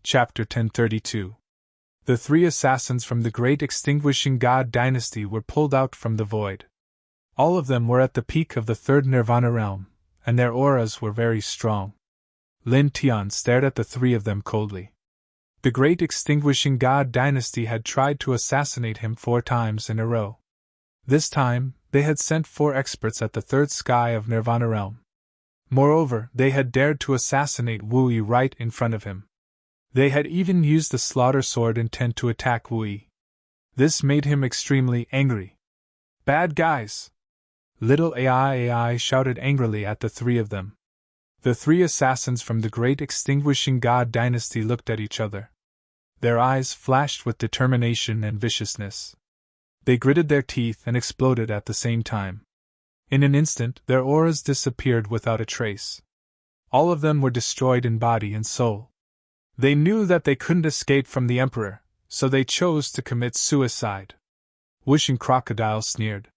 Chapter 1032. The three assassins from the great extinguishing god dynasty were pulled out from the void. All of them were at the peak of the third nirvana realm, and their auras were very strong. Lin Tian stared at the three of them coldly. The great extinguishing god dynasty had tried to assassinate him 4 times in a row. This time, they had sent 4 experts at the third sky of nirvana realm. Moreover, they had dared to assassinate Wu Yi right in front of him. They had even used the slaughter sword intent to attack Wu Yi. This made him extremely angry. "Bad guys!" Little AI shouted angrily at the three of them. The 3 assassins from the great extinguishing god dynasty looked at each other. Their eyes flashed with determination and viciousness. They gritted their teeth and exploded at the same time. In an instant, their auras disappeared without a trace. All of them were destroyed in body and soul. They knew that they couldn't escape from the Emperor, so they chose to commit suicide. Wishing Crocodile sneered.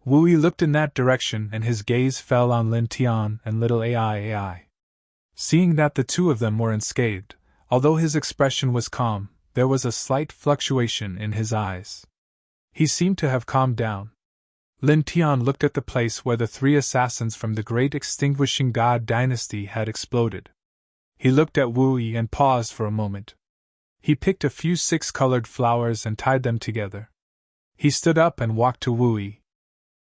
Wu Yi looked in that direction and his gaze fell on Lin Tian and little AI. Seeing that the 2 of them were unscathed, although his expression was calm, there was a slight fluctuation in his eyes. He seemed to have calmed down. Lin Tian looked at the place where the 3 assassins from the great extinguishing god dynasty had exploded. He looked at Wu Yi and paused for a moment. He picked a few 6-colored flowers and tied them together. He stood up and walked to Wu Yi.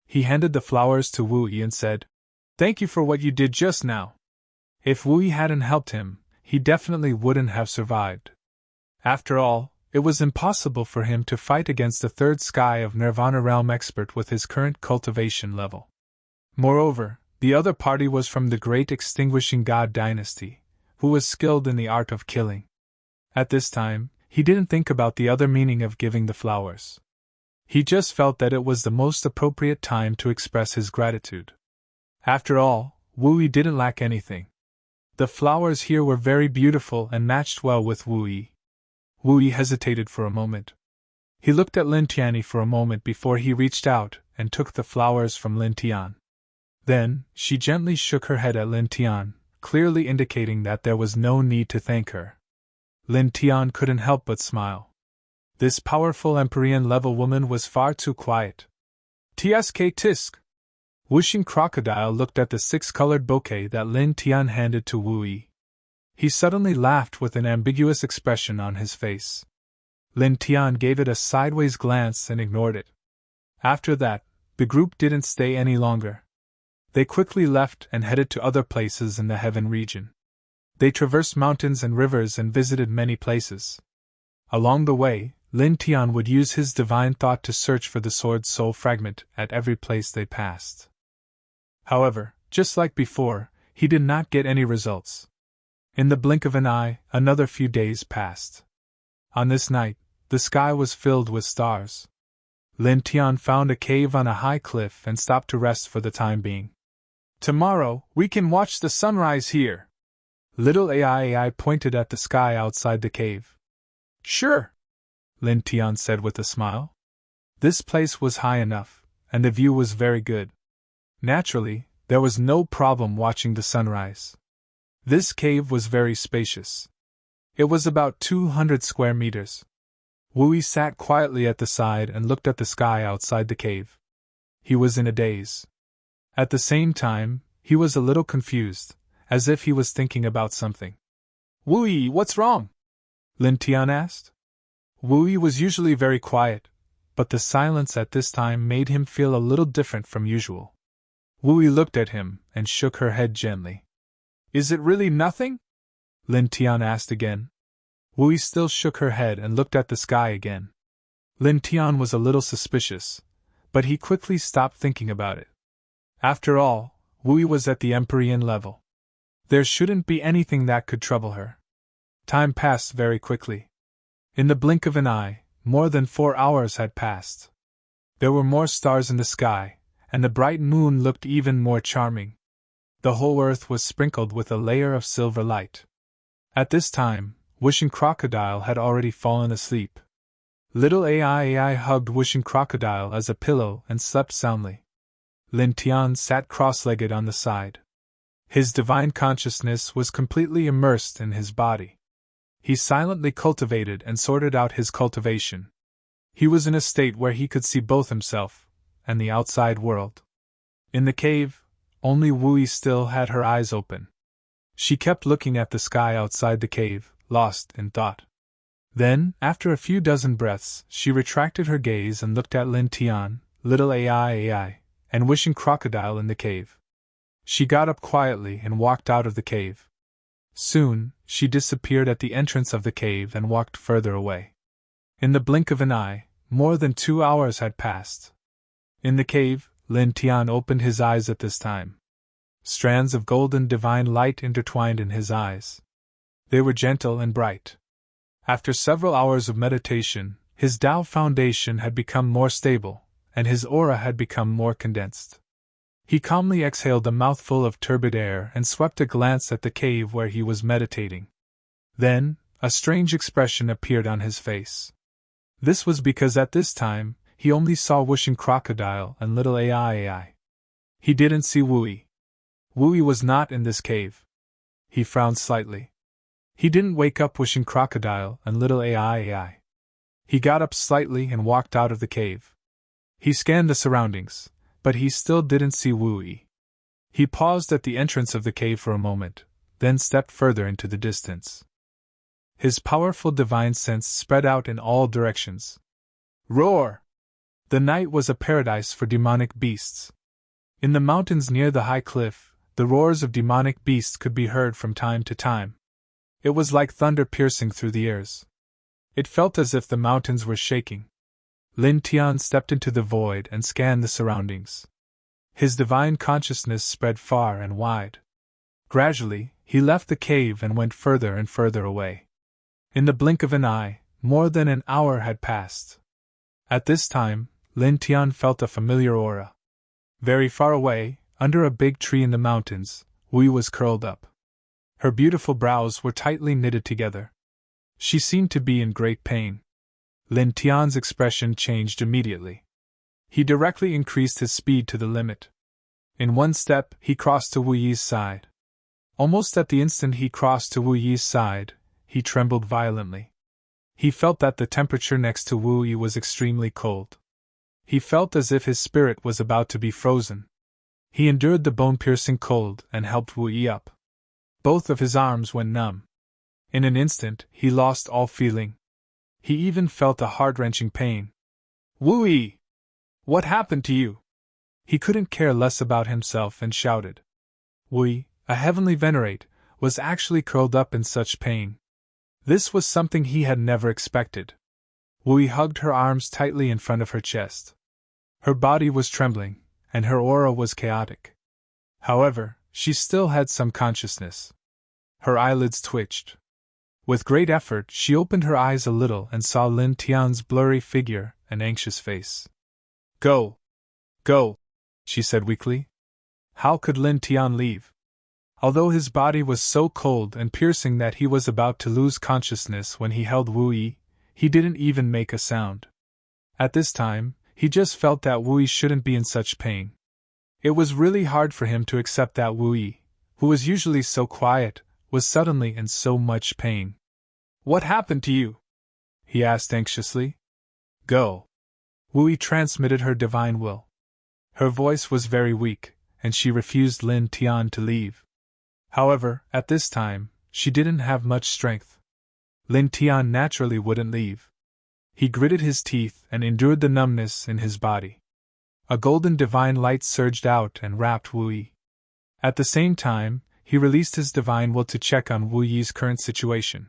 He handed the flowers to Wu Yi and said, "Thank you for what you did just now." If Wu Yi hadn't helped him, he definitely wouldn't have survived. After all, it was impossible for him to fight against the third sky of Nirvana realm expert with his current cultivation level. Moreover, the other party was from the great extinguishing god dynasty, who was skilled in the art of killing. At this time, he didn't think about the other meaning of giving the flowers. He just felt that it was the most appropriate time to express his gratitude. After all, Wu Yi didn't lack anything. The flowers here were very beautiful and matched well with Wu Yi. Wu Yi hesitated for a moment. He looked at Lin Tian for a moment before he reached out and took the flowers from Lin Tian. Then, she gently shook her head at Lin Tian, clearly indicating that there was no need to thank her. Lin Tian couldn't help but smile. This powerful Empyrean-level woman was far too quiet. "Tsk tisk!" Whooshing Crocodile looked at the 6-colored bouquet that Lin Tian handed to Wu Yi. He suddenly laughed with an ambiguous expression on his face. Lin Tian gave it a sideways glance and ignored it. After that, the group didn't stay any longer. They quickly left and headed to other places in the heaven region. They traversed mountains and rivers and visited many places. Along the way, Lin Tian would use his divine thought to search for the sword's soul fragment at every place they passed. However, just like before, he did not get any results. In the blink of an eye, another few days passed. On this night, the sky was filled with stars. Lin Tian found a cave on a high cliff and stopped to rest for the time being. "Tomorrow, we can watch the sunrise here." Little AI pointed at the sky outside the cave. "Sure," Lin Tian said with a smile. This place was high enough, and the view was very good. Naturally, there was no problem watching the sunrise. This cave was very spacious. It was about 200 square meters. Wu Yi sat quietly at the side and looked at the sky outside the cave. He was in a daze. At the same time, he was a little confused, as if he was thinking about something. "Wu Yi, what's wrong?" Lin Tian asked. Wu Yi was usually very quiet, but the silence at this time made him feel a little different from usual. Wu Yi looked at him and shook her head gently. "Is it really nothing?" Lin Tian asked again. Wu Yi still shook her head and looked at the sky again. Lin Tian was a little suspicious, but he quickly stopped thinking about it. After all, Wu Yi was at the Empyrean level. There shouldn't be anything that could trouble her. Time passed very quickly. In the blink of an eye, more than 4 hours had passed. There were more stars in the sky, and the bright moon looked even more charming. The whole earth was sprinkled with a layer of silver light. At this time, Wishing Crocodile had already fallen asleep. Little AI hugged Wishing Crocodile as a pillow and slept soundly. Lin Tian sat cross-legged on the side. His divine consciousness was completely immersed in his body. He silently cultivated and sorted out his cultivation. He was in a state where he could see both himself and the outside world. In the cave, only Wu Yi still had her eyes open. She kept looking at the sky outside the cave, lost in thought. Then, after a few dozen breaths, she retracted her gaze and looked at Lin Tian, little AI, and wishing crocodile in the cave. She got up quietly and walked out of the cave. Soon, she disappeared at the entrance of the cave and walked further away. In the blink of an eye, more than 2 hours had passed. In the cave, Lin Tian opened his eyes at this time. Strands of golden divine light intertwined in his eyes. They were gentle and bright. After several hours of meditation, his Tao foundation had become more stable, and his aura had become more condensed. He calmly exhaled a mouthful of turbid air and swept a glance at the cave where he was meditating. Then, a strange expression appeared on his face. This was because at this time, he only saw Wishing Crocodile and little AI. He didn't see Wu Yi. Wu Yi was not in this cave. He frowned slightly. He didn't wake up Wishing Crocodile and little AI. He got up slightly and walked out of the cave. He scanned the surroundings, but he still didn't see Wu Yi. He paused at the entrance of the cave for a moment, then stepped further into the distance. His powerful divine sense spread out in all directions. Roar! The night was a paradise for demonic beasts. In the mountains near the high cliff, the roars of demonic beasts could be heard from time to time. It was like thunder piercing through the ears. It felt as if the mountains were shaking. Lin Tian stepped into the void and scanned the surroundings. His divine consciousness spread far and wide. Gradually, he left the cave and went further and further away. In the blink of an eye, more than an hour had passed. At this time, Lin Tian felt a familiar aura. Very far away, under a big tree in the mountains, Wu Yi was curled up. Her beautiful brows were tightly knitted together. She seemed to be in great pain. Lin Tian's expression changed immediately. He directly increased his speed to the limit. In one step, he crossed to Wu Yi's side. Almost at the instant he crossed to Wu Yi's side, he trembled violently. He felt that the temperature next to Wu Yi was extremely cold. He felt as if his spirit was about to be frozen. He endured the bone-piercing cold and helped Wu Yi up. Both of his arms went numb. In an instant, he lost all feeling. He even felt a heart-wrenching pain. Wu Yi! What happened to you? He couldn't care less about himself and shouted. Wu Yi, a heavenly venerate, was actually curled up in such pain. This was something he had never expected. Wu Yi hugged her arms tightly in front of her chest. Her body was trembling, and her aura was chaotic. However, she still had some consciousness. Her eyelids twitched. With great effort, she opened her eyes a little and saw Lin Tian's blurry figure and anxious face. Go! Go! She said weakly. How could Lin Tian leave? Although his body was so cold and piercing that he was about to lose consciousness when he held Wu Yi, he didn't even make a sound. At this time, he just felt that Wu Yi shouldn't be in such pain. It was really hard for him to accept that Wu Yi, who was usually so quiet, was suddenly in so much pain. What happened to you? He asked anxiously. Go. Wu Yi transmitted her divine will. Her voice was very weak, and she refused Lin Tian to leave. However, at this time, she didn't have much strength. Lin Tian naturally wouldn't leave. He gritted his teeth and endured the numbness in his body. A golden divine light surged out and wrapped Wu Yi. At the same time, he released his divine will to check on Wu Yi's current situation.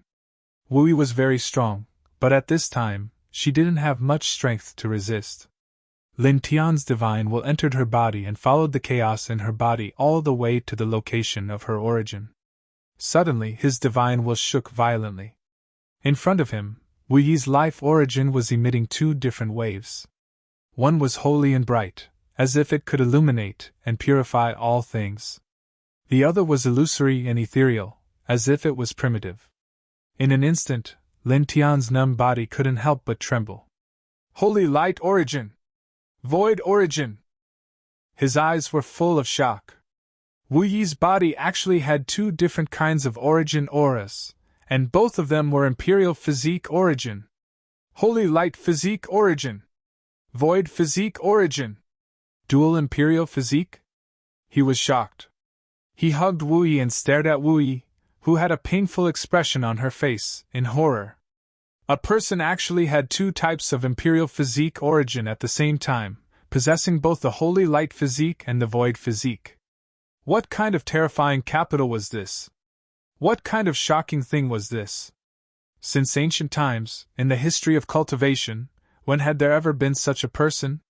Wu Yi was very strong, but at this time, she didn't have much strength to resist. Lin Tian's divine will entered her body and followed the chaos in her body all the way to the location of her origin. Suddenly, his divine will shook violently. In front of him, Wu Yi's life origin was emitting 2 different waves. One was holy and bright, as if it could illuminate and purify all things. The other was illusory and ethereal, as if it was primitive. In an instant, Lin Tian's numb body couldn't help but tremble. Holy light origin! Void origin! His eyes were full of shock. Wu Yi's body actually had 2 different kinds of origin auras, and both of them were imperial physique origin. Holy light physique origin. Void physique origin. Dual imperial physique? He was shocked. He hugged Wu Yi and stared at Wu Yi, who had a painful expression on her face, in horror. A person actually had two types of imperial physique origin at the same time, possessing both the holy light physique and the void physique. What kind of terrifying capital was this? What kind of shocking thing was this? Since ancient times, in the history of cultivation, when had there ever been such a person?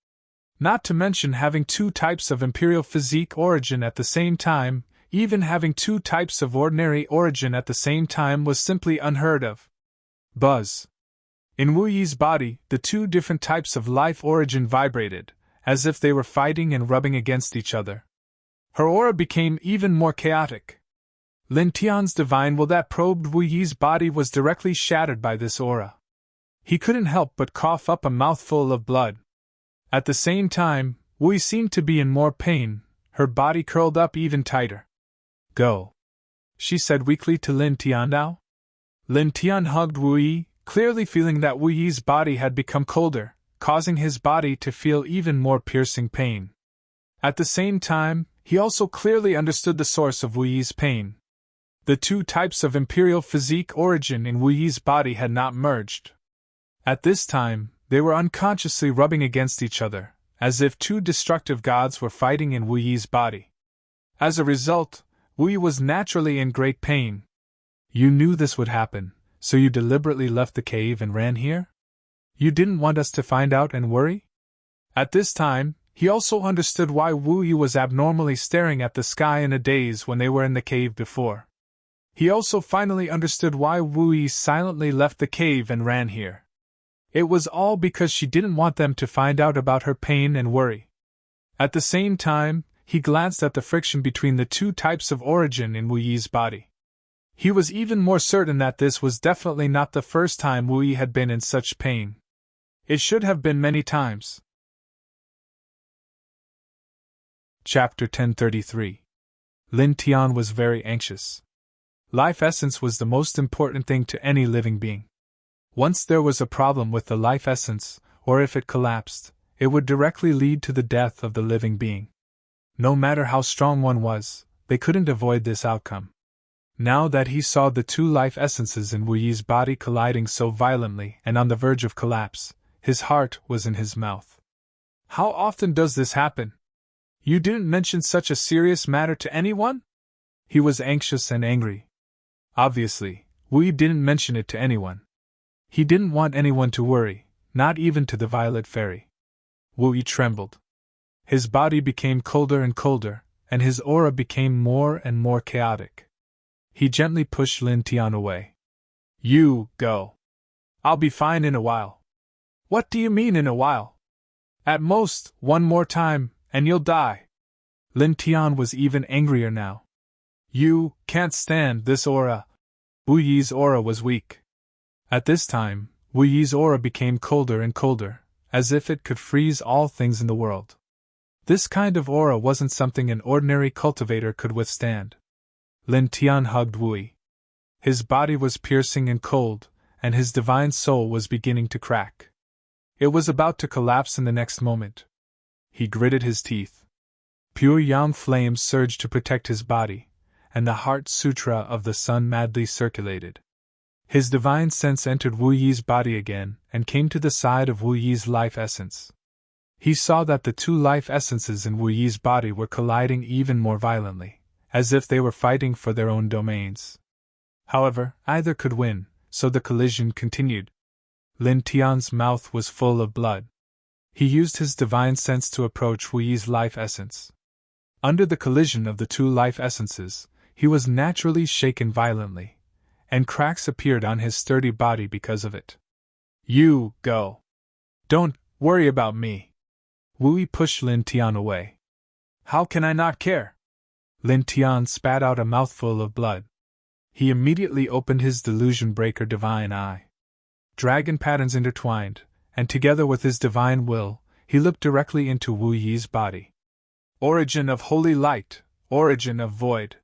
Not to mention having two types of imperial physique origin at the same time, even having two types of ordinary origin at the same time was simply unheard of. Buzz. In Wu Yi's body, the two different types of life origin vibrated, as if they were fighting and rubbing against each other. Her aura became even more chaotic. Lin Tian's divine will that probed Wu Yi's body was directly shattered by this aura. He couldn't help but cough up a mouthful of blood. At the same time, Wu Yi seemed to be in more pain, her body curled up even tighter. Go, she said weakly to Lin Tian now. Lin Tian hugged Wu Yi, clearly feeling that Wu Yi's body had become colder, causing his body to feel even more piercing pain. At the same time, he also clearly understood the source of Wu Yi's pain. The two types of imperial physique origin in Wu Yi's body had not merged. At this time, they were unconsciously rubbing against each other, as if two destructive gods were fighting in Wu Yi's body. As a result, Wu Yi was naturally in great pain. You knew this would happen, so you deliberately left the cave and ran here? You didn't want us to find out and worry? At this time, he also understood why Wu Yi was abnormally staring at the sky in a daze when they were in the cave before. He also finally understood why Wu Yi silently left the cave and ran here. It was all because she didn't want them to find out about her pain and worry. At the same time, he glanced at the friction between the two types of origin in Wu Yi's body. He was even more certain that this was definitely not the first time Wu Yi had been in such pain. It should have been many times. Chapter 1033. Lin Tian was very anxious. Life essence was the most important thing to any living being. Once there was a problem with the life essence, or if it collapsed, it would directly lead to the death of the living being. No matter how strong one was, they couldn't avoid this outcome. Now that he saw the two life essences in Wu Yi's body colliding so violently and on the verge of collapse, his heart was in his mouth. How often does this happen? You didn't mention such a serious matter to anyone? He was anxious and angry. Obviously, Wu Yi didn't mention it to anyone. He didn't want anyone to worry, not even to the Violet Fairy. Wu Yi trembled. His body became colder and colder, and his aura became more and more chaotic. He gently pushed Lin Tian away. You, go. I'll be fine in a while. What do you mean in a while? At most, one more time, and you'll die. Lin Tian was even angrier now. You can't stand this aura. Wu Yi's aura was weak. At this time, Wu Yi's aura became colder and colder, as if it could freeze all things in the world. This kind of aura wasn't something an ordinary cultivator could withstand. Lin Tian hugged Wu Yi. His body was piercing and cold, and his divine soul was beginning to crack. It was about to collapse in the next moment. He gritted his teeth. Pure yang flames surged to protect his body, and the heart sutra of the sun madly circulated. His divine sense entered Wu Yi's body again and came to the side of Wu Yi's life essence. He saw that the two life essences in Wu Yi's body were colliding even more violently, as if they were fighting for their own domains. However, either could win, so the collision continued. Lin Tian's mouth was full of blood. He used his divine sense to approach Wu Yi's life essence. Under the collision of the two life essences, he was naturally shaken violently, and cracks appeared on his sturdy body because of it. You, go. Don't worry about me. Wu Yi pushed Lin Tian away. How can I not care? Lin Tian spat out a mouthful of blood. He immediately opened his delusion breaker divine eye. Dragon patterns intertwined, and together with his divine will, he looked directly into Wu Yi's body. Origin of holy light, origin of void.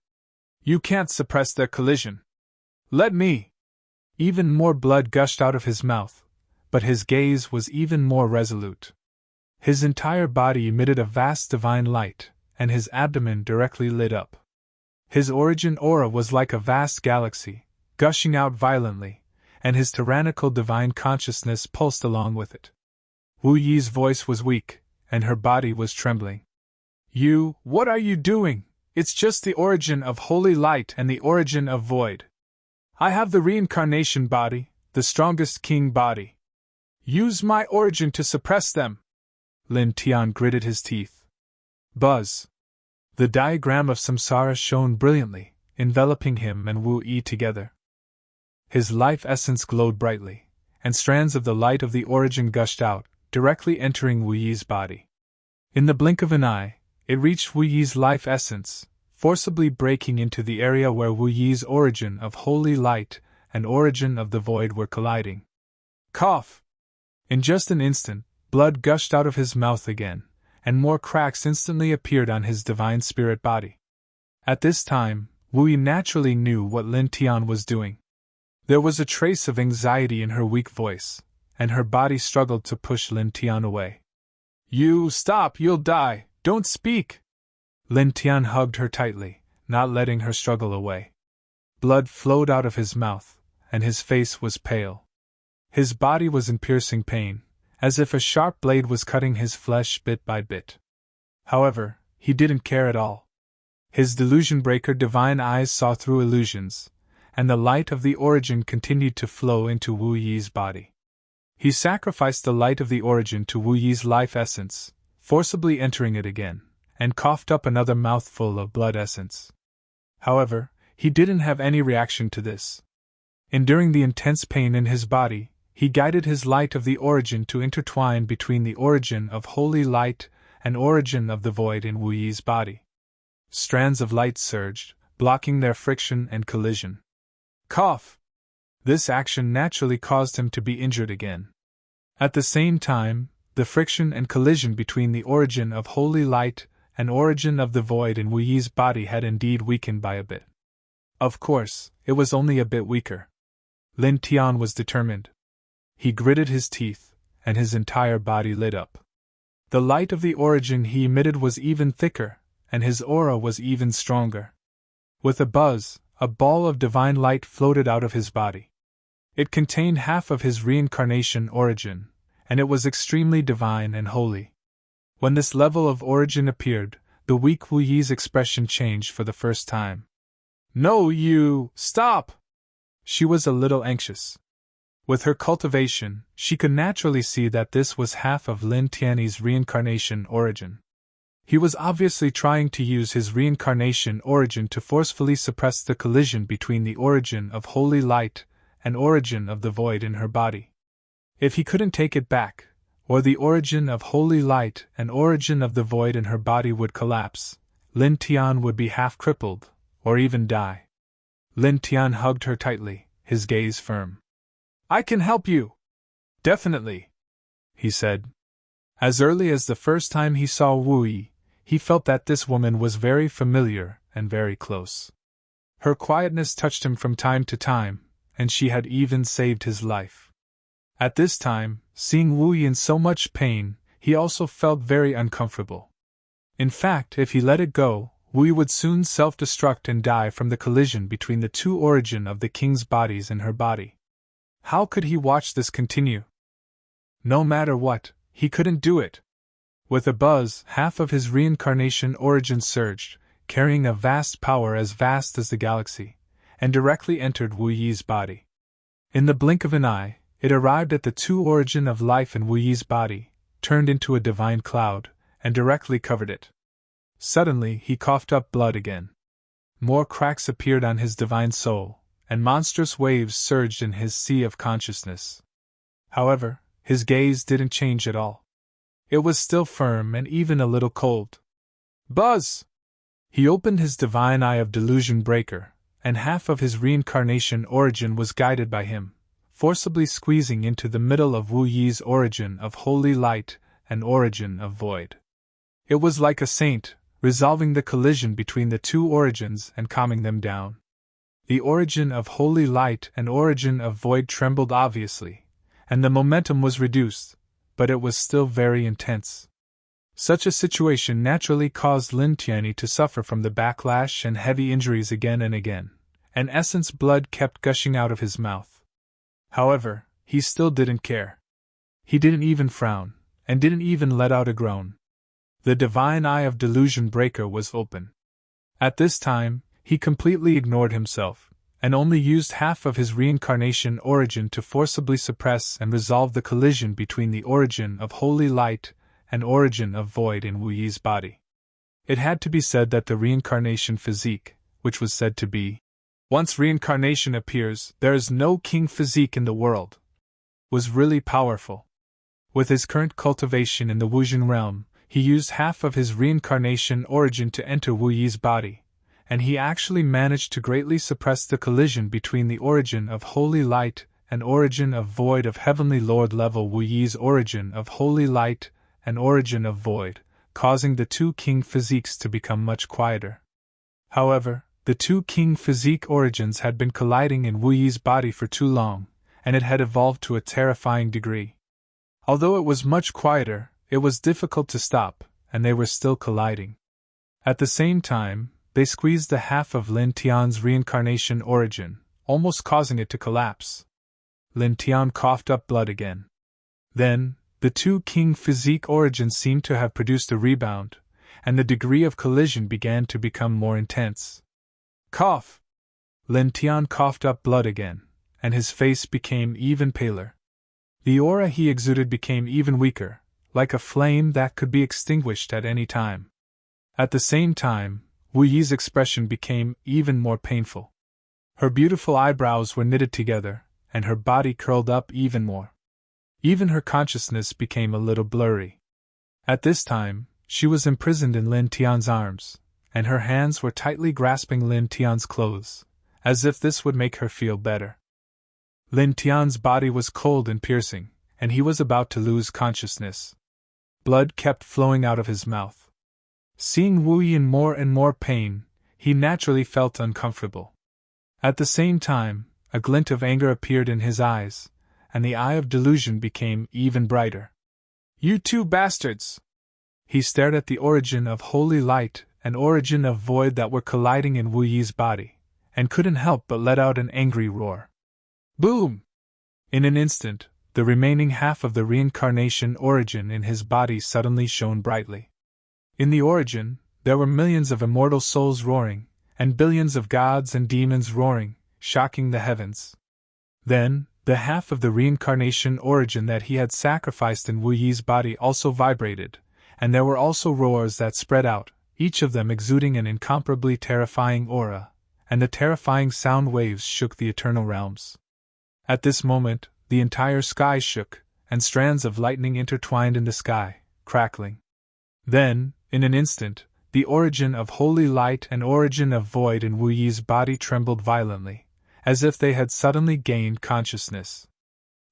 You can't suppress their collision. Let me. Even more blood gushed out of his mouth, but his gaze was even more resolute. His entire body emitted a vast divine light, and his abdomen directly lit up. His origin aura was like a vast galaxy, gushing out violently, and his tyrannical divine consciousness pulsed along with it. Wu Yi's voice was weak, and her body was trembling. What are you doing? It's just the origin of holy light and the origin of void. I have the reincarnation body, the strongest king body. Use my origin to suppress them. Lin Tian gritted his teeth. Buzz. The diagram of samsara shone brilliantly, enveloping him and Wu Yi together. His life essence glowed brightly, and strands of the light of the origin gushed out, directly entering Wu Yi's body. In the blink of an eye, it reached Wu Yi's life essence, forcibly breaking into the area where Wu Yi's origin of holy light and origin of the void were colliding. Cough! In just an instant, blood gushed out of his mouth again, and more cracks instantly appeared on his divine spirit body. At this time, Wu Yi naturally knew what Lin Tian was doing. There was a trace of anxiety in her weak voice, and her body struggled to push Lin Tian away. Stop, you'll die, don't speak! Lin Tian hugged her tightly, not letting her struggle away. Blood flowed out of his mouth, and his face was pale. His body was in piercing pain, as if a sharp blade was cutting his flesh bit by bit. However, he didn't care at all. His delusion-breaker divine eyes saw through illusions, and the light of the origin continued to flow into Wu Yi's body. He sacrificed the light of the origin to Wu Yi's life essence, forcibly entering it again, and coughed up another mouthful of blood essence. However, he didn't have any reaction to this. Enduring the intense pain in his body, he guided his light of the origin to intertwine between the origin of holy light and origin of the void in Wu Yi's body. Strands of light surged, blocking their friction and collision. Cough! This action naturally caused him to be injured again. At the same time, the friction and collision between the origin of holy light and origin of the void in Wu Yi's body had indeed weakened by a bit. Of course, it was only a bit weaker. Lin Tian was determined. He gritted his teeth, and his entire body lit up. The light of the origin he emitted was even thicker, and his aura was even stronger. With a buzz, a ball of divine light floated out of his body. It contained half of his reincarnation origin, and it was extremely divine and holy. When this level of origin appeared, the weak Wu Yi's expression changed for the first time. No, stop! She was a little anxious. With her cultivation, she could naturally see that this was half of Lin Tian's reincarnation origin. He was obviously trying to use his reincarnation origin to forcefully suppress the collision between the origin of holy light and origin of the void in her body. If he couldn't take it back, or the origin of holy light and origin of the void in her body would collapse, Lin Tian would be half crippled, or even die. Lin Tian hugged her tightly, his gaze firm. I can help you. Definitely, he said. As early as the first time he saw Wu Yi, he felt that this woman was very familiar and very close. Her quietness touched him from time to time, and she had even saved his life. At this time, seeing Wu Yi in so much pain, he also felt very uncomfortable. In fact, if he let it go, Wu Yi would soon self-destruct and die from the collision between the two origin of the king's bodies in her body. How could he watch this continue? No matter what, he couldn't do it. With a buzz, half of his reincarnation origin surged, carrying a vast power as vast as the galaxy, and directly entered Wu Yi's body. In the blink of an eye, it arrived at the two origin of life in Wu Yi's body, turned into a divine cloud, and directly covered it. Suddenly, he coughed up blood again. More cracks appeared on his divine soul, and monstrous waves surged in his sea of consciousness. However, his gaze didn't change at all. It was still firm and even a little cold. Buzz! He opened his divine eye of delusion breaker, and half of his reincarnation origin was guided by him, forcibly squeezing into the middle of Wu Yi's origin of holy light and origin of void. It was like a saint, resolving the collision between the two origins and calming them down. The origin of holy light and origin of void trembled obviously, and the momentum was reduced, but it was still very intense. Such a situation naturally caused Lin Tianyi to suffer from the backlash and heavy injuries again and again, and essence blood kept gushing out of his mouth. However, he still didn't care. He didn't even frown, and didn't even let out a groan. The divine eye of delusion breaker was open. At this time, he completely ignored himself, and only used half of his reincarnation origin to forcibly suppress and resolve the collision between the origin of holy light and origin of void in Wu Yi's body. It had to be said that the reincarnation physique, which was said to be, once reincarnation appears, there is no king physique in the world, was really powerful. With his current cultivation in the Wujin realm, he used half of his reincarnation origin to enter Wu Yi's body, and he actually managed to greatly suppress the collision between the origin of holy light and origin of void of heavenly lord level Wu Yi's origin of holy light and origin of void, causing the two king physiques to become much quieter. However, the two king physique origins had been colliding in Wu Yi's body for too long, and it had evolved to a terrifying degree. Although it was much quieter, it was difficult to stop, and they were still colliding. At the same time, they squeezed the half of Lin Tian's reincarnation origin, almost causing it to collapse. Lin Tian coughed up blood again. Then, the two king physique origins seemed to have produced a rebound, and the degree of collision began to become more intense. Cough! Lin Tian coughed up blood again, and his face became even paler. The aura he exuded became even weaker, like a flame that could be extinguished at any time. At the same time, Wu Yi's expression became even more painful. Her beautiful eyebrows were knitted together, and her body curled up even more. Even her consciousness became a little blurry. At this time, she was imprisoned in Lin Tian's arms, and her hands were tightly grasping Lin Tian's clothes, as if this would make her feel better. Lin Tian's body was cold and piercing, and he was about to lose consciousness. Blood kept flowing out of his mouth. Seeing Wu Yi in more and more pain, he naturally felt uncomfortable. At the same time, a glint of anger appeared in his eyes, and the eye of delusion became even brighter. "You two bastards!" He stared at the origin of holy light and origin of void that were colliding in Wu Yi's body, and couldn't help but let out an angry roar. Boom! In an instant, the remaining half of the reincarnation origin in his body suddenly shone brightly. In the origin, there were millions of immortal souls roaring, and billions of gods and demons roaring, shocking the heavens. Then, the half of the reincarnation origin that he had sacrificed in Wu Yi's body also vibrated, and there were also roars that spread out, each of them exuding an incomparably terrifying aura, and the terrifying sound waves shook the eternal realms. At this moment, the entire sky shook, and strands of lightning intertwined in the sky, crackling. Then, in an instant, the origin of holy light and origin of void in Wu Yi's body trembled violently, as if they had suddenly gained consciousness.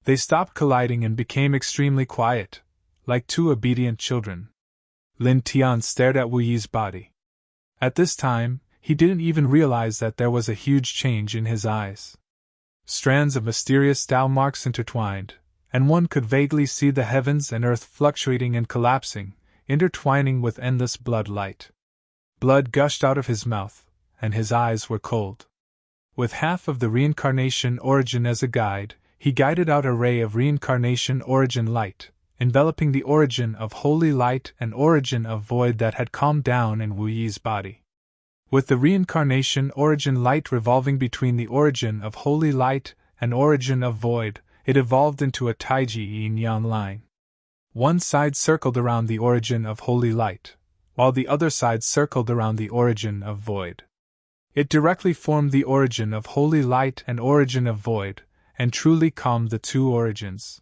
They stopped colliding and became extremely quiet, like two obedient children. Lin Tian stared at Wu Yi's body. At this time, he didn't even realize that there was a huge change in his eyes. Strands of mysterious Tao marks intertwined, and one could vaguely see the heavens and earth fluctuating and collapsing, intertwining with endless blood light. Blood gushed out of his mouth, and his eyes were cold. With half of the reincarnation origin as a guide, he guided out a ray of reincarnation origin light, enveloping the origin of holy light and origin of void that had calmed down in Wu Yi's body. With the reincarnation origin light revolving between the origin of holy light and origin of void, it evolved into a taiji yin-yang line. One side circled around the origin of holy light, while the other side circled around the origin of void. It directly formed the origin of holy light and origin of void, and truly calmed the two origins.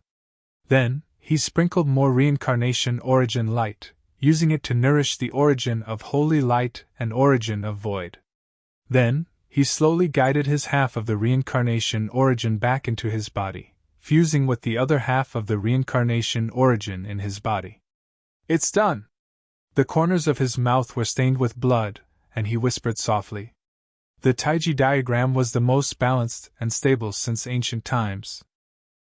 Then, he sprinkled more reincarnation origin light, using it to nourish the origin of holy light and origin of void. Then, he slowly guided his half of the reincarnation origin back into his body, fusing with the other half of the reincarnation origin in his body. "It's done!" The corners of his mouth were stained with blood, and he whispered softly. The Taiji diagram was the most balanced and stable since ancient times.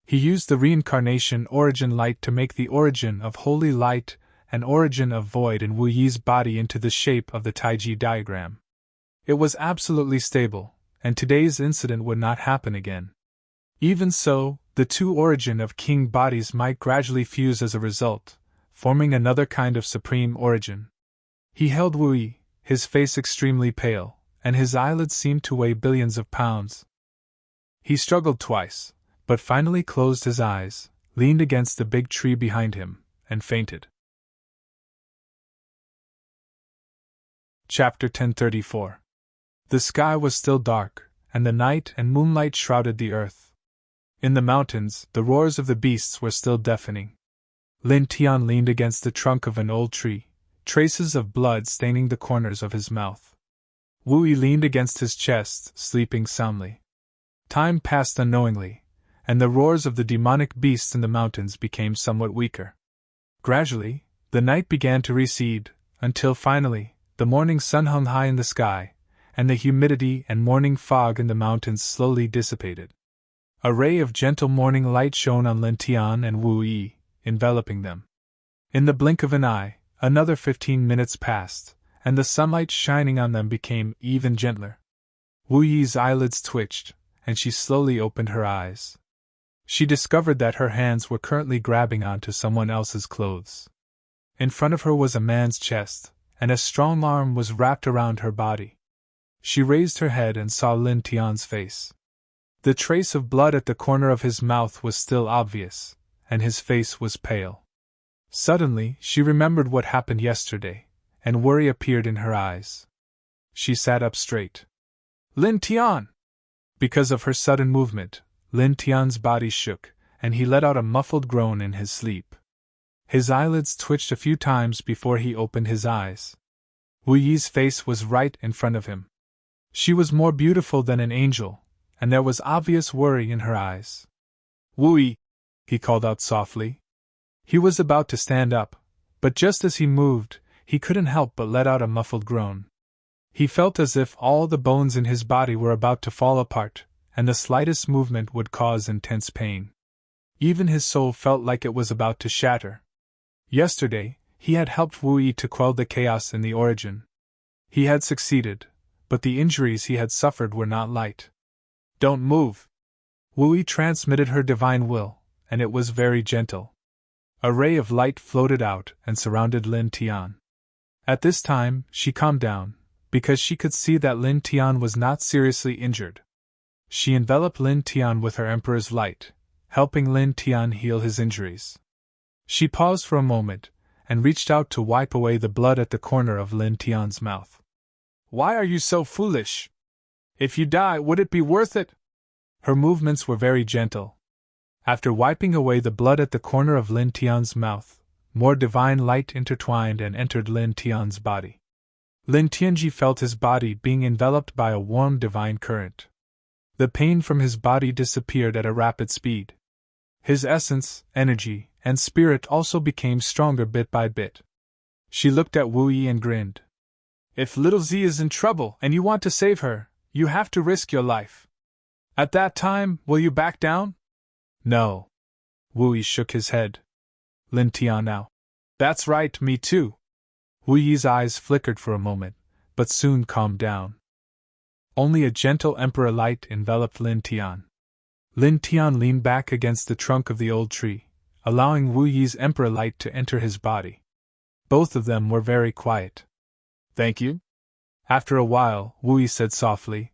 He used the reincarnation origin light to make the origin of holy light and origin of void in Wu Yi's body into the shape of the Taiji diagram. It was absolutely stable, and today's incident would not happen again. Even so, the two origin of king bodies might gradually fuse as a result, forming another kind of supreme origin. He held Wu Yi, his face extremely pale, and his eyelids seemed to weigh billions of pounds. He struggled twice, but finally closed his eyes, leaned against the big tree behind him, and fainted. Chapter 1034. The sky was still dark, and the night and moonlight shrouded the earth. In the mountains, the roars of the beasts were still deafening. Lin Tian leaned against the trunk of an old tree, traces of blood staining the corners of his mouth. Wu Yi leaned against his chest, sleeping soundly. Time passed unknowingly, and the roars of the demonic beasts in the mountains became somewhat weaker. Gradually, the night began to recede, until finally, the morning sun hung high in the sky, and the humidity and morning fog in the mountains slowly dissipated. A ray of gentle morning light shone on Lin Tian and Wu Yi, enveloping them. In the blink of an eye, another 15 minutes passed, and the sunlight shining on them became even gentler. Wu Yi's eyelids twitched, and she slowly opened her eyes. She discovered that her hands were currently grabbing onto someone else's clothes. In front of her was a man's chest, and a strong arm was wrapped around her body. She raised her head and saw Lin Tian's face. The trace of blood at the corner of his mouth was still obvious, and his face was pale. Suddenly, she remembered what happened yesterday, and worry appeared in her eyes. She sat up straight. Lin Tian! Because of her sudden movement, Lin Tian's body shook, and he let out a muffled groan in his sleep. His eyelids twitched a few times before he opened his eyes. Wu Yi's face was right in front of him. She was more beautiful than an angel, and there was obvious worry in her eyes. Wu Yi, he called out softly. He was about to stand up, but just as he moved, he couldn't help but let out a muffled groan. He felt as if all the bones in his body were about to fall apart, and the slightest movement would cause intense pain. Even his soul felt like it was about to shatter. Yesterday, he had helped Wu Yi to quell the chaos in the origin. He had succeeded, but the injuries he had suffered were not light. Don't move! Wu Yi transmitted her divine will, and it was very gentle. A ray of light floated out and surrounded Lin Tian. At this time, she calmed down, because she could see that Lin Tian was not seriously injured. She enveloped Lin Tian with her Emperor's light, helping Lin Tian heal his injuries. She paused for a moment, and reached out to wipe away the blood at the corner of Lin Tian's mouth. Why are you so foolish? If you die, would it be worth it? Her movements were very gentle. After wiping away the blood at the corner of Lin Tian's mouth, more divine light intertwined and entered Lin Tian's body. Lin Tianji felt his body being enveloped by a warm divine current. The pain from his body disappeared at a rapid speed. His essence, energy, and spirit also became stronger bit by bit. She looked at Wu Yi and grinned. If little Z is in trouble and you want to save her, you have to risk your life. At that time, will you back down? No. Wu Yi shook his head. Lin Tian now. That's right, me too. Wu Yi's eyes flickered for a moment, but soon calmed down. Only a gentle emperor light enveloped Lin Tian. Lin Tian leaned back against the trunk of the old tree, allowing Wu Yi's emperor light to enter his body. Both of them were very quiet. Thank you. After a while, Wu Yi said softly,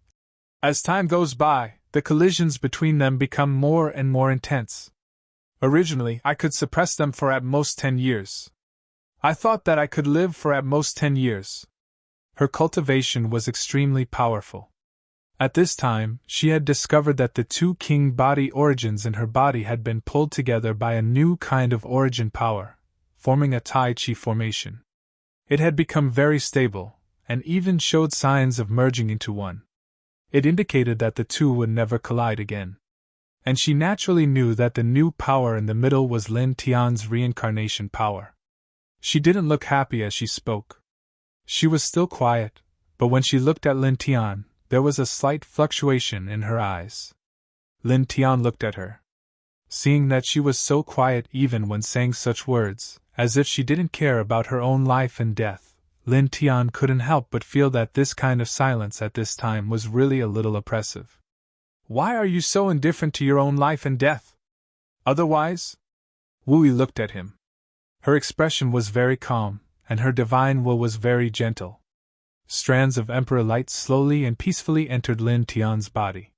as time goes by, the collisions between them become more and more intense. Originally, I could suppress them for at most 10 years. I thought that I could live for at most 10 years. Her cultivation was extremely powerful. At this time, she had discovered that the two king body origins in her body had been pulled together by a new kind of origin power, forming a Tai Chi formation. It had become very stable, and even showed signs of merging into one. It indicated that the two would never collide again. And she naturally knew that the new power in the middle was Lin Tian's reincarnation power. She didn't look happy as she spoke. She was still quiet, but when she looked at Lin Tian, There was a slight fluctuation in her eyes. Lin Tian looked at her. Seeing that she was so quiet even when saying such words, as if she didn't care about her own life and death, Lin Tian couldn't help but feel that this kind of silence at this time was really a little oppressive. Why are you so indifferent to your own life and death? Otherwise? Wu Yi looked at him. Her expression was very calm, and her divine will was very gentle. Strands of emperor light slowly and peacefully entered Lin Tian's body.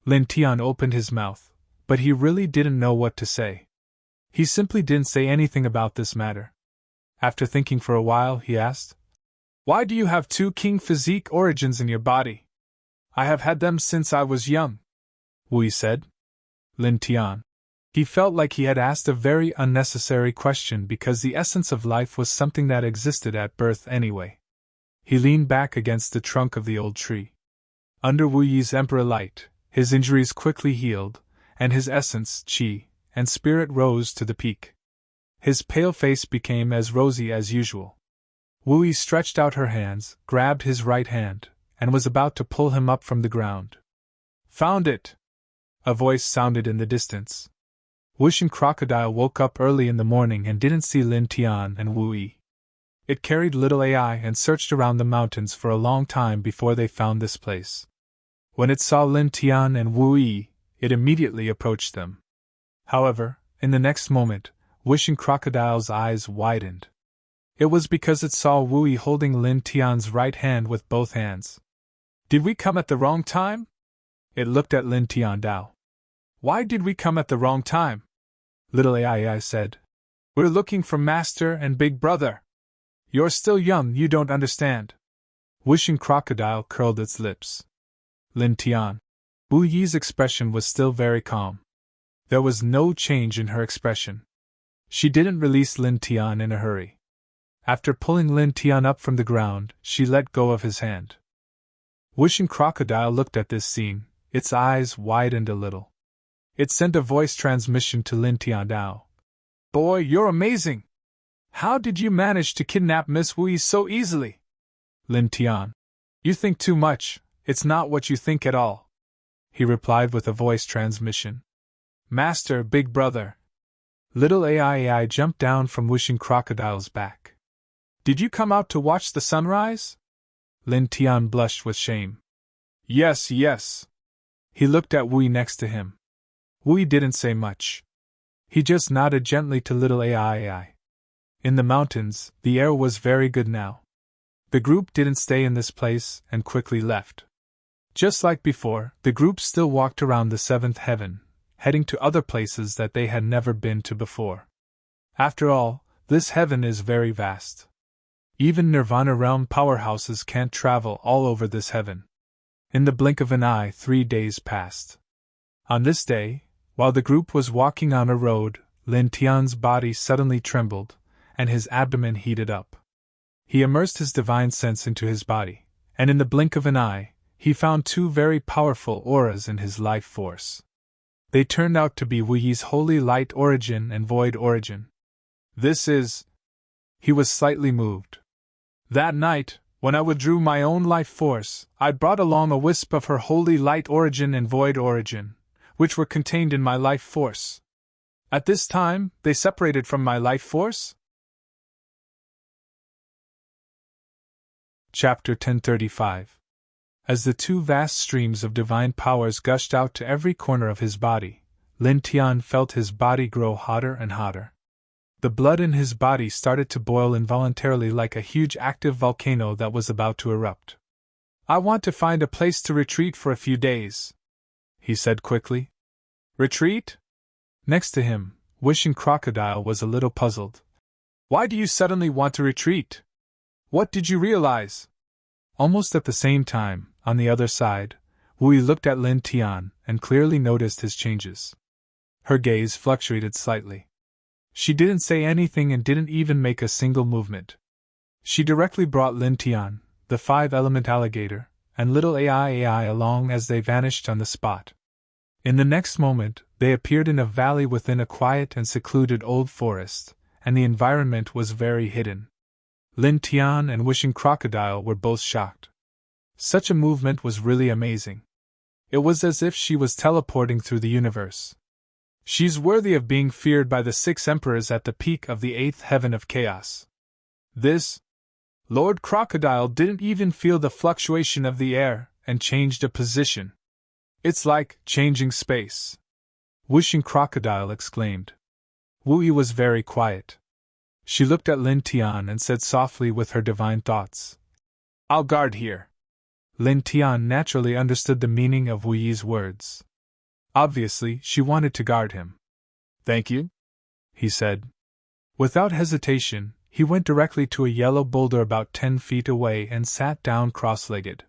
Lin Tian opened his mouth, but he really didn't know what to say. He simply didn't say anything about this matter. After thinking for a while, he asked, "Why do you have two king physique origins in your body?" "I have had them since I was young," Wu Yi said. Lin Tian. He felt like he had asked a very unnecessary question because the essence of life was something that existed at birth anyway. He leaned back against the trunk of the old tree. Under Wu Yi's emperor light, his injuries quickly healed, and his essence, qi, and spirit rose to the peak. His pale face became as rosy as usual. Wu Yi stretched out her hands, grabbed his right hand, and was about to pull him up from the ground. "Found it!" A voice sounded in the distance. Wishing Crocodile woke up early in the morning and didn't see Lin Tian and Wu Yi. It carried little AI and searched around the mountains for a long time before they found this place. When it saw Lin Tian and Wu Yi, it immediately approached them. However, in the next moment, Wishing Crocodile's eyes widened. It was because it saw Wu Yi holding Lin Tian's right hand with both hands. "Did we come at the wrong time?" It looked at Lin Tian Dao. "Why did we come at the wrong time?" Little AI said. "We're looking for Master and Big Brother. You're still young, you don't understand." Wishing Crocodile curled its lips. Lin Tian. Wu Yi's expression was still very calm. There was no change in her expression. She didn't release Lin Tian in a hurry. After pulling Lin Tian up from the ground, she let go of his hand. Wishing Crocodile looked at this scene, its eyes widened a little. It sent a voice transmission to Lin Tian Dao. "Boy, you're amazing! How did you manage to kidnap Miss Wu Yi so easily?" Lin Tian. "You think too much, it's not what you think at all," he replied with a voice transmission. "Master, Big Brother." Little AI jumped down from Wishing Crocodile's back. "Did you come out to watch the sunrise?" Lin Tian blushed with shame. "Yes, yes." He looked at Wu Yi next to him. Wu Yi didn't say much. He just nodded gently to little AI. In the mountains, the air was very good now. The group didn't stay in this place and quickly left. Just like before, the group still walked around the seventh heaven, heading to other places that they had never been to before. After all, this heaven is very vast. Even Nirvana realm powerhouses can't travel all over this heaven. In the blink of an eye, 3 days passed. On this day, while the group was walking on a road, Lin Tian's body suddenly trembled, and his abdomen heated up. He immersed his divine sense into his body, and in the blink of an eye, he found 2 very powerful auras in his life force. They turned out to be Wu Yi's holy light origin and void origin. "This is..." He was slightly moved. "That night, when I withdrew my own life force, I brought along a wisp of her holy light origin and void origin, which were contained in my life force. At this time, they separated from my life force?" Chapter 1035. As the 2 vast streams of divine powers gushed out to every corner of his body, Lin Tian felt his body grow hotter and hotter. The blood in his body started to boil involuntarily like a huge active volcano that was about to erupt. "I want to find a place to retreat for a few days," he said quickly. "Retreat?" Next to him, Wishing Crocodile was a little puzzled. "Why do you suddenly want to retreat? What did you realize?" Almost at the same time, on the other side, Wu Yi looked at Lin Tian and clearly noticed his changes. Her gaze fluctuated slightly. She didn't say anything and didn't even make a single movement. She directly brought Lin Tian, the 5-element alligator, and little AI along as they vanished on the spot. In the next moment, they appeared in a valley within a quiet and secluded old forest, and the environment was very hidden. Lin Tian and Wishing Crocodile were both shocked. Such a movement was really amazing. It was as if she was teleporting through the universe. She's worthy of being feared by the 6 emperors at the peak of the 8th heaven of chaos. This Lord Crocodile didn't even feel the fluctuation of the air and changed a position. It's like changing space. Whooshing Crocodile exclaimed. Wu Yi was very quiet. She looked at Lin Tian and said softly with her divine thoughts, I'll guard here. Lin Tian naturally understood the meaning of Wu Yi's words. Obviously, she wanted to guard him. Thank you, he said. Without hesitation, he went directly to a yellow boulder about 10 feet away and sat down cross-legged.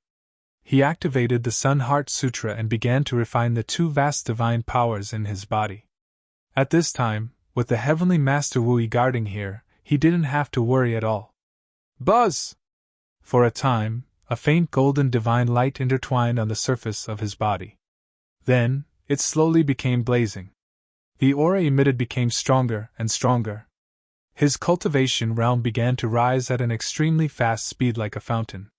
He activated the Sun Heart Sutra and began to refine the 2 vast divine powers in his body. At this time, with the Heavenly Master Wu Yi guarding here, he didn't have to worry at all. Buzz! For a time, a faint golden divine light intertwined on the surface of his body. Then, it slowly became blazing. The aura emitted became stronger and stronger. His cultivation realm began to rise at an extremely fast speed like a fountain.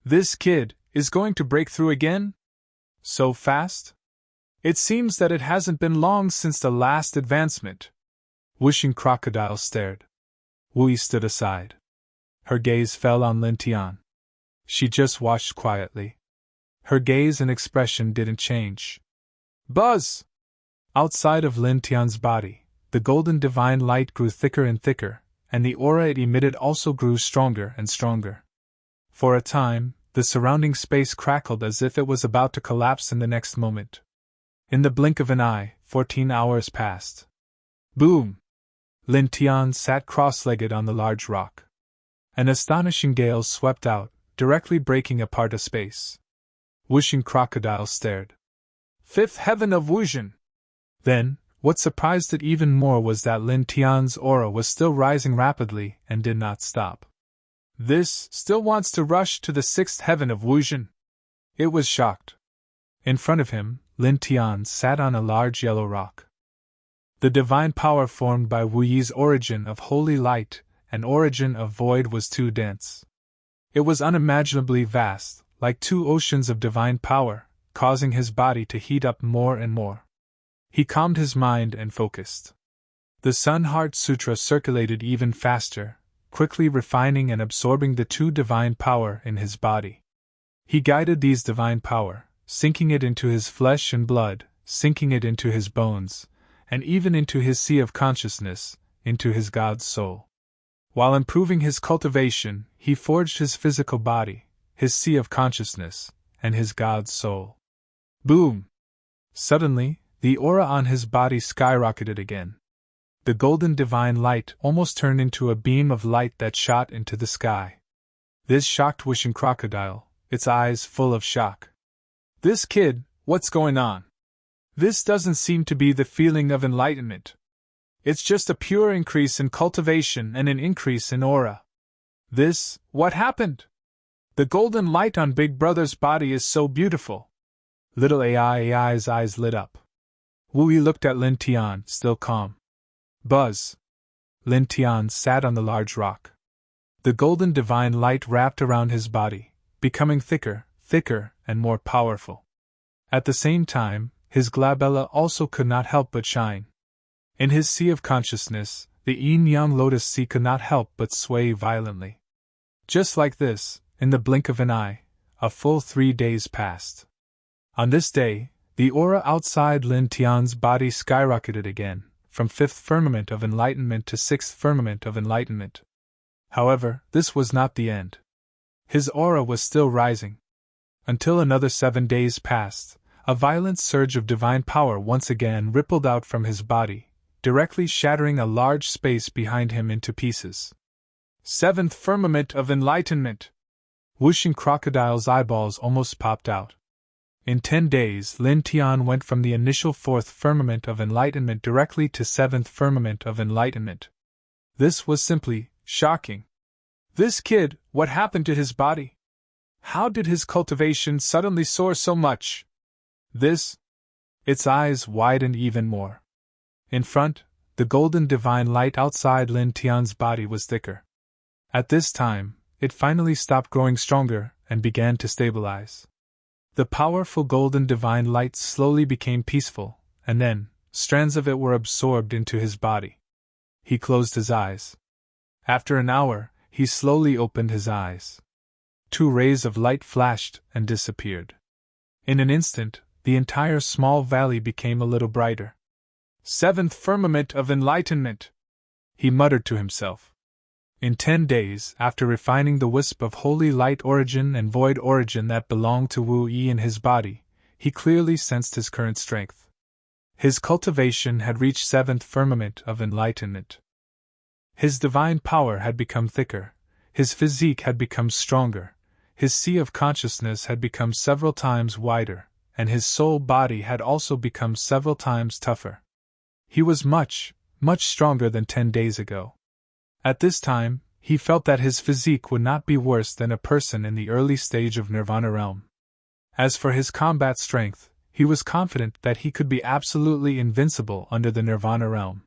This kid is going to break through again? So fast? It seems that it hasn't been long since the last advancement. Whooshing Crocodile stared. Wu Yi stood aside. Her gaze fell on Lin Tian. She just watched quietly. Her gaze and expression didn't change. Buzz! Outside of Lin Tian's body, the golden divine light grew thicker and thicker, and the aura it emitted also grew stronger and stronger. For a time, the surrounding space crackled as if it was about to collapse in the next moment. In the blink of an eye, 14 hours passed. Boom! Lin Tian sat cross-legged on the large rock. An astonishing gale swept out, directly breaking apart a space. Whooshing Crocodile stared. 5th heaven of Wuzhen! Then, what surprised it even more was that Lin Tian's aura was still rising rapidly and did not stop. This still wants to rush to the 6th heaven of Wuzhen. It was shocked. In front of him, Lin Tian sat on a large yellow rock. The divine power formed by Wu Yi's origin of holy light and origin of void was too dense. It was unimaginably vast, like 2 oceans of divine power, causing his body to heat up more and more. He calmed his mind and focused. The Sun Heart Sutra circulated even faster, quickly refining and absorbing the 2 divine power in his body. He guided these divine power, sinking it into his flesh and blood, sinking it into his bones, and even into his sea of consciousness, into his God's soul. While improving his cultivation, he forged his physical body, his sea of consciousness, and his God's soul. Boom! Suddenly, the aura on his body skyrocketed again. The golden divine light almost turned into a beam of light that shot into the sky. This shocked Whooshing Crocodile, its eyes full of shock. This kid, what's going on? This doesn't seem to be the feeling of enlightenment. It's just a pure increase in cultivation and an increase in aura. What happened? The golden light on Big Brother's body is so beautiful. Little AI's eyes lit up. Wu Yi looked at Lin Tian, still calm. Buzz! Lin Tian sat on the large rock. The golden divine light wrapped around his body, becoming thicker, and more powerful. At the same time, his glabella also could not help but shine. In his sea of consciousness, the yin-yang lotus sea could not help but sway violently. Just like this, in the blink of an eye, a full 3 days passed. On this day, the aura outside Lin Tian's body skyrocketed again, from 5th firmament of enlightenment to 6th firmament of enlightenment. However, this was not the end. His aura was still rising. Until another 7 days passed, a violent surge of divine power once again rippled out from his body, directly shattering a large space behind him into pieces. 7th firmament of enlightenment! Whooshing Crocodile's eyeballs almost popped out. In 10 days, Lin Tian went from the initial 4th firmament of enlightenment directly to 7th firmament of enlightenment. This was simply shocking. This kid, what happened to his body? How did his cultivation suddenly soar so much? Its eyes widened even more. In front, the golden divine light outside Lin Tian's body was thicker. At this time, it finally stopped growing stronger and began to stabilize. The powerful golden divine light slowly became peaceful, and then, strands of it were absorbed into his body. He closed his eyes. After an hour, he slowly opened his eyes. 2 rays of light flashed and disappeared. In an instant, the entire small valley became a little brighter. 7th firmament of enlightenment, he muttered to himself. In 10 days, after refining the wisp of holy light origin and void origin that belonged to Wu Yi in his body, he clearly sensed his current strength. His cultivation had reached 7th firmament of enlightenment. His divine power had become thicker, his physique had become stronger, his sea of consciousness had become several times wider, and his soul body had also become several times tougher. He was much, much stronger than 10 days ago. At this time, he felt that his physique would not be worse than a person in the early stage of Nirvana realm. As for his combat strength, he was confident that he could be absolutely invincible under the Nirvana realm.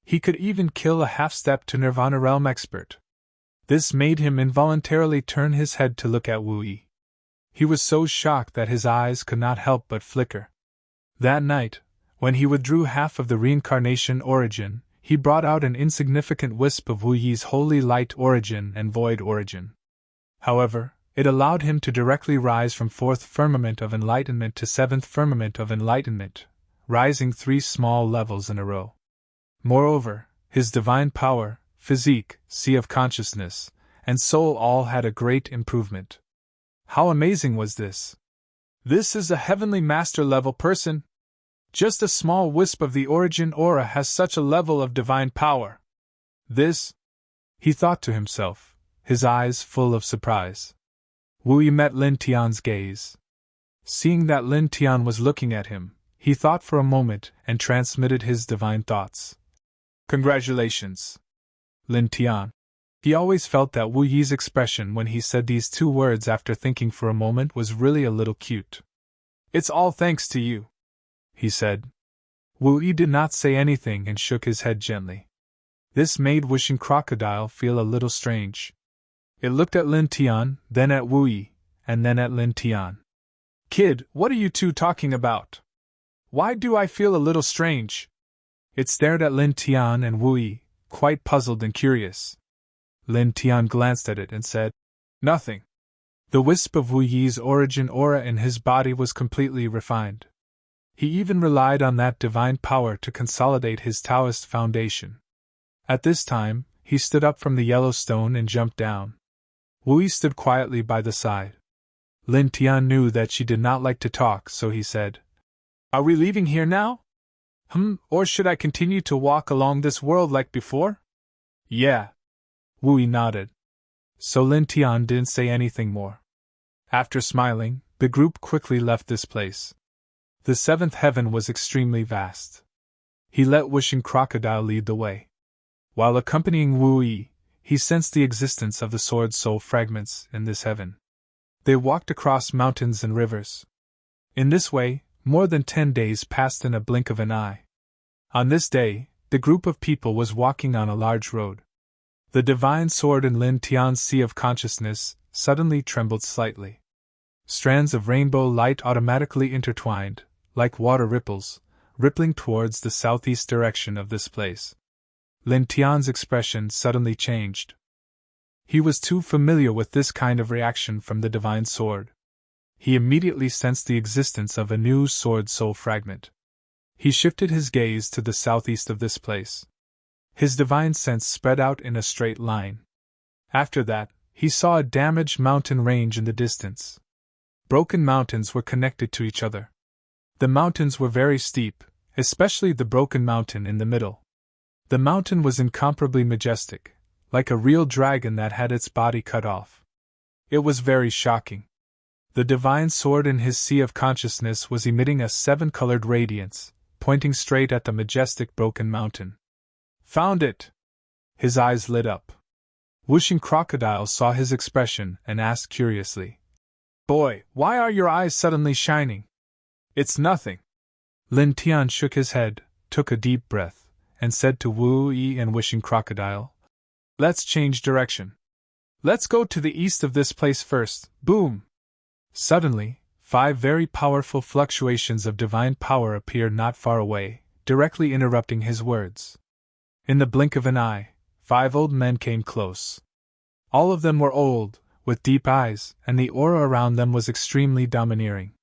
He could even kill a half-step to Nirvana realm expert. This made him involuntarily turn his head to look at Wu Yi. He was so shocked that his eyes could not help but flicker. That night, when he withdrew half of the reincarnation origin, he brought out an insignificant wisp of Wu Yi's holy light origin and void origin. However, it allowed him to directly rise from 4th firmament of enlightenment to 7th firmament of enlightenment, rising 3 small levels in a row. Moreover, his divine power, physique, sea of consciousness, and soul all had a great improvement. How amazing was this! This is a heavenly master-level person! Just a small wisp of the origin aura has such a level of divine power. This, he thought to himself, his eyes full of surprise. Wu Yi met Lin Tian's gaze. Seeing that Lin Tian was looking at him, he thought for a moment and transmitted his divine thoughts. Congratulations, Lin Tian. He always felt that Wu Yi's expression when he said these 2 words after thinking for a moment was really a little cute. It's all thanks to you, he said. Wu Yi did not say anything and shook his head gently. This made Wishing Crocodile feel a little strange. It looked at Lin Tian, then at Wu Yi, and then at Lin Tian. Kid, what are you two talking about? Why do I feel a little strange? It stared at Lin Tian and Wu Yi, quite puzzled and curious. Lin Tian glanced at it and said, Nothing. The wisp of Wu Yi's origin aura in his body was completely refined. He even relied on that divine power to consolidate his Taoist foundation. At this time, he stood up from the yellow stone and jumped down. Wu Yi stood quietly by the side. Lin Tian knew that she did not like to talk, so he said, Are we leaving here now? Or should I continue to walk along this world like before? Yeah. Wu Yi nodded. So Lin Tian didn't say anything more. After smiling, the group quickly left this place. The 7th heaven was extremely vast. He let Wishing Crocodile lead the way. While accompanying Wu Yi, he sensed the existence of the Sword Soul fragments in this heaven. They walked across mountains and rivers. In this way, more than 10 days passed in a blink of an eye. On this day, the group of people was walking on a large road. The divine sword in Lin Tian's sea of consciousness suddenly trembled slightly. Strands of rainbow light automatically intertwined, like water ripples, rippling towards the southeast direction of this place. Lin Tian's expression suddenly changed. He was too familiar with this kind of reaction from the divine sword. He immediately sensed the existence of a new sword soul fragment. He shifted his gaze to the southeast of this place. His divine sense spread out in a straight line. After that, he saw a damaged mountain range in the distance. Broken mountains were connected to each other. The mountains were very steep, especially the broken mountain in the middle. The mountain was incomparably majestic, like a real dragon that had its body cut off. It was very shocking. The divine sword in his sea of consciousness was emitting a 7-colored radiance, pointing straight at the majestic broken mountain. Found it! His eyes lit up. Wishing Crocodile saw his expression and asked curiously, Boy, why are your eyes suddenly shining? It's nothing. Lin Tian shook his head, took a deep breath, and said to Wu Yi and Wishing Crocodile, Let's change direction. Let's go to the east of this place first. Boom! Suddenly, 5 very powerful fluctuations of divine power appeared not far away, directly interrupting his words. In the blink of an eye, 5 old men came close. All of them were old, with deep eyes, and the aura around them was extremely domineering.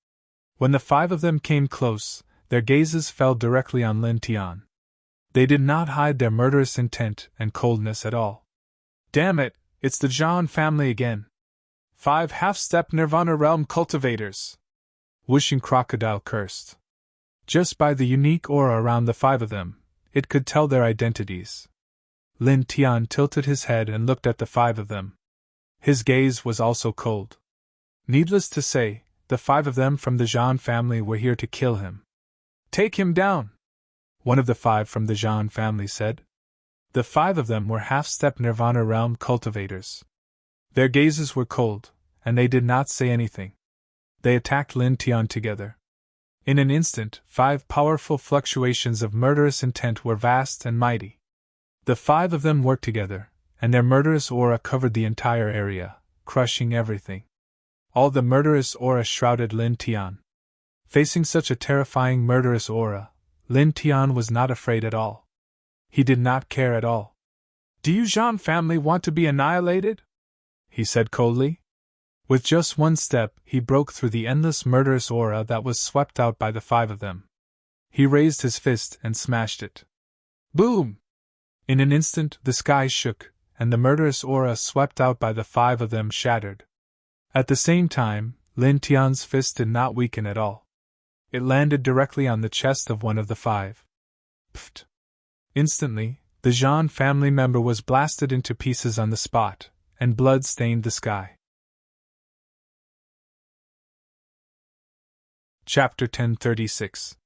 When the 5 of them came close, their gazes fell directly on Lin Tian. They did not hide their murderous intent and coldness at all. Damn it, it's the Zhan family again. 5 half-step Nirvana realm cultivators! Whooshing Crocodile cursed. Just by the unique aura around the 5 of them, it could tell their identities. Lin Tian tilted his head and looked at the 5 of them. His gaze was also cold. Needless to say, the 5 of them from the Zhan family were here to kill him. Take him down! One of the 5 from the Zhan family said. The 5 of them were half-step Nirvana realm cultivators. Their gazes were cold, and they did not say anything. They attacked Lin Tian together. In an instant, 5 powerful fluctuations of murderous intent were vast and mighty. The 5 of them worked together, and their murderous aura covered the entire area, crushing everything. All the murderous aura shrouded Lin Tian. Facing such a terrifying murderous aura, Lin Tian was not afraid at all. He did not care at all. Do you Zhan family want to be annihilated? He said coldly. With just one step, he broke through the endless murderous aura that was swept out by the 5 of them. He raised his fist and smashed it. Boom! In an instant, the sky shook, and the murderous aura swept out by the 5 of them shattered. At the same time, Lin Tian's fist did not weaken at all. It landed directly on the chest of one of the 5. Pfft! Instantly, the Zhan family member was blasted into pieces on the spot, and blood stained the sky. Chapter 1036.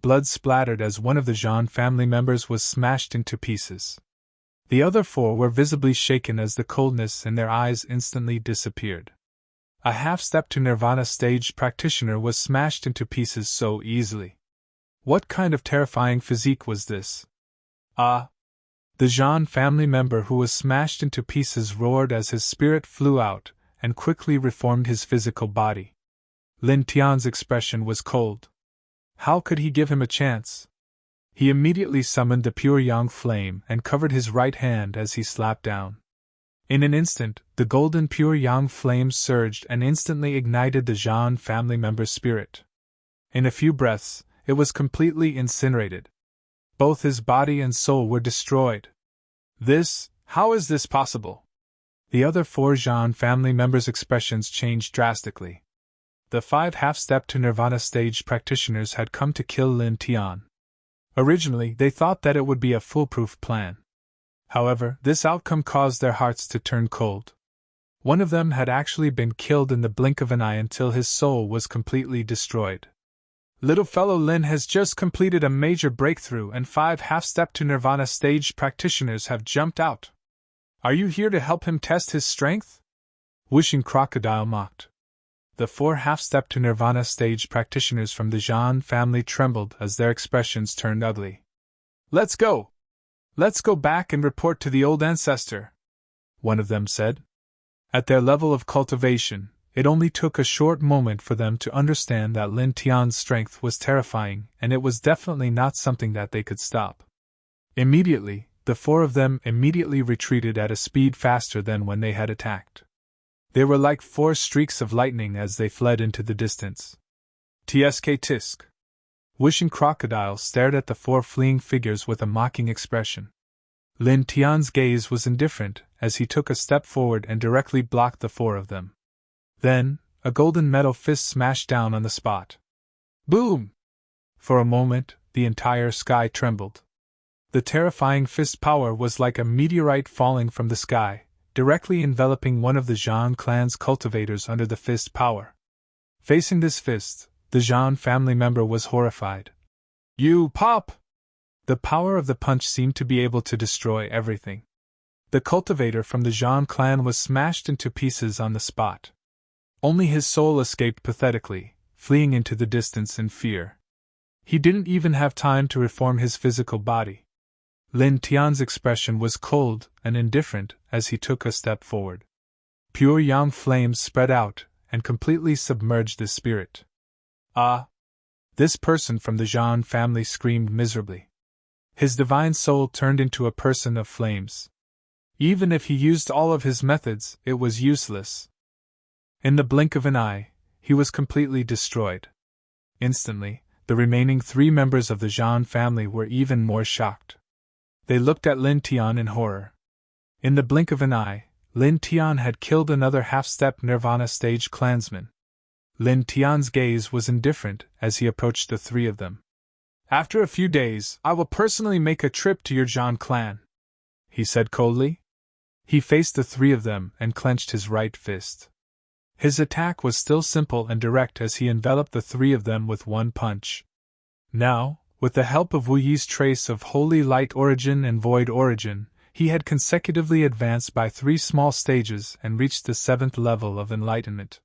Blood splattered as one of the Zhan family members was smashed into pieces. The other 4 were visibly shaken as the coldness in their eyes instantly disappeared. A half-step to Nirvana stage practitioner was smashed into pieces so easily. What kind of terrifying physique was this? Ah! The Zhan family member who was smashed into pieces roared as his spirit flew out, and quickly reformed his physical body. Lin Tian's expression was cold. How could he give him a chance? He immediately summoned the pure yang flame and covered his right hand as he slapped down. In an instant, the golden pure yang flame surged and instantly ignited the Zhan family member's spirit. In a few breaths, it was completely incinerated. Both his body and soul were destroyed. How is this possible? The other 4 Zhan family members' expressions changed drastically. The 5 half-step to Nirvana stage practitioners had come to kill Lin Tian. Originally, they thought that it would be a foolproof plan. However, this outcome caused their hearts to turn cold. One of them had actually been killed in the blink of an eye until his soul was completely destroyed. Little fellow Lin has just completed a major breakthrough and 5 half-step to Nirvana stage practitioners have jumped out. Are you here to help him test his strength? Whooshing Crocodile mocked. The 4 half-step to Nirvana stage practitioners from the Zhan family trembled as their expressions turned ugly. Let's go! Let's go back and report to the old ancestor, one of them said. At their level of cultivation, it only took a short moment for them to understand that Lin Tian's strength was terrifying, and it was definitely not something that they could stop. Immediately, the 4 of them immediately retreated at a speed faster than when they had attacked. They were like 4 streaks of lightning as they fled into the distance. Tsk tisk. Whooshing Crocodile stared at the 4 fleeing figures with a mocking expression. Lin Tian's gaze was indifferent as he took a step forward and directly blocked the 4 of them. Then, a golden metal fist smashed down on the spot. Boom! For a moment, the entire sky trembled. The terrifying fist power was like a meteorite falling from the sky, directly enveloping one of the Zhan clan's cultivators under the fist power. Facing this fist, the Zhan family member was horrified. You pop! The power of the punch seemed to be able to destroy everything. The cultivator from the Zhan clan was smashed into pieces on the spot. Only his soul escaped pathetically, fleeing into the distance in fear. He didn't even have time to reform his physical body. Lin Tian's expression was cold and indifferent as he took a step forward. Pure yang flames spread out and completely submerged the spirit. Ah! This person from the Jean family screamed miserably. His divine soul turned into a person of flames. Even if he used all of his methods, it was useless. In the blink of an eye, he was completely destroyed. Instantly, the remaining 3 members of the Jean family were even more shocked. They looked at Lin Tian in horror. In the blink of an eye, Lin Tian had killed another half-step Nirvana stage clansman. Lin Tian's gaze was indifferent as he approached the 3 of them. "After a few days, I will personally make a trip to your Jean clan," he said coldly. He faced the 3 of them and clenched his right fist. His attack was still simple and direct as he enveloped the 3 of them with one punch. Now, with the help of Wu Yi's trace of holy light origin and void origin, he had consecutively advanced by 3 small stages and reached the 7th level of enlightenment.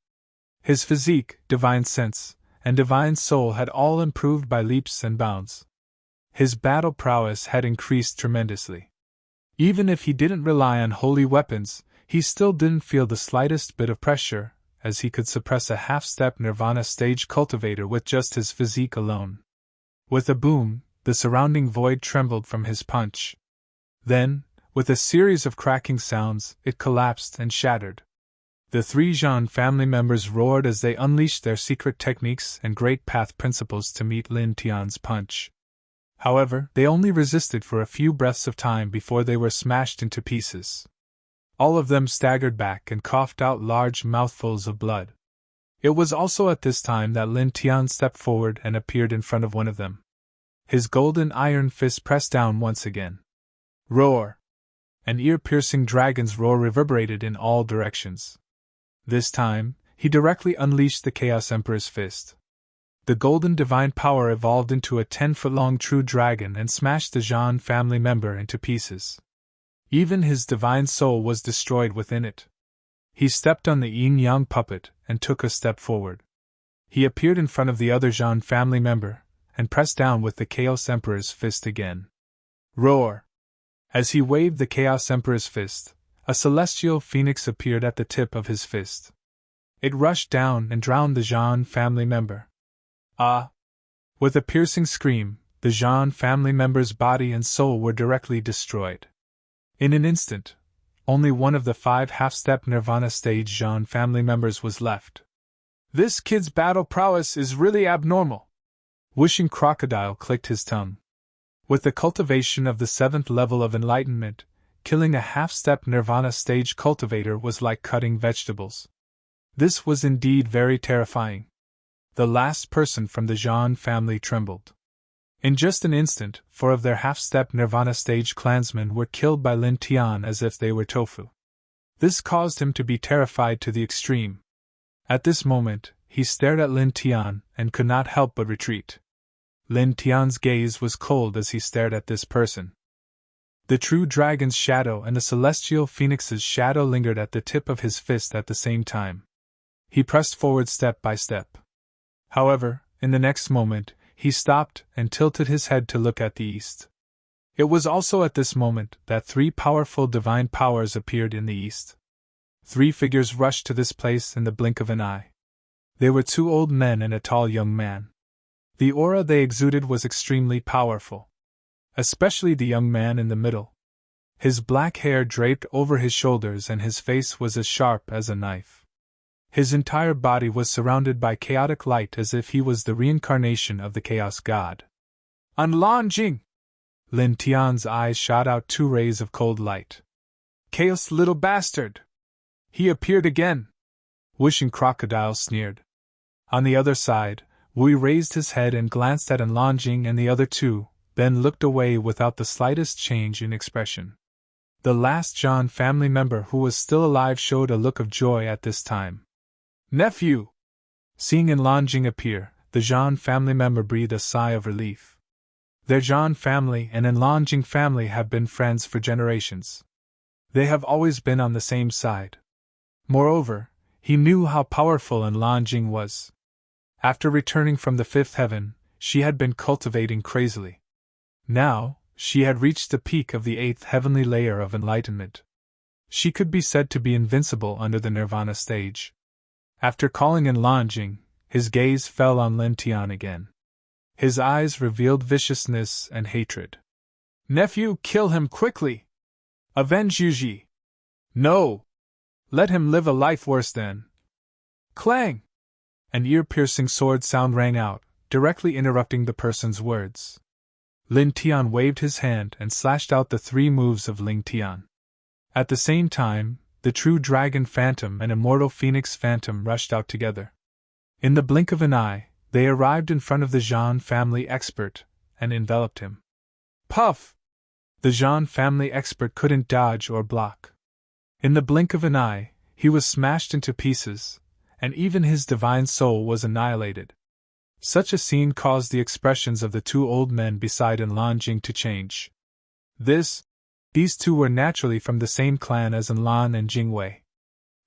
His physique, divine sense, and divine soul had all improved by leaps and bounds. His battle prowess had increased tremendously. Even if he didn't rely on holy weapons, he still didn't feel the slightest bit of pressure, as he could suppress a half-step Nirvana stage cultivator with just his physique alone. With a boom, the surrounding void trembled from his punch. Then, with a series of cracking sounds, it collapsed and shattered. The 3 Jean family members roared as they unleashed their secret techniques and great path principles to meet Lin Tian's punch. However, they only resisted for a few breaths of time before they were smashed into pieces. All of them staggered back and coughed out large mouthfuls of blood. It was also at this time that Lin Tian stepped forward and appeared in front of one of them. His golden iron fist pressed down once again. Roar! An ear-piercing dragon's roar reverberated in all directions. This time, he directly unleashed the Chaos Emperor's fist. The golden divine power evolved into a 10-foot-long true dragon and smashed the Jean family member into pieces. Even his divine soul was destroyed within it. He stepped on the yin-yang puppet and took a step forward. He appeared in front of the other Jean family member and pressed down with the Chaos Emperor's fist again. Roar! As he waved the Chaos Emperor's fist, a celestial phoenix appeared at the tip of his fist. It rushed down and drowned the Jean family member. Ah! With a piercing scream, the Jean family member's body and soul were directly destroyed. In an instant, only one of the 5 half-step Nirvana stage Jean family members was left. "This kid's battle prowess is really abnormal." Wishing Crocodile clicked his tongue. With the cultivation of the 7th level of enlightenment, killing a half-step Nirvana stage cultivator was like cutting vegetables. This was indeed very terrifying. The last person from the Jean family trembled. In just an instant, 4 of their half-step Nirvana stage clansmen were killed by Lin Tian as if they were tofu. This caused him to be terrified to the extreme. At this moment, he stared at Lin Tian and could not help but retreat. Lin Tian's gaze was cold as he stared at this person. The true dragon's shadow and the celestial phoenix's shadow lingered at the tip of his fist at the same time. He pressed forward step by step. However, in the next moment, he stopped and tilted his head to look at the east. It was also at this moment that 3 powerful divine powers appeared in the east. 3 figures rushed to this place in the blink of an eye. They were 2 old men and a tall young man. The aura they exuded was extremely powerful. Especially the young man in the middle. His black hair draped over his shoulders and his face was as sharp as a knife. His entire body was surrounded by chaotic light as if he was the reincarnation of the chaos god. "Unlonging!" Lin Tian's eyes shot out 2 rays of cold light. "Chaos little bastard! He appeared again!" Wishing Crocodile sneered. On the other side, Wui raised his head and glanced at Enlongjing and the other 2, then looked away without the slightest change in expression. The last Jean family member who was still alive showed a look of joy at this time. "Nephew!" Seeing Enlongjing appear, the Jean family member breathed a sigh of relief. Their Jean family and Enlongjing family have been friends for generations. They have always been on the same side. Moreover, he knew how powerful Enlongjing was. After returning from the 5th heaven, she had been cultivating crazily. Now, she had reached the peak of the 8th heavenly layer of enlightenment. She could be said to be invincible under the Nirvana stage. After calling in Lan Jing, his gaze fell on Lin Tian again. His eyes revealed viciousness and hatred. Nephew, kill him quickly! Avenge Yuji! No! Let him live a life worse than. Clang! An ear-piercing sword sound rang out, directly interrupting the person's words. Lin Tian waved his hand and slashed out the 3 moves of Ling Tian. At the same time, the true dragon phantom and immortal phoenix phantom rushed out together. In the blink of an eye, they arrived in front of the Zhan family expert and enveloped him. Puff! The Zhan family expert couldn't dodge or block. In the blink of an eye, he was smashed into pieces, and even his divine soul was annihilated. Such a scene caused the expressions of the 2 old men beside Lan Jing to change. These 2 were naturally from the same clan as Lan and Jingwei.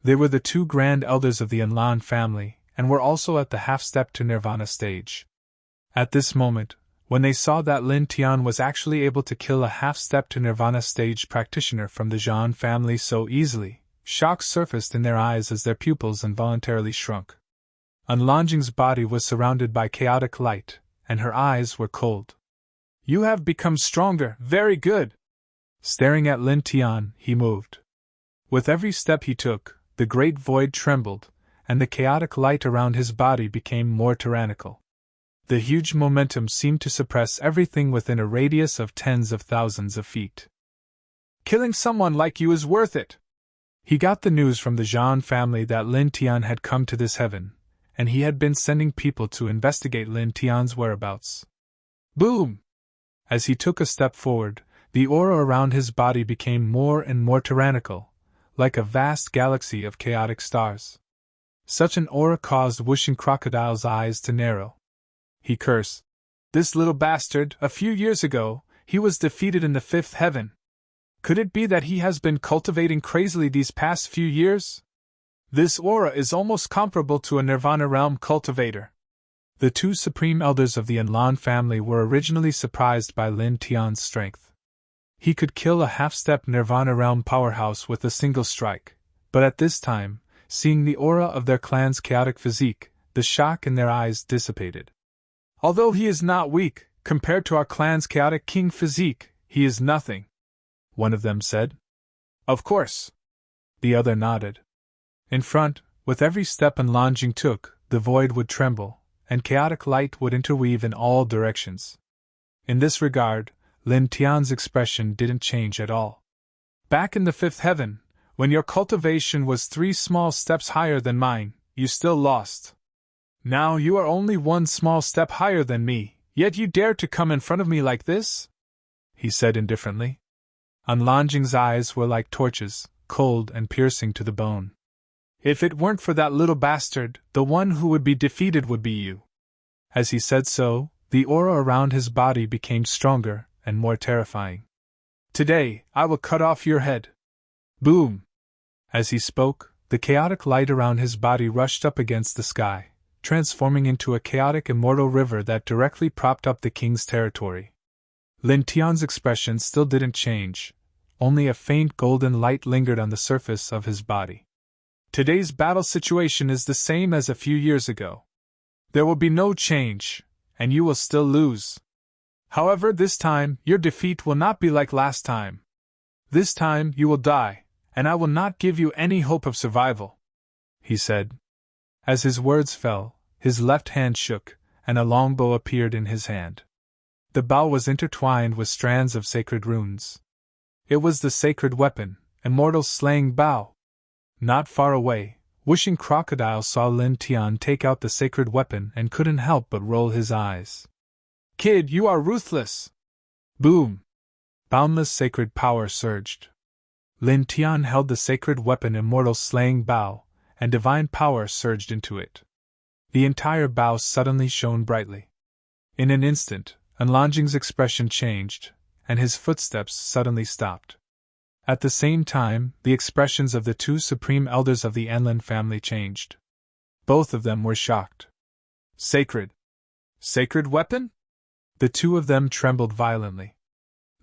They were the 2 grand elders of the Lan family, and were also at the half-step to Nirvana stage. At this moment, when they saw that Lin Tian was actually able to kill a half-step to Nirvana stage practitioner from the Zhan family so easily, shock surfaced in their eyes as their pupils involuntarily shrunk. Lan Jing's body was surrounded by chaotic light, and her eyes were cold. You have become stronger, very good! Staring at Lin Tian, he moved. With every step he took, the great void trembled, and the chaotic light around his body became more tyrannical. The huge momentum seemed to suppress everything within a radius of tens of thousands of feet. Killing someone like you is worth it! He got the news from the Zhan family that Lin Tian had come to this heaven, and he had been sending people to investigate Lin Tian's whereabouts. Boom! As he took a step forward, the aura around his body became more and more tyrannical, like a vast galaxy of chaotic stars. Such an aura caused Wishing Crocodile's eyes to narrow. He cursed. This little bastard, a few years ago, he was defeated in the 5th heaven. Could it be that he has been cultivating crazily these past few years? This aura is almost comparable to a Nirvana realm cultivator. The 2 supreme elders of the Lan family were originally surprised by Lin Tian's strength. He could kill a half-step Nirvana realm powerhouse with a single strike, but at this time, seeing the aura of their clan's chaotic physique, the shock in their eyes dissipated. Although he is not weak, compared to our clan's chaotic king physique, he is nothing, one of them said. Of course. The other nodded. In front, with every step Lan Jing took, the void would tremble, and chaotic light would interweave in all directions. In this regard, Lin Tian's expression didn't change at all. Back in the 5th heaven, when your cultivation was 3 small steps higher than mine, you still lost. Now you are only 1 small step higher than me, yet you dare to come in front of me like this? He said indifferently. Lan Jing's eyes were like torches, cold and piercing to the bone. If it weren't for that little bastard, the one who would be defeated would be you. As he said so, the aura around his body became stronger and more terrifying. Today, I will cut off your head. Boom! As he spoke, the chaotic light around his body rushed up against the sky, transforming into a chaotic immortal river that directly propped up the king's territory. Lin Tian's expression still didn't change, only a faint golden light lingered on the surface of his body. Today's battle situation is the same as a few years ago. There will be no change, and you will still lose. However, this time, your defeat will not be like last time. This time, you will die, and I will not give you any hope of survival, he said. As his words fell, his left hand shook, and a long bow appeared in his hand. The bow was intertwined with strands of sacred runes. It was the sacred weapon, Immortal Slaying Bow. Not far away, Wishing Crocodile saw Lin Tian take out the sacred weapon and couldn't help but roll his eyes. Kid, you are ruthless! Boom! Boundless sacred power surged. Lin Tian held the sacred weapon Immortal Slaying Bow, and divine power surged into it. The entire bow suddenly shone brightly. In an instant, Lan Jing's expression changed, and his footsteps suddenly stopped. At the same time, the expressions of the 2 supreme elders of the Lan family changed. Both of them were shocked. Sacred? Sacred weapon? The 2 of them trembled violently.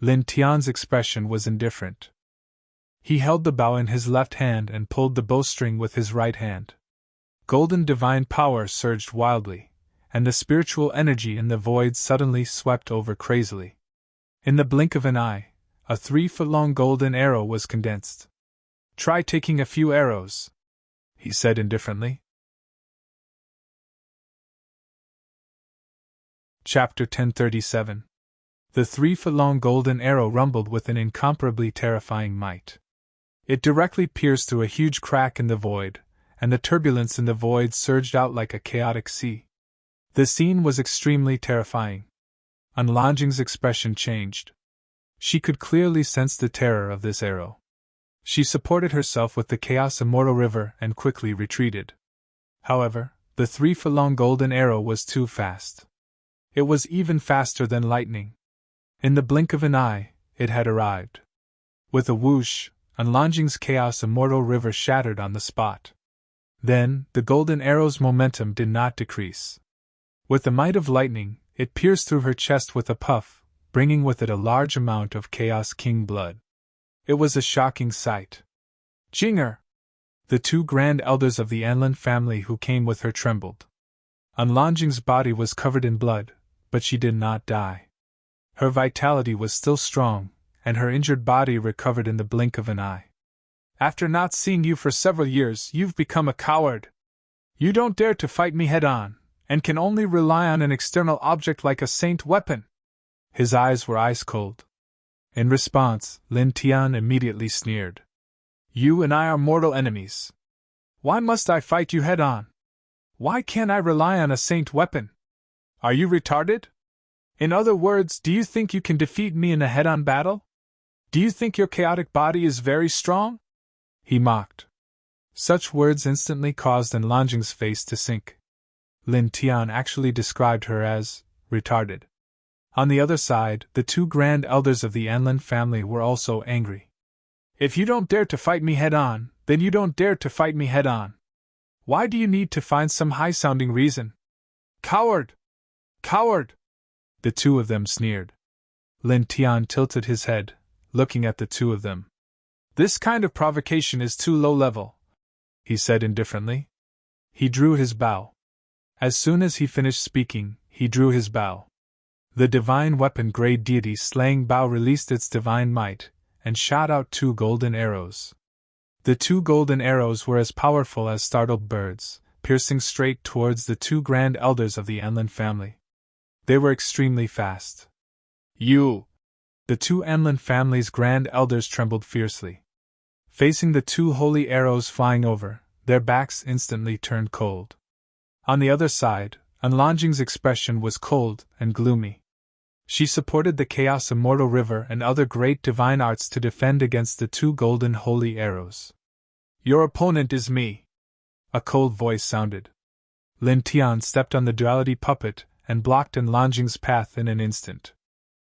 Lin Tian's expression was indifferent. He held the bow in his left hand and pulled the bowstring with his right hand. Golden divine power surged wildly, and the spiritual energy in the void suddenly swept over crazily. In the blink of an eye, a 3-foot-long golden arrow was condensed. "Try taking a few arrows," he said indifferently. Chapter 1037. The 3-foot-long golden arrow rumbled with an incomparably terrifying might. It directly pierced through a huge crack in the void, and the turbulence in the void surged out like a chaotic sea. The scene was extremely terrifying. Anlanjing's expression changed. She could clearly sense the terror of this arrow. She supported herself with the Chaos Immortal River and quickly retreated. However, the 3-foot-long golden arrow was too fast. It was even faster than lightning. In the blink of an eye, it had arrived. With a whoosh, Anlanjing's Chaos Immortal River shattered on the spot. Then, the golden arrow's momentum did not decrease. With the might of lightning, it pierced through her chest with a puff, bringing with it a large amount of Chaos King blood. It was a shocking sight. Jinger! The 2 grand elders of the Anlin family who came with her trembled. Anlanjing's body was covered in blood, but she did not die. Her vitality was still strong, and her injured body recovered in the blink of an eye. "After not seeing you for several years, you've become a coward. You don't dare to fight me head-on, and can only rely on an external object like a saint weapon." His eyes were ice-cold. In response, Lin Tian immediately sneered. "You and I are mortal enemies. Why must I fight you head-on? Why can't I rely on a saint weapon? Are you retarded? In other words, do you think you can defeat me in a head-on battle? Do you think your chaotic body is very strong?" He mocked. Such words instantly caused Anlanjing's face to sink. Lin Tian actually described her as retarded. On the other side, the 2 grand elders of the Anlin family were also angry. "If you don't dare to fight me head-on, then you don't dare to fight me head-on. Why do you need to find some high-sounding reason? Coward! Coward!" The 2 of them sneered. Lin Tian tilted his head, looking at the 2 of them. "This kind of provocation is too low level," he said indifferently. He drew his bow. As soon as he finished speaking, he drew his bow. The divine weapon-grade deity slaying bow released its divine might, and shot out 2 golden arrows. The 2 golden arrows were as powerful as startled birds, piercing straight towards the 2 grand elders of the Anlin family. They were extremely fast. "You!" The 2 Anlin family's grand elders trembled fiercely. Facing the 2 holy arrows flying over, their backs instantly turned cold. On the other side, Anlanjing's expression was cold and gloomy. She supported the Chaos Immortal River and other great divine arts to defend against the 2 golden holy arrows. "Your opponent is me," a cold voice sounded. Lin Tian stepped on the duality puppet and blocked Anlanjing's path in an instant.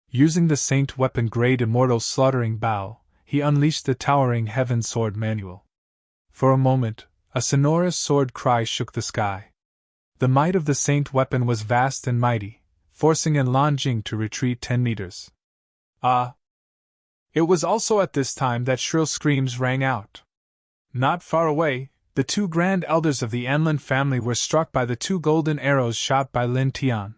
Using the saint weapon-grade immortal slaughtering bow, he unleashed the towering heaven sword manual. For a moment, a sonorous sword cry shook the sky. The might of the saint weapon was vast and mighty, forcing Anlanjing to retreat 10 meters. Ah! It was also at this time that shrill screams rang out. Not far away, the 2 grand elders of the Anlin family were struck by the 2 golden arrows shot by Lin Tian.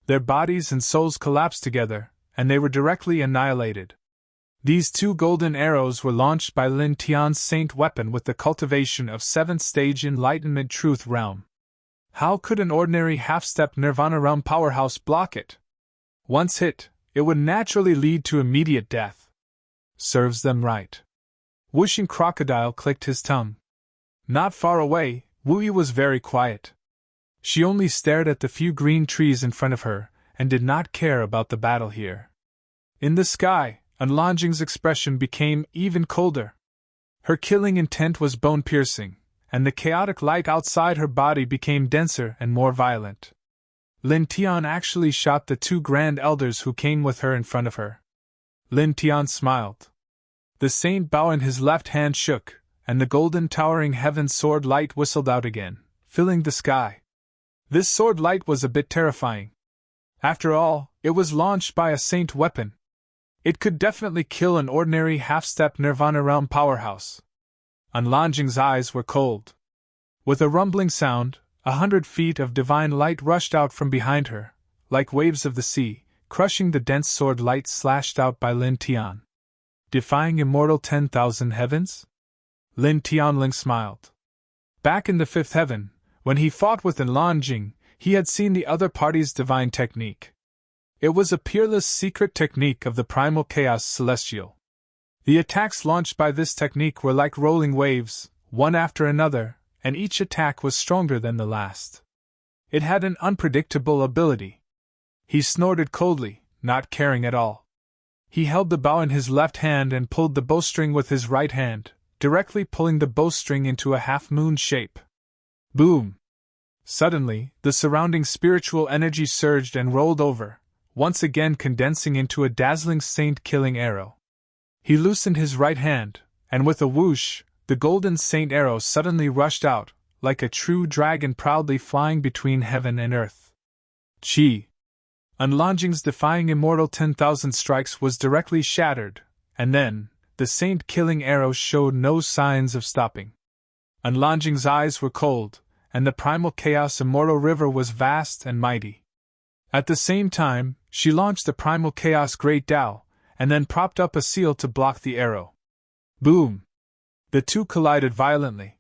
Their bodies and souls collapsed together, and they were directly annihilated. These 2 golden arrows were launched by Lin Tian's saint weapon with the cultivation of 7th-stage enlightenment truth realm. How could an ordinary half-step nirvana realm powerhouse block it? Once hit, it would naturally lead to immediate death. Serves them right. Whooshing Crocodile clicked his tongue. Not far away, Wu-Yi was very quiet. She only stared at the few green trees in front of her, and did not care about the battle here. In the sky, Anlanjing's expression became even colder. Her killing intent was bone-piercing, and the chaotic light outside her body became denser and more violent. Lin Tian actually shot the 2 grand elders who came with her in front of her. Lin Tian smiled. The saint bow in his left hand shook, and the golden towering heaven sword light whistled out again, filling the sky. This sword light was a bit terrifying. After all, it was launched by a saint weapon. It could definitely kill an ordinary half-step Nirvana realm powerhouse. Unlanjing's eyes were cold. With a rumbling sound, 100 feet of divine light rushed out from behind her, like waves of the sea, crushing the dense sword light slashed out by Lin Tian. Defying immortal 10,000 heavens? Lin Tianling smiled. Back in the fifth heaven, when he fought with Enlanjing, he had seen the other party's divine technique. It was a peerless secret technique of the primal chaos celestial. The attacks launched by this technique were like rolling waves, one after another, and each attack was stronger than the last. It had an unpredictable ability. He snorted coldly, not caring at all. He held the bow in his left hand and pulled the bowstring with his right hand, directly pulling the bowstring into a half-moon shape. Boom! Suddenly, the surrounding spiritual energy surged and rolled over, once again condensing into a dazzling saint-killing arrow. He loosened his right hand, and with a whoosh, the golden saint arrow suddenly rushed out, like a true dragon proudly flying between heaven and earth. Chi! Unlanjing's defying immortal 10,000 strikes was directly shattered, and then, the saint-killing arrow showed no signs of stopping. Unlanjing's eyes were cold, and the primal chaos immortal river was vast and mighty. At the same time, she launched the primal chaos great Tao, and then propped up a seal to block the arrow. Boom! The two collided violently.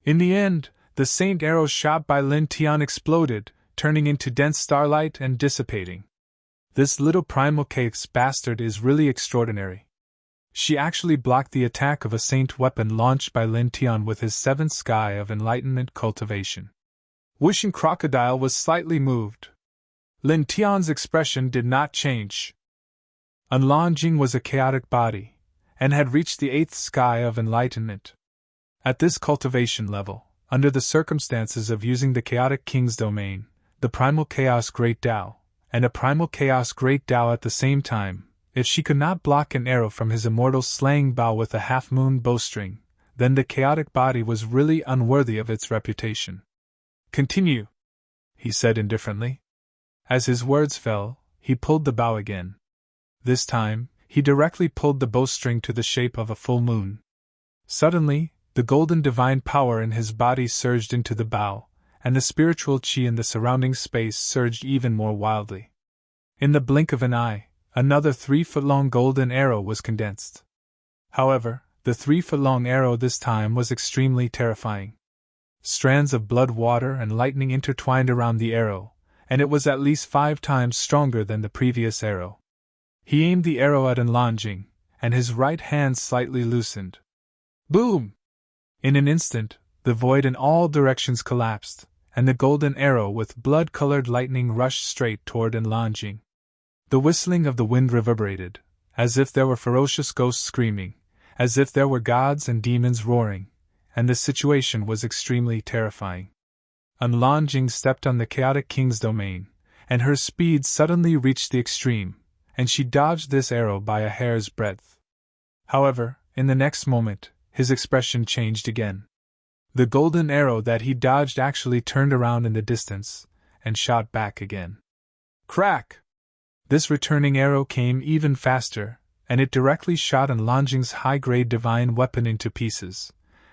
In the end, the saint arrow shot by Lin Tian exploded, turning into dense starlight and dissipating. This little primal chaos bastard is really extraordinary. She actually blocked the attack of a saint weapon launched by Lin Tian with his seventh sky of enlightenment cultivation. Wishing Crocodile was slightly moved. Lin Tian's expression did not change. Unlanjing was a chaotic body, and had reached the eighth sky of enlightenment. At this cultivation level, under the circumstances of using the chaotic king's domain, the primal chaos great Tao, and a primal chaos great Tao at the same time, if she could not block an arrow from his immortal slaying bow with a half-moon bowstring, then the chaotic body was really unworthy of its reputation. Continue, he said indifferently. As his words fell, he pulled the bow again. This time, he directly pulled the bowstring to the shape of a full moon. Suddenly, the golden divine power in his body surged into the bow, and the spiritual chi in the surrounding space surged even more wildly. In the blink of an eye, another 3-foot-long golden arrow was condensed. However, the 3-foot-long arrow this time was extremely terrifying. Strands of blood, water, and lightning intertwined around the arrow, and it was at least 5 times stronger than the previous arrow. He aimed the arrow at Enlanjing, and his right hand slightly loosened. Boom! In an instant, the void in all directions collapsed, and the golden arrow with blood-colored lightning rushed straight toward Enlanjing. The whistling of the wind reverberated, as if there were ferocious ghosts screaming, as if there were gods and demons roaring, and the situation was extremely terrifying. Enlanjing stepped on the chaotic king's domain, and her speed suddenly reached the extreme, and she dodged this arrow by a hair's breadth. However, in the next moment, his expression changed again. The golden arrow that he dodged actually turned around in the distance, and shot back again. Crack! This returning arrow came even faster, and it directly shot Enlanjing's high-grade divine weapon into pieces,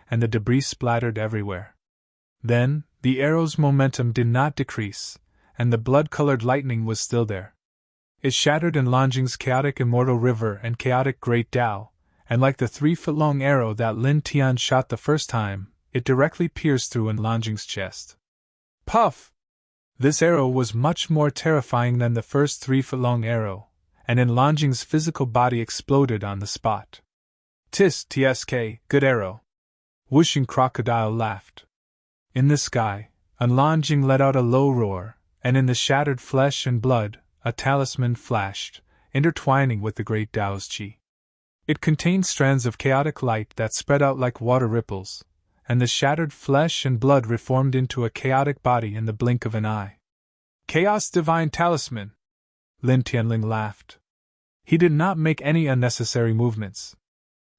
and the debris splattered everywhere. Then, the arrow's momentum did not decrease, and the blood-colored lightning was still there. It shattered Enlanjing's chaotic immortal river and chaotic great Tao, and like the 3-foot-long arrow that Lin Tian shot the first time, it directly pierced through Enlanjing's chest. Puff! This arrow was much more terrifying than the first 3-foot-long arrow, and Enlanjing's physical body exploded on the spot. Tsk, good arrow. Whooshing Crocodile laughed. In the sky, Enlanjing let out a low roar, and in the shattered flesh and blood, a talisman flashed, intertwining with the great Tao's chi. It contained strands of chaotic light that spread out like water ripples, and the shattered flesh and blood reformed into a chaotic body in the blink of an eye. Chaos Divine Talisman! Lin Tianling laughed. He did not make any unnecessary movements.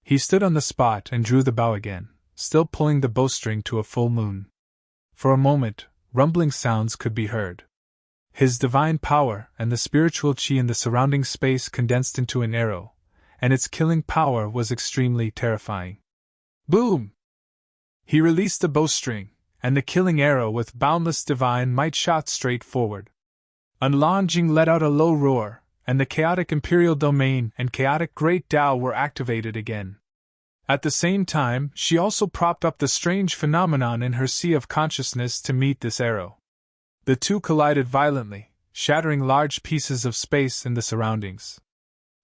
He stood on the spot and drew the bow again, still pulling the bowstring to a full moon. For a moment, rumbling sounds could be heard. His divine power and the spiritual chi in the surrounding space condensed into an arrow, and its killing power was extremely terrifying. Boom! He released the bowstring, and the killing arrow with boundless divine might shot straight forward. Unlonging let out a low roar, and the chaotic imperial domain and chaotic great Tao were activated again. At the same time, she also propped up the strange phenomenon in her sea of consciousness to meet this arrow. The two collided violently, shattering large pieces of space in the surroundings.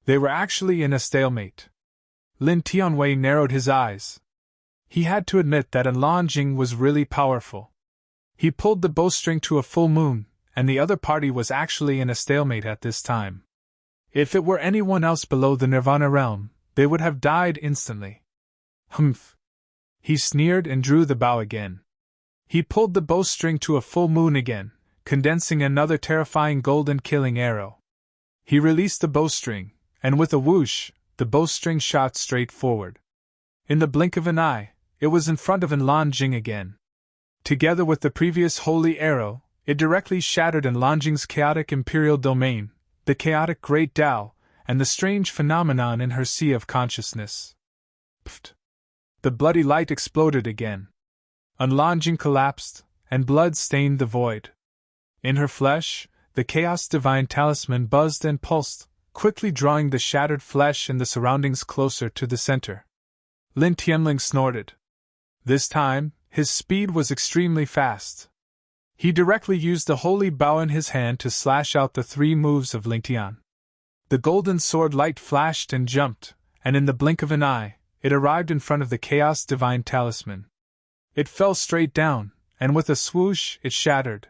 They were actually in a stalemate. Lin Tianwei narrowed his eyes. He had to admit that Enlonging was really powerful. He pulled the bowstring to a full moon, and the other party was actually in a stalemate at this time. If it were anyone else below the Nirvana realm, they would have died instantly. Humph! He sneered and drew the bow again. He pulled the bowstring to a full moon again, condensing another terrifying golden killing arrow. He released the bowstring, and with a whoosh, the bowstring shot straight forward. In the blink of an eye, it was in front of Enlonging again. Together with the previous holy arrow, it directly shattered Enlonging's chaotic imperial domain, the chaotic great Tao, and the strange phenomenon in her sea of consciousness. Pfft! The bloody light exploded again. Enlonging collapsed, and blood stained the void. In her flesh, the chaos divine talisman buzzed and pulsed, quickly drawing the shattered flesh and the surroundings closer to the center. Lin Tianling snorted. This time, his speed was extremely fast. He directly used the holy bow in his hand to slash out the three moves of Ling Tian. The golden sword light flashed and jumped, and in the blink of an eye, it arrived in front of the chaos divine talisman. It fell straight down, and with a swoosh, it shattered.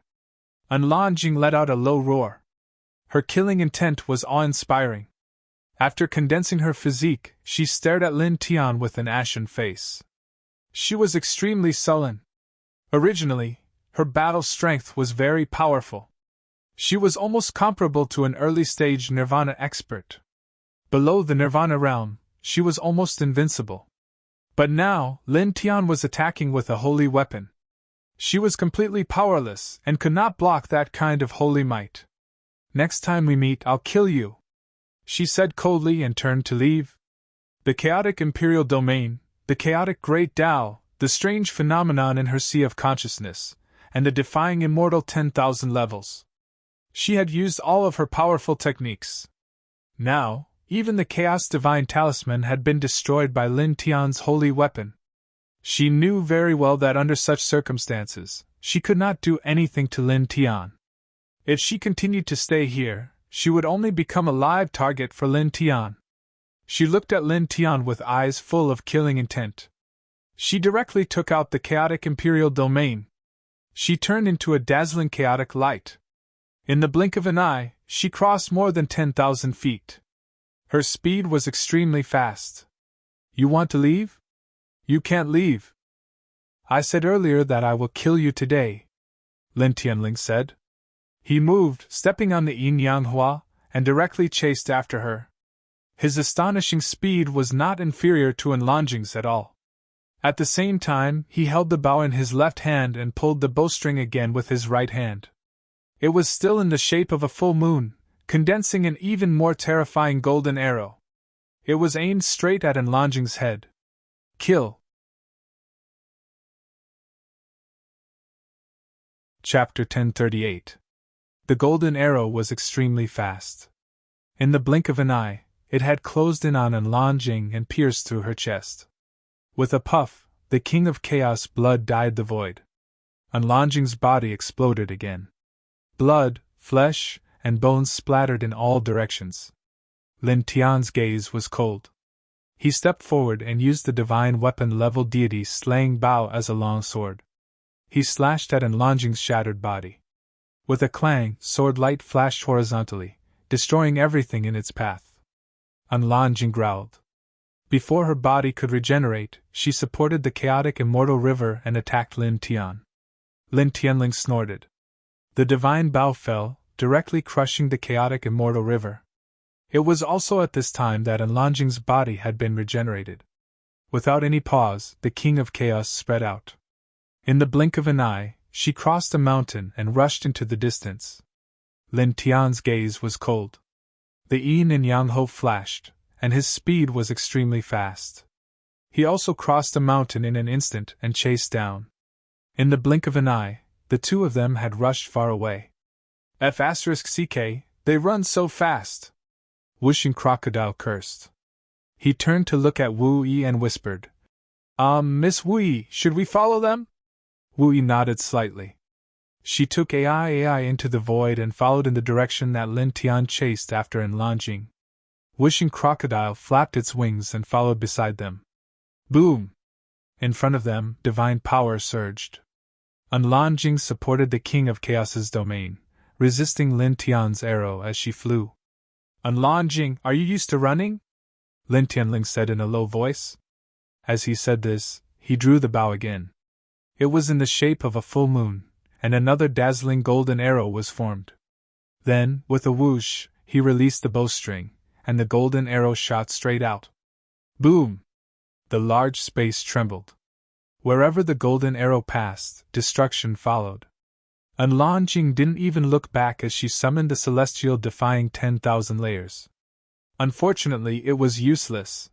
Enlonging let out a low roar. Her killing intent was awe-inspiring. After condensing her physique, she stared at Lin Tian with an ashen face. She was extremely sullen. Originally, her battle strength was very powerful. She was almost comparable to an early-stage Nirvana expert. Below the Nirvana realm, she was almost invincible. But now, Lin Tian was attacking with a holy weapon. She was completely powerless and could not block that kind of holy might. Next time we meet, I'll kill you, she said coldly and turned to leave. The chaotic imperial domain, the chaotic great Tao, the strange phenomenon in her sea of consciousness, and the defying immortal 10,000 levels. She had used all of her powerful techniques. Now, even the Chaos Divine Talisman had been destroyed by Lin Tian's holy weapon. She knew very well that under such circumstances, she could not do anything to Lin Tian. If she continued to stay here, she would only become a live target for Lin Tian. She looked at Lin Tian with eyes full of killing intent. She directly took out the chaotic imperial domain. She turned into a dazzling chaotic light. In the blink of an eye, she crossed more than 10,000 feet. Her speed was extremely fast. You want to leave? You can't leave. I said earlier that I will kill you today, Lin Tianling said. He moved, stepping on the yin-yang hua, and directly chased after her. His astonishing speed was not inferior to Enlonging's at all. At the same time, he held the bow in his left hand and pulled the bowstring again with his right hand. It was still in the shape of a full moon, condensing an even more terrifying golden arrow. It was aimed straight at Enlonging's head. Kill. Chapter 1038. The golden arrow was extremely fast. In the blink of an eye, it had closed in on Enlonging and pierced through her chest. With a puff, the King of Chaos blood dyed the void. Enlonging's body exploded again. Blood, flesh, and bones splattered in all directions. Lin Tian's gaze was cold. He stepped forward and used the divine weapon-level deity slaying bow as a long sword. He slashed at Enlonging's shattered body. With a clang, sword light flashed horizontally, destroying everything in its path. Enlonging growled. Before her body could regenerate, she supported the chaotic immortal river and attacked Lin Tian. Lin Tianling snorted. The divine bow fell, directly crushing the chaotic immortal river. It was also at this time that Enlonging's body had been regenerated. Without any pause, the King of Chaos spread out. In the blink of an eye, she crossed a mountain and rushed into the distance. Lin Tian's gaze was cold. The yin and yang hope flashed, and his speed was extremely fast. He also crossed a mountain in an instant and chased down. In the blink of an eye, the two of them had rushed far away. F***ck, they run so fast! Whooshing Crocodile cursed. He turned to look at Wu Yi and whispered, Miss Wu Yi, should we follow them? Wu Yi nodded slightly. She took AI into the void and followed in the direction that Lin Tian chased after in Lanjing. Whooshing Crocodile flapped its wings and followed beside them. Boom! In front of them, divine power surged. Lanjing supported the King of Chaos's domain, resisting Lin Tian's arrow as she flew. Lanjing, are you used to running? Lin Tianling said in a low voice. As he said this, he drew the bow again. It was in the shape of a full moon, and another dazzling golden arrow was formed. Then, with a whoosh, he released the bowstring, and the golden arrow shot straight out. Boom! The large space trembled. Wherever the golden arrow passed, destruction followed. Lanjing didn't even look back as she summoned the celestial defying 10,000 layers. Unfortunately, it was useless.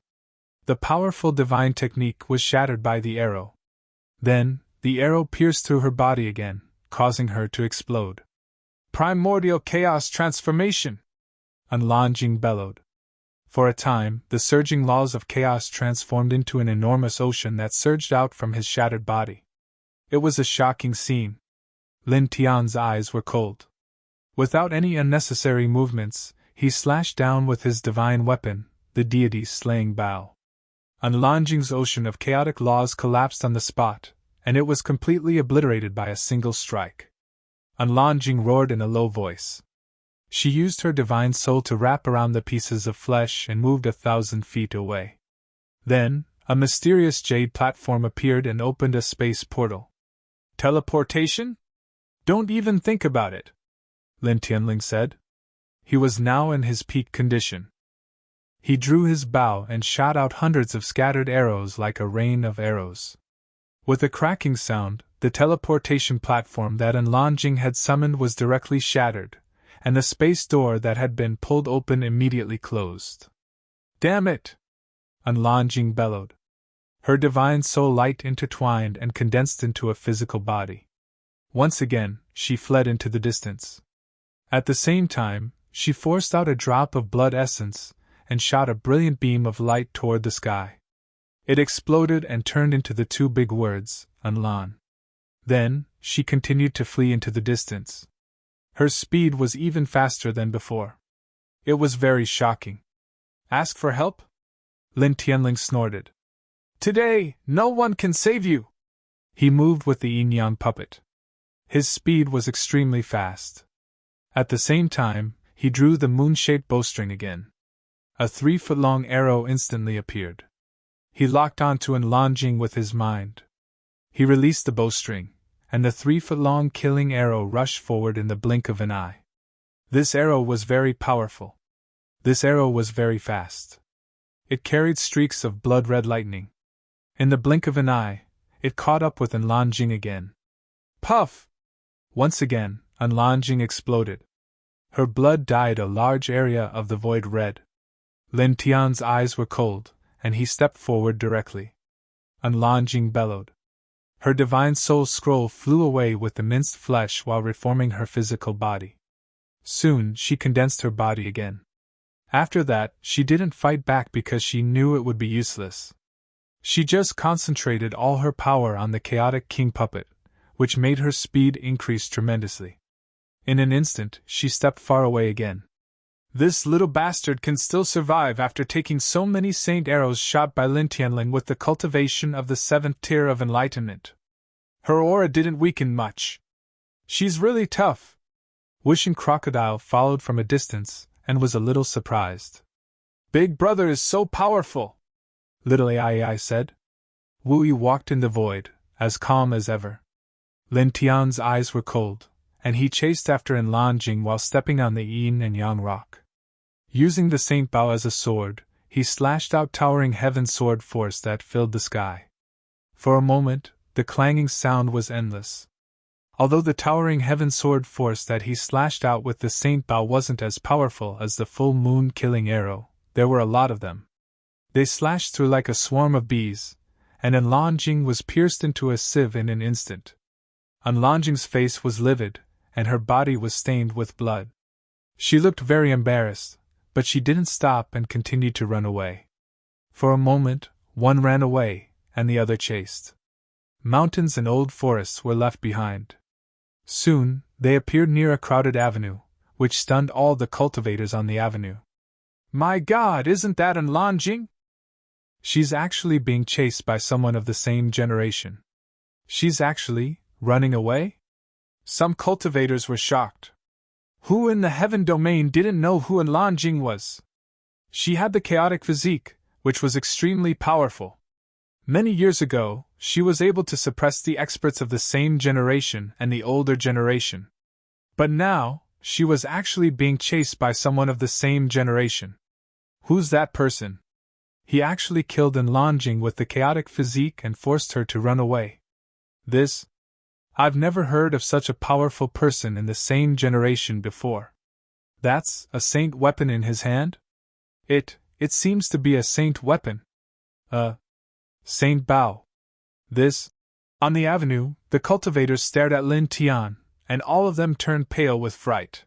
The powerful divine technique was shattered by the arrow. Then, the arrow pierced through her body again, causing her to explode. Primordial chaos transformation! Lanjing bellowed. For a time, the surging laws of chaos transformed into an enormous ocean that surged out from his shattered body. It was a shocking scene. Lin Tian's eyes were cold. Without any unnecessary movements, he slashed down with his divine weapon, the Deities' slaying bow. Lanjing's ocean of chaotic laws collapsed on the spot, and it was completely obliterated by a single strike. Lanjing roared in a low voice. She used her divine soul to wrap around the pieces of flesh and moved 1,000 feet away. Then, a mysterious jade platform appeared and opened a space portal. Teleportation? Don't even think about it, Lin Tianling said. He was now in his peak condition. He drew his bow and shot out hundreds of scattered arrows like a rain of arrows. With a cracking sound, the teleportation platform that Lanjing had summoned was directly shattered, and the space door that had been pulled open immediately closed. Damn it! Lanjing bellowed. Her divine soul light intertwined and condensed into a physical body. Once again, she fled into the distance. At the same time, she forced out a drop of blood essence and shot a brilliant beam of light toward the sky. It exploded and turned into the two big words, Unlan. Then, she continued to flee into the distance. Her speed was even faster than before. It was very shocking. Ask for help? Lin Tianling snorted. Today, no one can save you! He moved with the yin-yang puppet. His speed was extremely fast. At the same time, he drew the moon-shaped bowstring again. A 3-foot-long arrow instantly appeared. He locked onto Lanjing with his mind. He released the bowstring, and the 3-foot-long killing arrow rushed forward in the blink of an eye. This arrow was very powerful. This arrow was very fast. It carried streaks of blood-red lightning. In the blink of an eye, it caught up with Lanjing again. Puff! Once again, Lanjing exploded. Her blood dyed a large area of the void red. Lin Tian's eyes were cold, and he stepped forward directly. Lanjing bellowed. Her divine soul scroll flew away with the minced flesh while reforming her physical body. Soon she condensed her body again. After that, she didn't fight back because she knew it would be useless. She just concentrated all her power on the chaotic king puppet, which made her speed increase tremendously. In an instant, she stepped far away again. This little bastard can still survive after taking so many saint arrows shot by Lin Tianling with the cultivation of the 7th tier of enlightenment. Her aura didn't weaken much. She's really tough. Whooshing Crocodile followed from a distance and was a little surprised. Big Brother is so powerful, Little AI said. Wu Yi walked in the void, as calm as ever. Lin Tian's eyes were cold, and he chased after Lanjing while stepping on the yin and yang rock. Using the Saint Bow as a sword, he slashed out towering heaven sword force that filled the sky. For a moment, the clanging sound was endless. Although the towering heaven sword force that he slashed out with the Saint Bow wasn't as powerful as the full moon killing arrow, there were a lot of them. They slashed through like a swarm of bees, and Enlongjing was pierced into a sieve in an instant. Enlongjing's face was livid, and her body was stained with blood. She looked very embarrassed, but she didn't stop and continued to run away. For a moment, one ran away, and the other chased. Mountains and old forests were left behind. Soon, they appeared near a crowded avenue, which stunned all the cultivators on the avenue. "My God, isn't that Enlongjing? She's actually being chased by someone of the same generation. She's actually running away?" Some cultivators were shocked. Who in the heaven domain didn't know who Enlongjing was? She had the chaotic physique, which was extremely powerful. Many years ago, she was able to suppress the experts of the same generation and the older generation. But now, she was actually being chased by someone of the same generation. Who's that person? He actually killed Enlongjing with the chaotic physique and forced her to run away. I've never heard of such a powerful person in the same generation before. That's a saint weapon in his hand? It seems to be a saint weapon. Saint Bao. On the avenue, the cultivators stared at Lin Tian, and all of them turned pale with fright.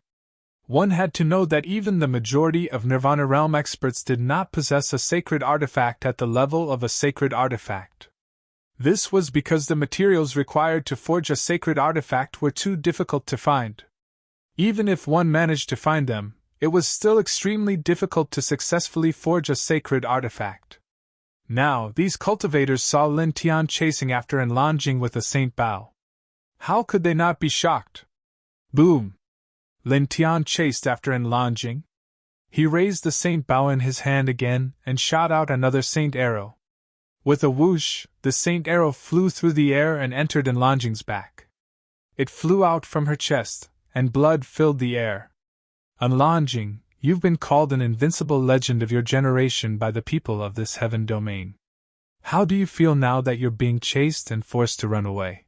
One had to know that even the majority of Nirvana realm experts did not possess a sacred artifact at the level of a sacred artifact. This was because the materials required to forge a sacred artifact were too difficult to find. Even if one managed to find them, it was still extremely difficult to successfully forge a sacred artifact. Now, these cultivators saw Lin Tian chasing after Enlongjing with a Saint Bao. How could they not be shocked? Boom! Lin Tian chased after Enlongjing. He raised the Saint Bao in his hand again and shot out another Saint Arrow. With a whoosh, the Saint Arrow flew through the air and entered Enlongjing's back. It flew out from her chest, and blood filled the air. Enlongjing, you've been called an invincible legend of your generation by the people of this heaven domain. How do you feel now that you're being chased and forced to run away?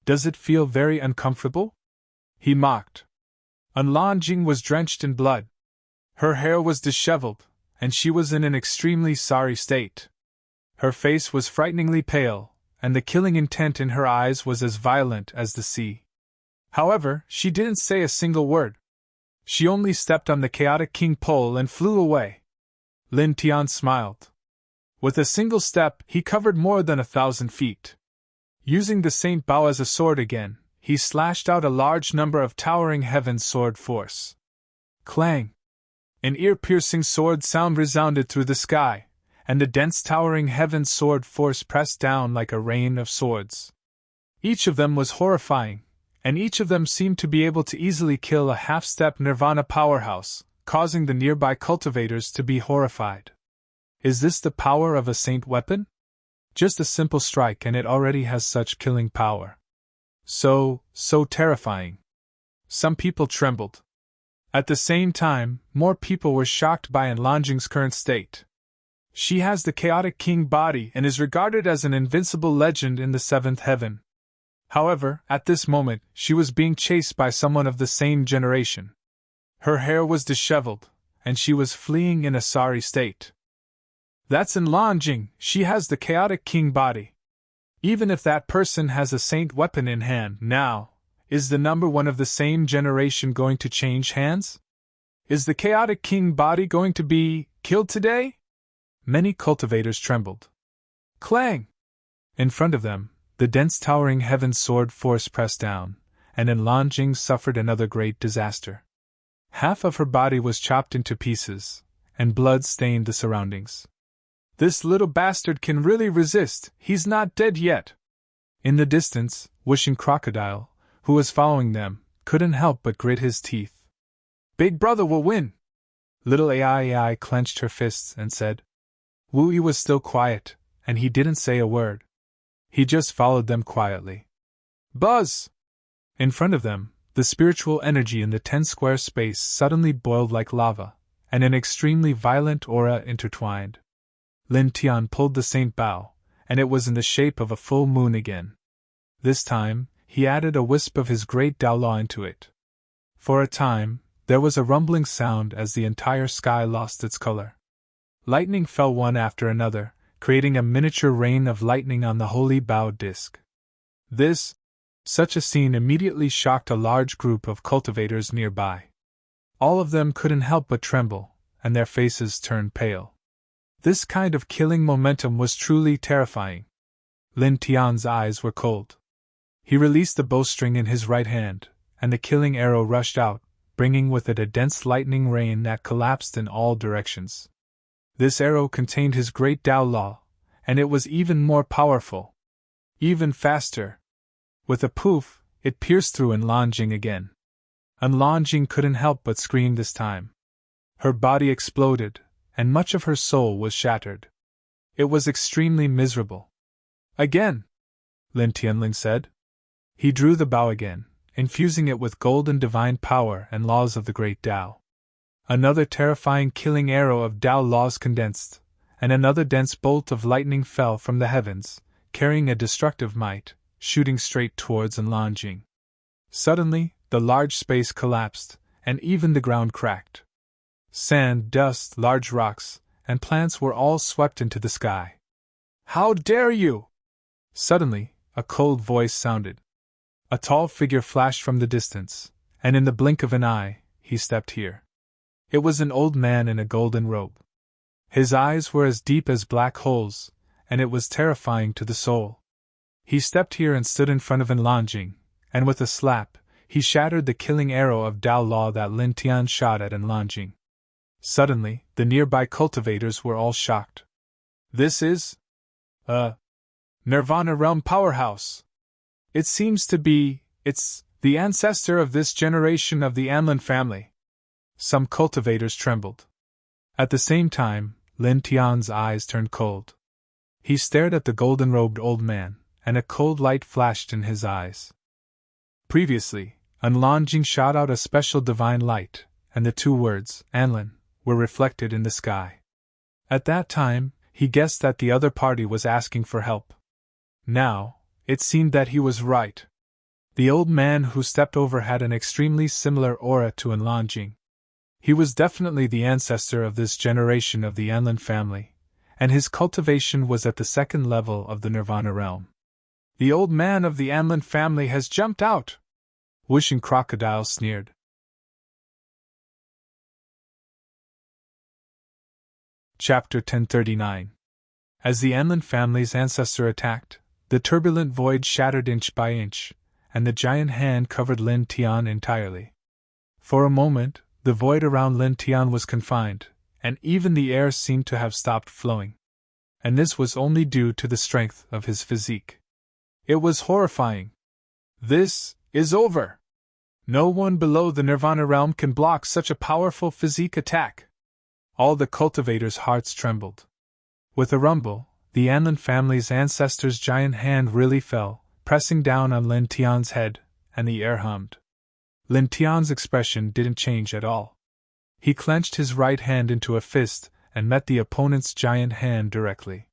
Does it feel very uncomfortable? He mocked. Enlongjing was drenched in blood. Her hair was disheveled, and she was in an extremely sorry state. Her face was frighteningly pale, and the killing intent in her eyes was as violent as the sea. However, she didn't say a single word. She only stepped on the chaotic king pole and flew away. Lin Tian smiled. With a single step, he covered more than 1,000 feet. Using the Saint Bao as a sword again, he slashed out a large number of towering heaven sword force. Clang! An ear-piercing sword sound resounded through the sky, and the dense towering heaven sword force pressed down like a rain of swords. Each of them was horrifying, and each of them seemed to be able to easily kill a half-step Nirvana powerhouse, causing the nearby cultivators to be horrified. Is this the power of a saint weapon? Just a simple strike and it already has such killing power. So terrifying. Some people trembled. At the same time, more people were shocked by Enlongjing's current state. She has the chaotic king body and is regarded as an invincible legend in the seventh heaven. However, at this moment, she was being chased by someone of the same generation. Her hair was disheveled, and she was fleeing in a sorry state. That's Enlongjing, she has the chaotic king body. Even if that person has a saint weapon in hand now, is the number one of the same generation going to change hands? Is the chaotic king body going to be killed today? Many cultivators trembled. Clang! In front of them, the dense towering heaven sword force pressed down, and Enlongjing suffered another great disaster. Half of her body was chopped into pieces, and blood stained the surroundings. This little bastard can really resist, he's not dead yet. In the distance, Wishing Crocodile, who was following them, couldn't help but grit his teeth. Big Brother will win! Little Ai clenched her fists and said. Wu Yi was still quiet, and he didn't say a word. He just followed them quietly. Buzz! In front of them, the spiritual energy in the 10-square space suddenly boiled like lava, and an extremely violent aura intertwined. Lin Tian pulled the Saint Bao, and it was in the shape of a full moon again. This time, he added a wisp of his great Dao Law into it. For a time, there was a rumbling sound as the entire sky lost its color. Lightning fell one after another, creating a miniature rain of lightning on the holy Bao disk. Such a scene immediately shocked a large group of cultivators nearby. All of them couldn't help but tremble, and their faces turned pale. This kind of killing momentum was truly terrifying. Lin Tian's eyes were cold. He released the bowstring in his right hand, and the killing arrow rushed out, bringing with it a dense lightning rain that collapsed in all directions. This arrow contained his great Dao Law, and it was even more powerful. Even faster. With a poof, it pierced through Lanjing again. Lanjing couldn't help but scream this time. Her body exploded, and much of her soul was shattered. It was extremely miserable. Again, Lin Tianling said. He drew the bow again, infusing it with golden divine power and laws of the great Tao. Another terrifying killing arrow of Tao laws condensed, and another dense bolt of lightning fell from the heavens, carrying a destructive might, shooting straight towards Lanjing. Suddenly, the large space collapsed, and even the ground cracked. Sand, dust, large rocks, and plants were all swept into the sky. "How dare you!" Suddenly, a cold voice sounded. A tall figure flashed from the distance, and in the blink of an eye, he stepped here. It was an old man in a golden robe. His eyes were as deep as black holes, and it was terrifying to the soul. He stepped here and stood in front of Lanjing, and with a slap, he shattered the killing arrow of Dao Law that Lin Tian shot at Lanjing. Suddenly, the nearby cultivators were all shocked. "This is a Nirvana Realm powerhouse. It seems to be, it's the ancestor of this generation of the Anlin family." Some cultivators trembled. At the same time, Lin Tian's eyes turned cold. He stared at the golden-robed old man, and a cold light flashed in his eyes. Previously, Lanjing shot out a special divine light, and the two words, Anlin, were reflected in the sky. At that time, he guessed that the other party was asking for help. Now, it seemed that he was right. The old man who stepped over had an extremely similar aura to Lanjing. He was definitely the ancestor of this generation of the Anlin family, and his cultivation was at the second level of the Nirvana realm. "The old man of the Anlin family has jumped out!" Wishing Crocodile sneered. Chapter 1039. As the Anlin family's ancestor attacked, the turbulent void shattered inch by inch, and the giant hand covered Lin Tian entirely. For a moment, the void around Lin Tian was confined, and even the air seemed to have stopped flowing. And this was only due to the strength of his physique. It was horrifying. "This is over. No one below the Nirvana realm can block such a powerful physique attack." All the cultivators' hearts trembled. With a rumble, the Anlin family's ancestor's giant hand really fell, pressing down on Lin Tian's head, and the air hummed. Lin Tian's expression didn't change at all. He clenched his right hand into a fist and met the opponent's giant hand directly.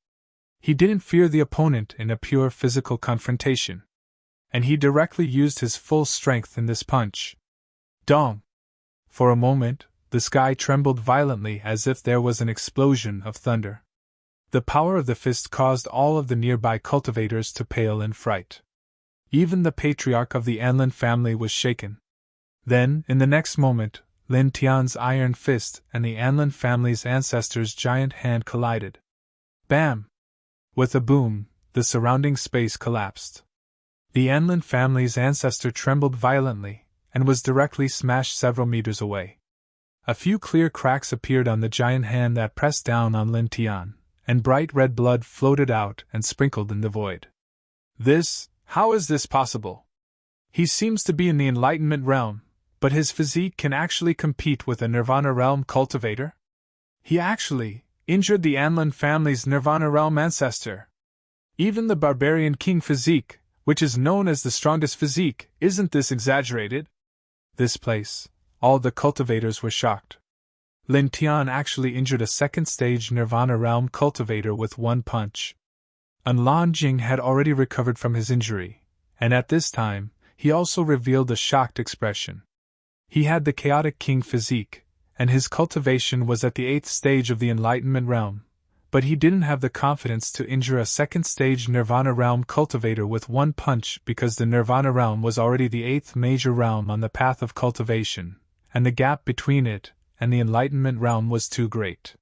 He didn't fear the opponent in a pure physical confrontation, and he directly used his full strength in this punch. Dong! For a moment, the sky trembled violently as if there was an explosion of thunder. The power of the fist caused all of the nearby cultivators to pale in fright. Even the patriarch of the Anlin family was shaken. Then, in the next moment, Lin Tian's iron fist and the Anlin family's ancestor's giant hand collided. Bam! With a boom, the surrounding space collapsed. The Anlin family's ancestor trembled violently, and was directly smashed several meters away. A few clear cracks appeared on the giant hand that pressed down on Lin Tian, and bright red blood floated out and sprinkled in the void. How is this possible? He seems to be in the Enlightenment realm, but his physique can actually compete with a Nirvana realm cultivator? He actually injured the Anlin family's Nirvana realm ancestor. Even the barbarian king physique, which is known as the strongest physique, isn't this exaggerated? This place, all the cultivators were shocked. Lin Tian actually injured a second-stage Nirvana realm cultivator with one punch. Lanjing had already recovered from his injury, And at this time, he also revealed a shocked expression. He had the chaotic king physique, and his cultivation was at the 8th stage of the enlightenment realm, but he didn't have the confidence to injure a 2nd stage nirvana realm cultivator with one punch because the nirvana realm was already the 8th major realm on the path of cultivation, and the gap between it and the enlightenment realm was too great.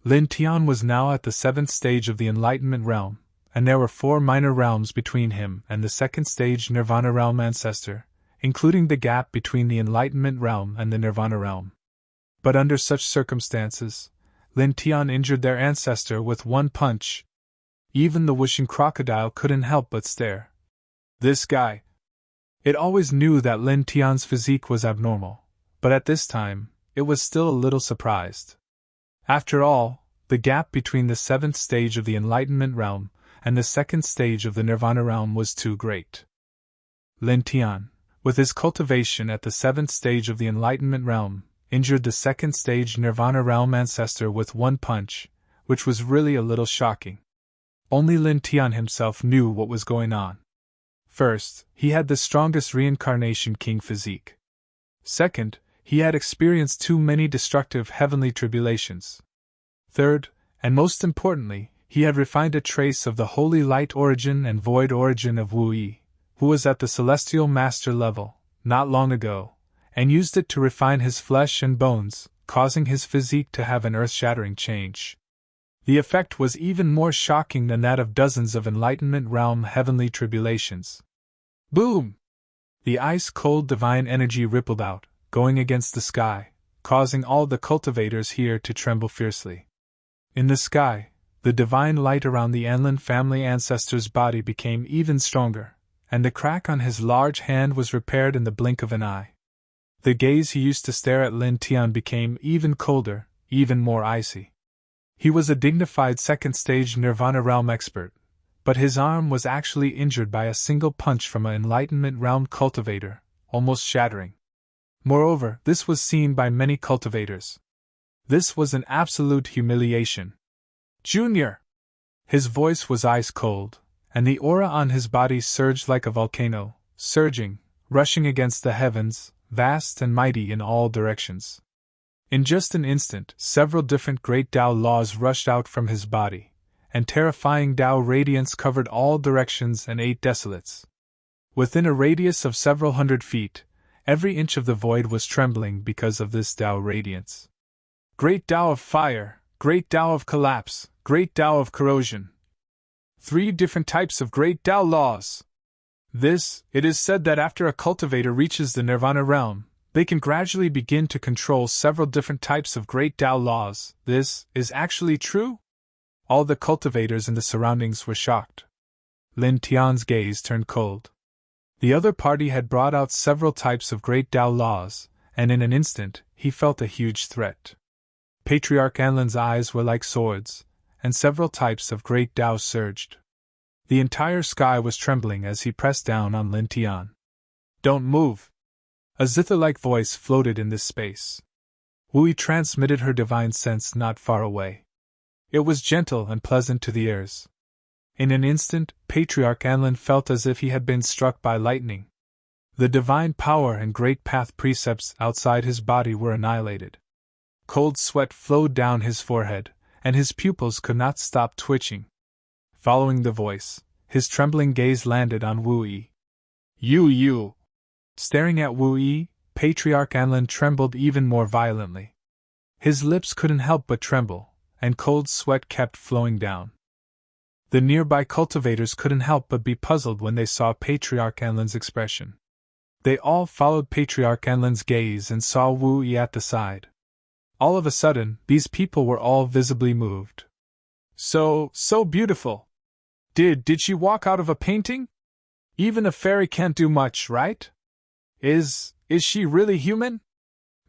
Lin Tian was now at the 7th stage of the enlightenment realm, and there were 4 minor realms between him and the 2nd stage nirvana realm ancestor, including the gap between the enlightenment realm and the nirvana realm. But under such circumstances, Lin Tian injured their ancestor with one punch. Even the wishing crocodile couldn't help but stare. This guy. It always knew that Lin Tian's physique was abnormal, but at this time, it was still a little surprised. After all, the gap between the 7th stage of the enlightenment realm and the 2nd stage of the nirvana realm was too great. Lin Tian, with his cultivation at the 7th stage of the enlightenment realm, injured the 2nd stage nirvana realm ancestor with one punch, which was really a little shocking. Only Lin Tian himself knew what was going on. First, he had the strongest reincarnation king physique. Second, he had experienced too many destructive heavenly tribulations. Third, and most importantly, he had refined a trace of the holy light origin and void origin of Wu Yi, who was at the celestial master level, not long ago, and used it to refine his flesh and bones, causing his physique to have an earth-shattering change. The effect was even more shocking than that of dozens of enlightenment realm heavenly tribulations. Boom! The ice-cold divine energy rippled out, going against the sky, causing all the cultivators here to tremble fiercely. In the sky, the divine light around the Anlin family ancestor's body became even stronger, and the crack on his large hand was repaired in the blink of an eye. The gaze he used to stare at Lin Tian became even colder, even more icy. He was a dignified 2nd stage nirvana realm expert, but his arm was actually injured by a single punch from an enlightenment realm cultivator, almost shattering. Moreover, this was seen by many cultivators. This was an absolute humiliation. Junior! His voice was ice cold, and the aura on his body surged like a volcano, surging, rushing against the heavens, vast and mighty in all directions. In just an instant, several different great Tao laws rushed out from his body, and terrifying Tao radiance covered all directions and 8 desolates. Within a radius of several hundred feet, every inch of the void was trembling because of this Tao radiance. Great Tao of fire, great Tao of collapse, great Tao of corrosion. 3 different types of great Tao laws. It is said that after a cultivator reaches the nirvana realm, they can gradually begin to control several different types of great Tao laws. This is actually true? All the cultivators in the surroundings were shocked. Lin Tian's gaze turned cold. The other party had brought out several types of great Tao laws, and in an instant, he felt a huge threat. Patriarch Anlin's eyes were like swords, and several types of great Tao surged. The entire sky was trembling as he pressed down on Lin Tian. Don't move! A zither-like voice floated in this space. Wu Yi transmitted her divine sense not far away. It was gentle and pleasant to the ears. In an instant, Patriarch Anlin felt as if he had been struck by lightning. The divine power and great path precepts outside his body were annihilated. Cold sweat flowed down his forehead, and his pupils could not stop twitching. Following the voice, his trembling gaze landed on Wu Yi. You! Staring at Wu Yi, Patriarch Anlin trembled even more violently. His lips couldn't help but tremble, and cold sweat kept flowing down. The nearby cultivators couldn't help but be puzzled when they saw Patriarch Anlin's expression. They all followed Patriarch Anlin's gaze and saw Wu Yi at the side. All of a sudden, these people were all visibly moved. So beautiful! Did she walk out of a painting? Even a fairy can't do much, right? Is she really human?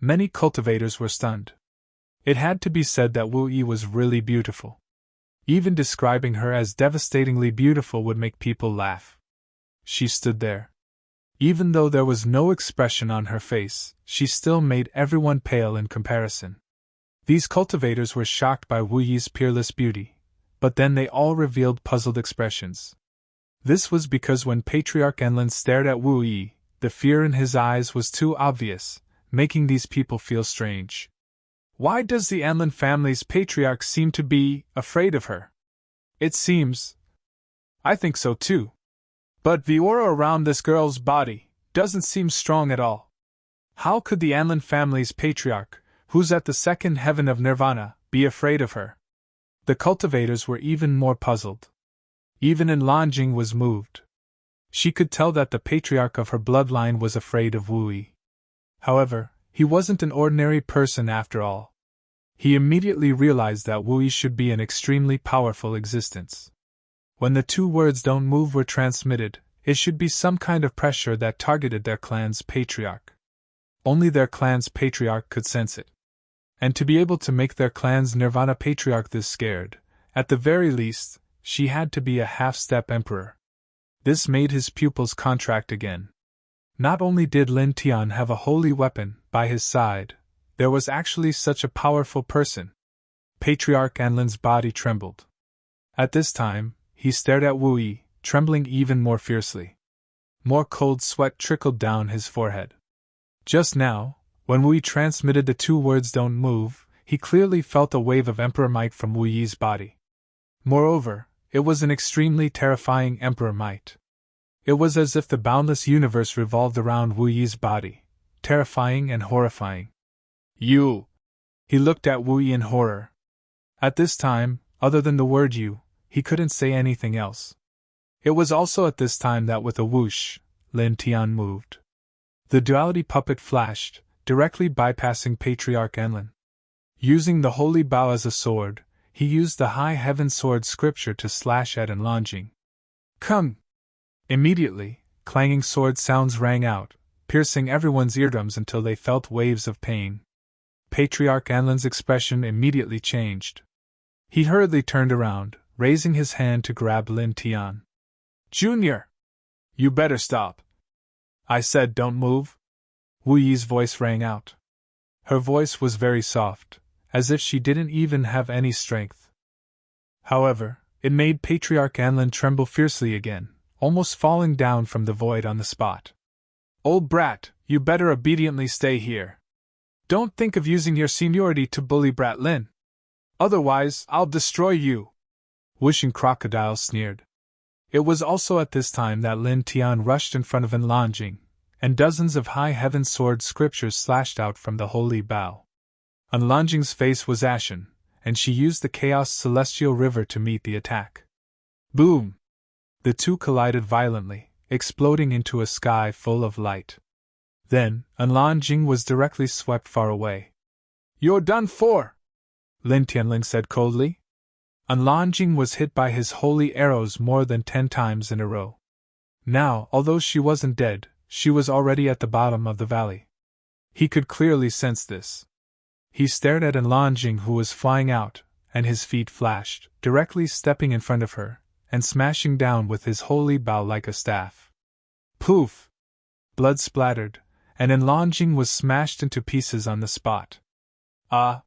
Many cultivators were stunned. It had to be said that Wu Yi was really beautiful. Even describing her as devastatingly beautiful would make people laugh. She stood there. Even though there was no expression on her face, she still made everyone pale in comparison. These cultivators were shocked by Wu Yi's peerless beauty, but then they all revealed puzzled expressions. This was because when Patriarch Enlin stared at Wu Yi, the fear in his eyes was too obvious, making these people feel strange. Why does the Enlin family's patriarch seem to be afraid of her? It seems. I think so too. But the aura around this girl's body doesn't seem strong at all. How could the Enlin family's patriarch, who's at the second heaven of nirvana, be afraid of her? The cultivators were even more puzzled. Even Enlanjing was moved. She could tell that the patriarch of her bloodline was afraid of Wu Yi. However, he wasn't an ordinary person after all. He immediately realized that Wu Yi should be an extremely powerful existence. When the 2 words "don't move" were transmitted, it should be some kind of pressure that targeted their clan's patriarch. Only their clan's patriarch could sense it. And to be able to make their clan's nirvana patriarch this scared, at the very least, she had to be a half-step emperor. This made his pupils contract again. Not only did Lin Tian have a holy weapon by his side, there was actually such a powerful person. Patriarch Enlin's body trembled. At this time, he stared at Wu Yi, trembling even more fiercely. More cold sweat trickled down his forehead. Just now, when Wu Yi transmitted the 2 words "don't move," he clearly felt a wave of emperor might from Wu Yi's body. Moreover, it was an extremely terrifying emperor might. It was as if the boundless universe revolved around Wu Yi's body, terrifying and horrifying. You! He looked at Wu Yi in horror. At this time, other than the word "you," he couldn't say anything else. It was also at this time that with a whoosh, Lin Tian moved. The duality puppet flashed, directly bypassing Patriarch Enlin. Using the holy bow as a sword, he used the high heaven sword scripture to slash at Enlanjing. Come! Immediately, clanging sword sounds rang out, piercing everyone's eardrums until they felt waves of pain. Patriarch Enlin's expression immediately changed. He hurriedly turned around, raising his hand to grab Lin Tian. Junior! You better stop. I said don't move. Wu Yi's voice rang out. Her voice was very soft, as if she didn't even have any strength. However, it made Patriarch Enlin tremble fiercely again, almost falling down from the void on the spot. Old brat, you better obediently stay here. Don't think of using your seniority to bully Brat Lin. Otherwise, I'll destroy you. Wishing Crocodile sneered. It was also at this time that Lin Tian rushed in front of Enlanjing, and dozens of high heaven sword scriptures slashed out from the holy bow. Enlanjing's face was ashen, and she used the Chaos Celestial River to meet the attack. Boom! The 2 collided violently, exploding into a sky full of light. Then, Enlanjing was directly swept far away. You're done for! Lin Tianling said coldly. Enlanjing was hit by his holy arrows more than 10 times in a row. Now, although she wasn't dead, she was already at the bottom of the valley. He could clearly sense this. He stared at Enlanjing, who was flying out, and his feet flashed, directly stepping in front of her, and smashing down with his holy bow like a staff. Poof! Blood splattered, and Enlanjing was smashed into pieces on the spot. Ah!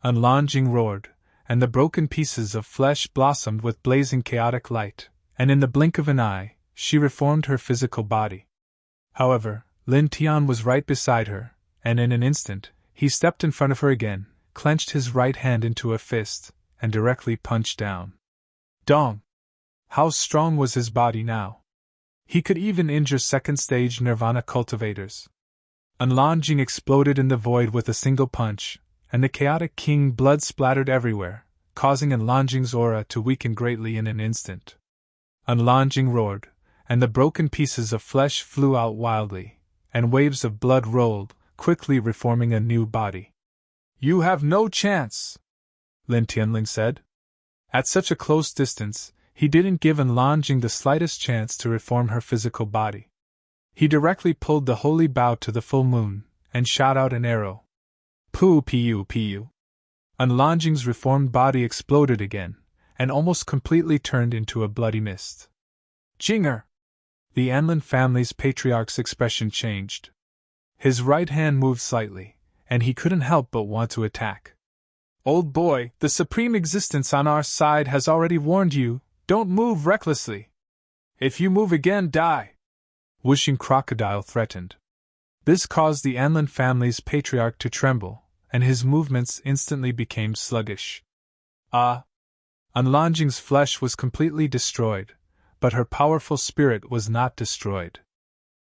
Enlanjing roared, and the broken pieces of flesh blossomed with blazing chaotic light, and in the blink of an eye, she reformed her physical body. However, Lin Tian was right beside her, and in an instant, he stepped in front of her again, clenched his right hand into a fist, and directly punched down. Dong! How strong was his body now? He could even injure second-stage nirvana cultivators. Enlanjing exploded in the void with a single punch, and the chaotic king blood splattered everywhere, causing Enlanjing's aura to weaken greatly in an instant. Enlanjing roared, and the broken pieces of flesh flew out wildly, and waves of blood rolled, quickly reforming a new body. You have no chance, Lin Tianling said. At such a close distance, he didn't give Enlanjing the slightest chance to reform her physical body. He directly pulled the holy bow to the full moon, and shot out an arrow. Pu. Enlanjing's reformed body exploded again, and almost completely turned into a bloody mist. Jinger! The Anlin family's patriarch's expression changed. His right hand moved slightly, and he couldn't help but want to attack. Old boy, the supreme existence on our side has already warned you, don't move recklessly. If you move again, die! Whooshing Crocodile threatened. This caused the Anlin family's patriarch to tremble, and his movements instantly became sluggish. Unlonjing's flesh was completely destroyed, but her powerful spirit was not destroyed.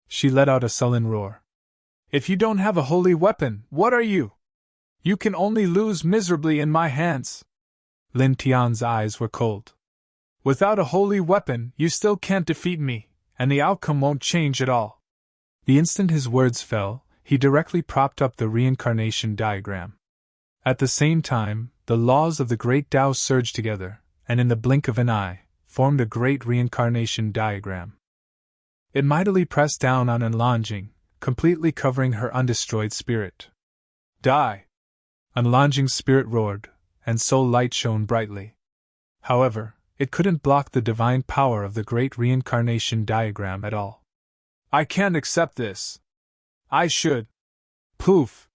She let out a sullen roar. If you don't have a holy weapon, what are you? You can only lose miserably in my hands. Lin Tian's eyes were cold. Without a holy weapon, you still can't defeat me, and the outcome won't change at all. The instant his words fell, he directly propped up the reincarnation diagram. At the same time, the laws of the great Tao surged together, and in the blink of an eye, formed a great reincarnation diagram. It mightily pressed down on Unlonjing, completely covering her undestroyed spirit. Die! Unlonjing's spirit roared, and soul light shone brightly. However, it couldn't block the divine power of the great reincarnation diagram at all. I can't accept this. I should. Poof!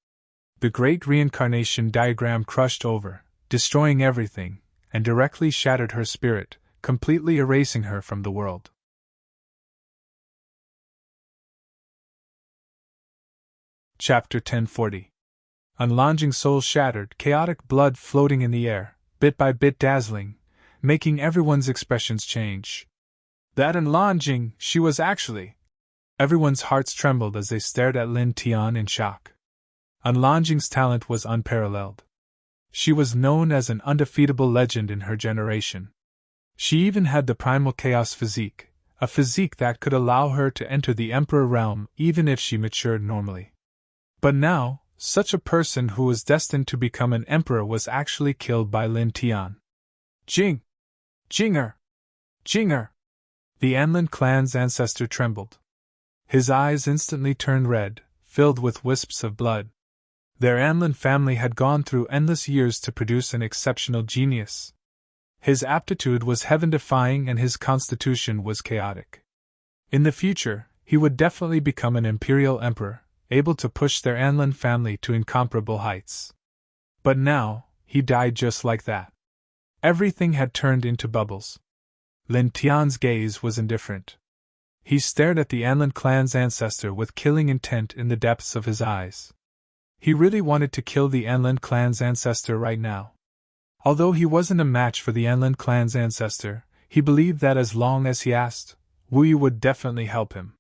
The great reincarnation diagram crushed over, destroying everything, and directly shattered her spirit, completely erasing her from the world. Chapter 1040. Unlonjing's soul shattered, chaotic blood floating in the air, bit by bit dazzling, making everyone's expressions change. That Unlonjing, she was actually. Everyone's hearts trembled as they stared at Lin Tian in shock. Unlonjing's talent was unparalleled. She was known as an undefeatable legend in her generation. She even had the primal chaos physique, a physique that could allow her to enter the Emperor realm even if she matured normally. But now, such a person who was destined to become an emperor was actually killed by Lin Tian. Jinger! Jinger! The Anlin clan's ancestor trembled. His eyes instantly turned red, filled with wisps of blood. Their Anlin family had gone through endless years to produce an exceptional genius. His aptitude was heaven-defying and his constitution was chaotic. In the future, he would definitely become an imperial emperor, able to push their Anlin family to incomparable heights. But now, he died just like that. Everything had turned into bubbles. Lin Tian's gaze was indifferent. He stared at the Anlin clan's ancestor with killing intent in the depths of his eyes. He really wanted to kill the Anlin clan's ancestor right now. Although he wasn't a match for the Anlin clan's ancestor, he believed that as long as he asked, Wu Yi would definitely help him.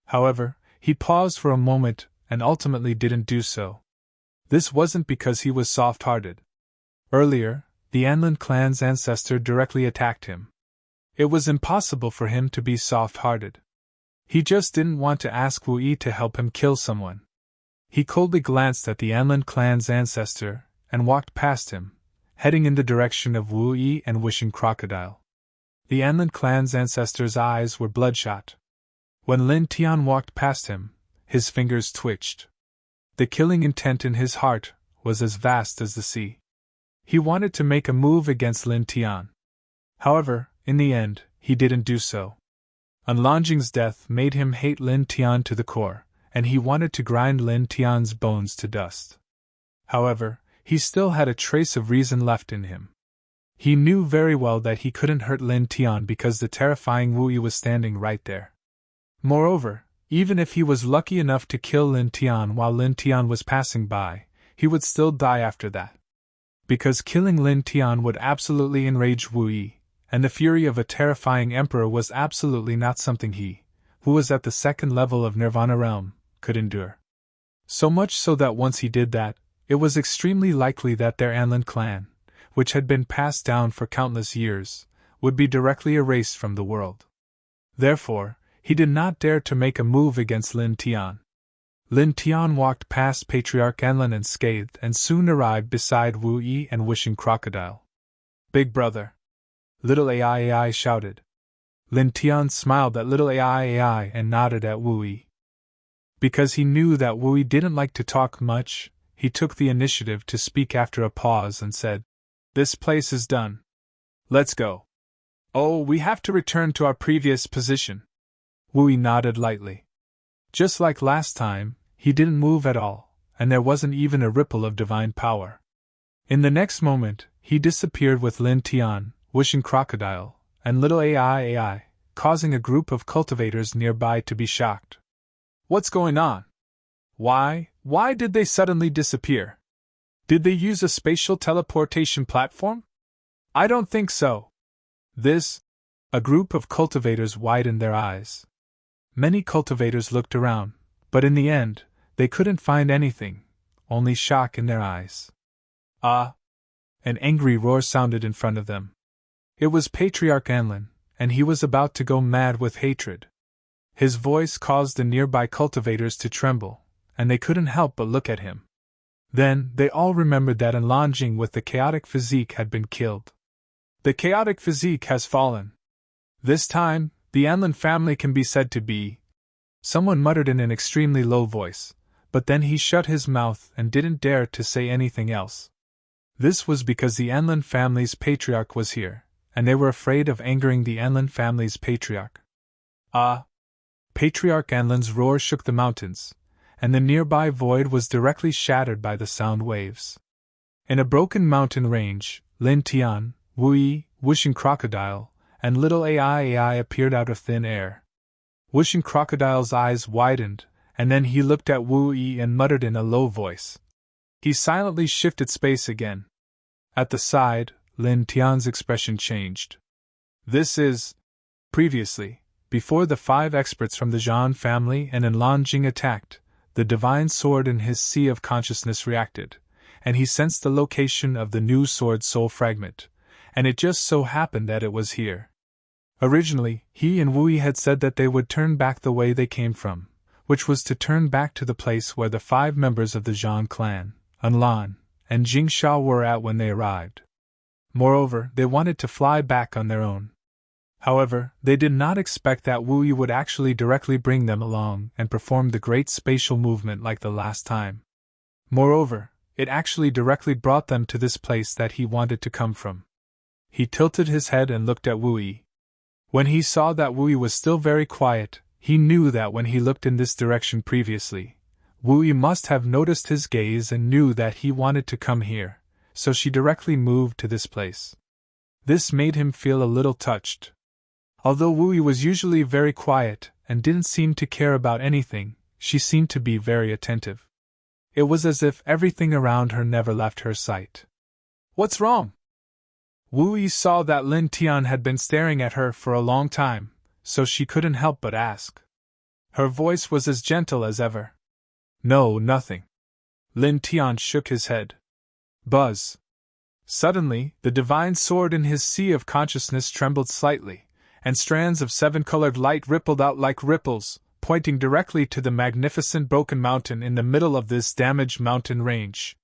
However, he paused for a moment and ultimately didn't do so. This wasn't because he was soft-hearted. Earlier, the Anlin clan's ancestor directly attacked him. It was impossible for him to be soft-hearted. He just didn't want to ask Wu Yi to help him kill someone. He coldly glanced at the Anlin clan's ancestor and walked past him, heading in the direction of Wu Yi and Whooshing Crocodile. The Anlin clan's ancestor's eyes were bloodshot. When Lin Tian walked past him, his fingers twitched. The killing intent in his heart was as vast as the sea. He wanted to make a move against Lin Tian. However, in the end, he didn't do so. Unlonjing's death made him hate Lin Tian to the core, and he wanted to grind Lin Tian's bones to dust. However, he still had a trace of reason left in him. He knew very well that he couldn't hurt Lin Tian because the terrifying Wu Yi was standing right there. Moreover, even if he was lucky enough to kill Lin Tian while Lin Tian was passing by, he would still die after that. Because killing Lin Tian would absolutely enrage Wu Yi, and the fury of a terrifying emperor was absolutely not something he, who was at the second level of Nirvana realm, could endure. So much so that once he did that, it was extremely likely that their Anlin clan, which had been passed down for countless years, would be directly erased from the world. Therefore, he did not dare to make a move against Lin Tian. Lin Tian walked past Patriarch Anlin unscathed and soon arrived beside Wu Yi and Whooshing Crocodile. Big brother! Little AI shouted. Lin Tian smiled at little AI and nodded at Wu Yi. Because he knew that Wu Yi didn't like to talk much, he took the initiative to speak after a pause and said, "This place is done. Let's go." "Oh, we have to return to our previous position." Wu Yi nodded lightly. Just like last time, he didn't move at all, and there wasn't even a ripple of divine power. In the next moment, he disappeared with Lin Tian, Whooshing Crocodile, and little AI, causing a group of cultivators nearby to be shocked. What's going on? Why did they suddenly disappear? Did they use a spatial teleportation platform? I don't think so. A group of cultivators widened their eyes. Many cultivators looked around, but in the end, they couldn't find anything, only shock in their eyes. Ah! An angry roar sounded in front of them. It was Patriarch Anlin, and he was about to go mad with hatred. His voice caused the nearby cultivators to tremble, and they couldn't help but look at him. Then, they all remembered that Enlanging with the chaotic physique had been killed. The chaotic physique has fallen. This time, the Anlin family can be said to be. Someone muttered in an extremely low voice, but then he shut his mouth and didn't dare to say anything else. This was because the Anlin family's patriarch was here, and they were afraid of angering the Anlin family's patriarch. Ah! Patriarch Anlin's roar shook the mountains, and the nearby void was directly shattered by the sound waves. In a broken mountain range, Lin Tian, Wu Yi, Wishing Crocodile, and Little AI appeared out of thin air. Wishing Crocodile's eyes widened, and then he looked at Wu Yi and muttered in a low voice. He silently shifted space again. At the side, Lin Tian's expression changed. Previously, before the 5 experts from the Zhan family and Enlanging attacked, the divine sword in his sea of consciousness reacted, and he sensed the location of the new sword soul fragment, and it just so happened that it was here. Originally, he and Wu Yi had said that they would turn back the way they came from, which was to turn back to the place where the 5 members of the Zhan clan, Enlan, and Jingsha were at when they arrived. Moreover, they wanted to fly back on their own. However, they did not expect that Wu Yi would actually directly bring them along and perform the great spatial movement like the last time. Moreover, it actually directly brought them to this place that he wanted to come from. He tilted his head and looked at Wu Yi. When he saw that Wu Yi was still very quiet, he knew that when he looked in this direction previously, Wu Yi must have noticed his gaze and knew that he wanted to come here, so she directly moved to this place. This made him feel a little touched. Although Wu Yi was usually very quiet and didn't seem to care about anything, she seemed to be very attentive. It was as if everything around her never left her sight. What's wrong? Wu Yi saw that Lin Tian had been staring at her for a long time, so she couldn't help but ask. Her voice was as gentle as ever. No, nothing. Lin Tian shook his head. Buzz. Suddenly, the divine sword in his sea of consciousness trembled slightly, and strands of 7-colored light rippled out like ripples, pointing directly to the magnificent broken mountain in the middle of this damaged mountain range.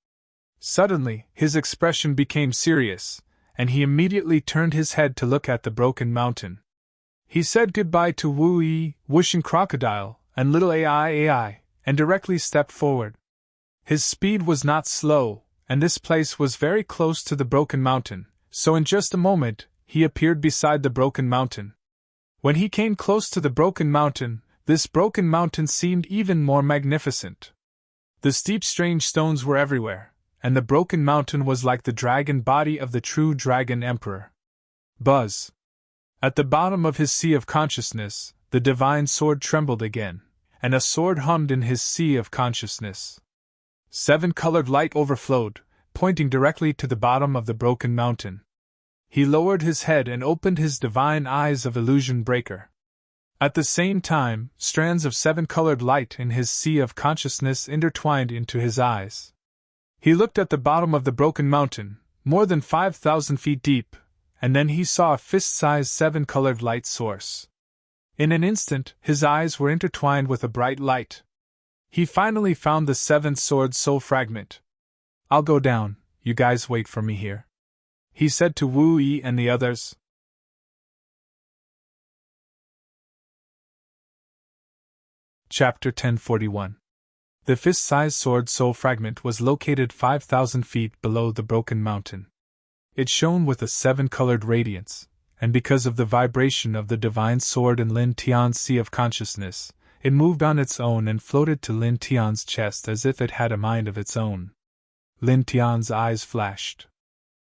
Suddenly, his expression became serious, and he immediately turned his head to look at the broken mountain. He said goodbye to Wu Yi, Wishing Crocodile, and Little AI, and directly stepped forward. His speed was not slow, and this place was very close to the broken mountain, so in just a moment, he appeared beside the broken mountain. When he came close to the broken mountain, this broken mountain seemed even more magnificent. The steep strange stones were everywhere, and the broken mountain was like the dragon body of the true dragon emperor. Buzz. At the bottom of his sea of consciousness, the divine sword trembled again, and a sword hummed in his sea of consciousness. 7-colored light overflowed, pointing directly to the bottom of the broken mountain. He lowered his head and opened his divine eyes of illusion breaker. At the same time, strands of 7-colored light in his sea of consciousness intertwined into his eyes. He looked at the bottom of the broken mountain, more than 5,000 feet deep, and then he saw a fist-sized 7-colored light source. In an instant, his eyes were intertwined with a bright light. He finally found the 7th sword soul fragment. I'll go down, you guys wait for me here, he said to Wu Yi and the others. Chapter 1041. The fist-sized sword soul fragment was located 5,000 feet below the broken mountain. It shone with a 7-colored radiance, and because of the vibration of the divine sword in Lin Tian's sea of consciousness, it moved on its own and floated to Lin Tian's chest as if it had a mind of its own. Lin Tian's eyes flashed.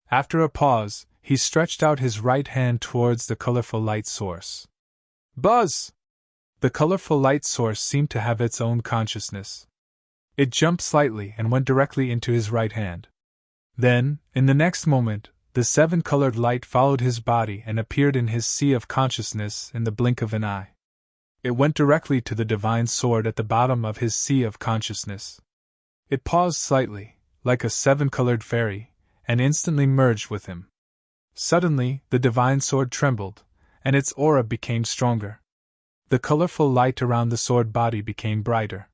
After a pause, he stretched out his right hand towards the colorful light source. Buzz! The colorful light source seemed to have its own consciousness. It jumped slightly and went directly into his right hand. Then, in the next moment, the seven-colored light followed his body and appeared in his sea of consciousness in the blink of an eye. It went directly to the divine sword at the bottom of his sea of consciousness. It paused slightly, like a seven-colored fairy, and instantly merged with him. Suddenly, the divine sword trembled, and its aura became stronger. The colorful light around the sword body became brighter.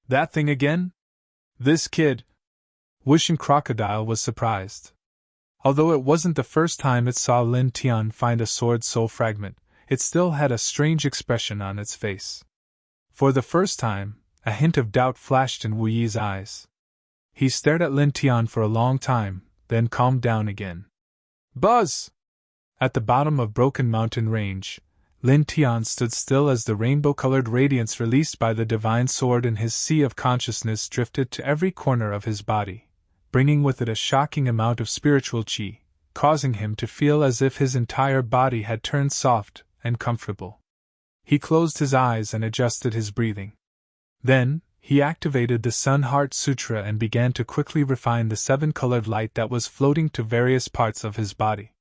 That thing again? This kid? Wishing Crocodile was surprised. Although it wasn't the first time it saw Lin Tian find a sword soul fragment, it still had a strange expression on its face. For the first time, a hint of doubt flashed in Wu Yi's eyes. He stared at Lin Tian for a long time, then calmed down again. Buzz! At the bottom of Broken Mountain Range, Lin Tian stood still as the rainbow-colored radiance released by the divine sword in his sea of consciousness drifted to every corner of his body, bringing with it a shocking amount of spiritual qi, causing him to feel as if his entire body had turned soft and comfortable. He closed his eyes and adjusted his breathing. Then, he activated the Sun Heart Sutra and began to quickly refine the seven-colored light that was floating to various parts of his body.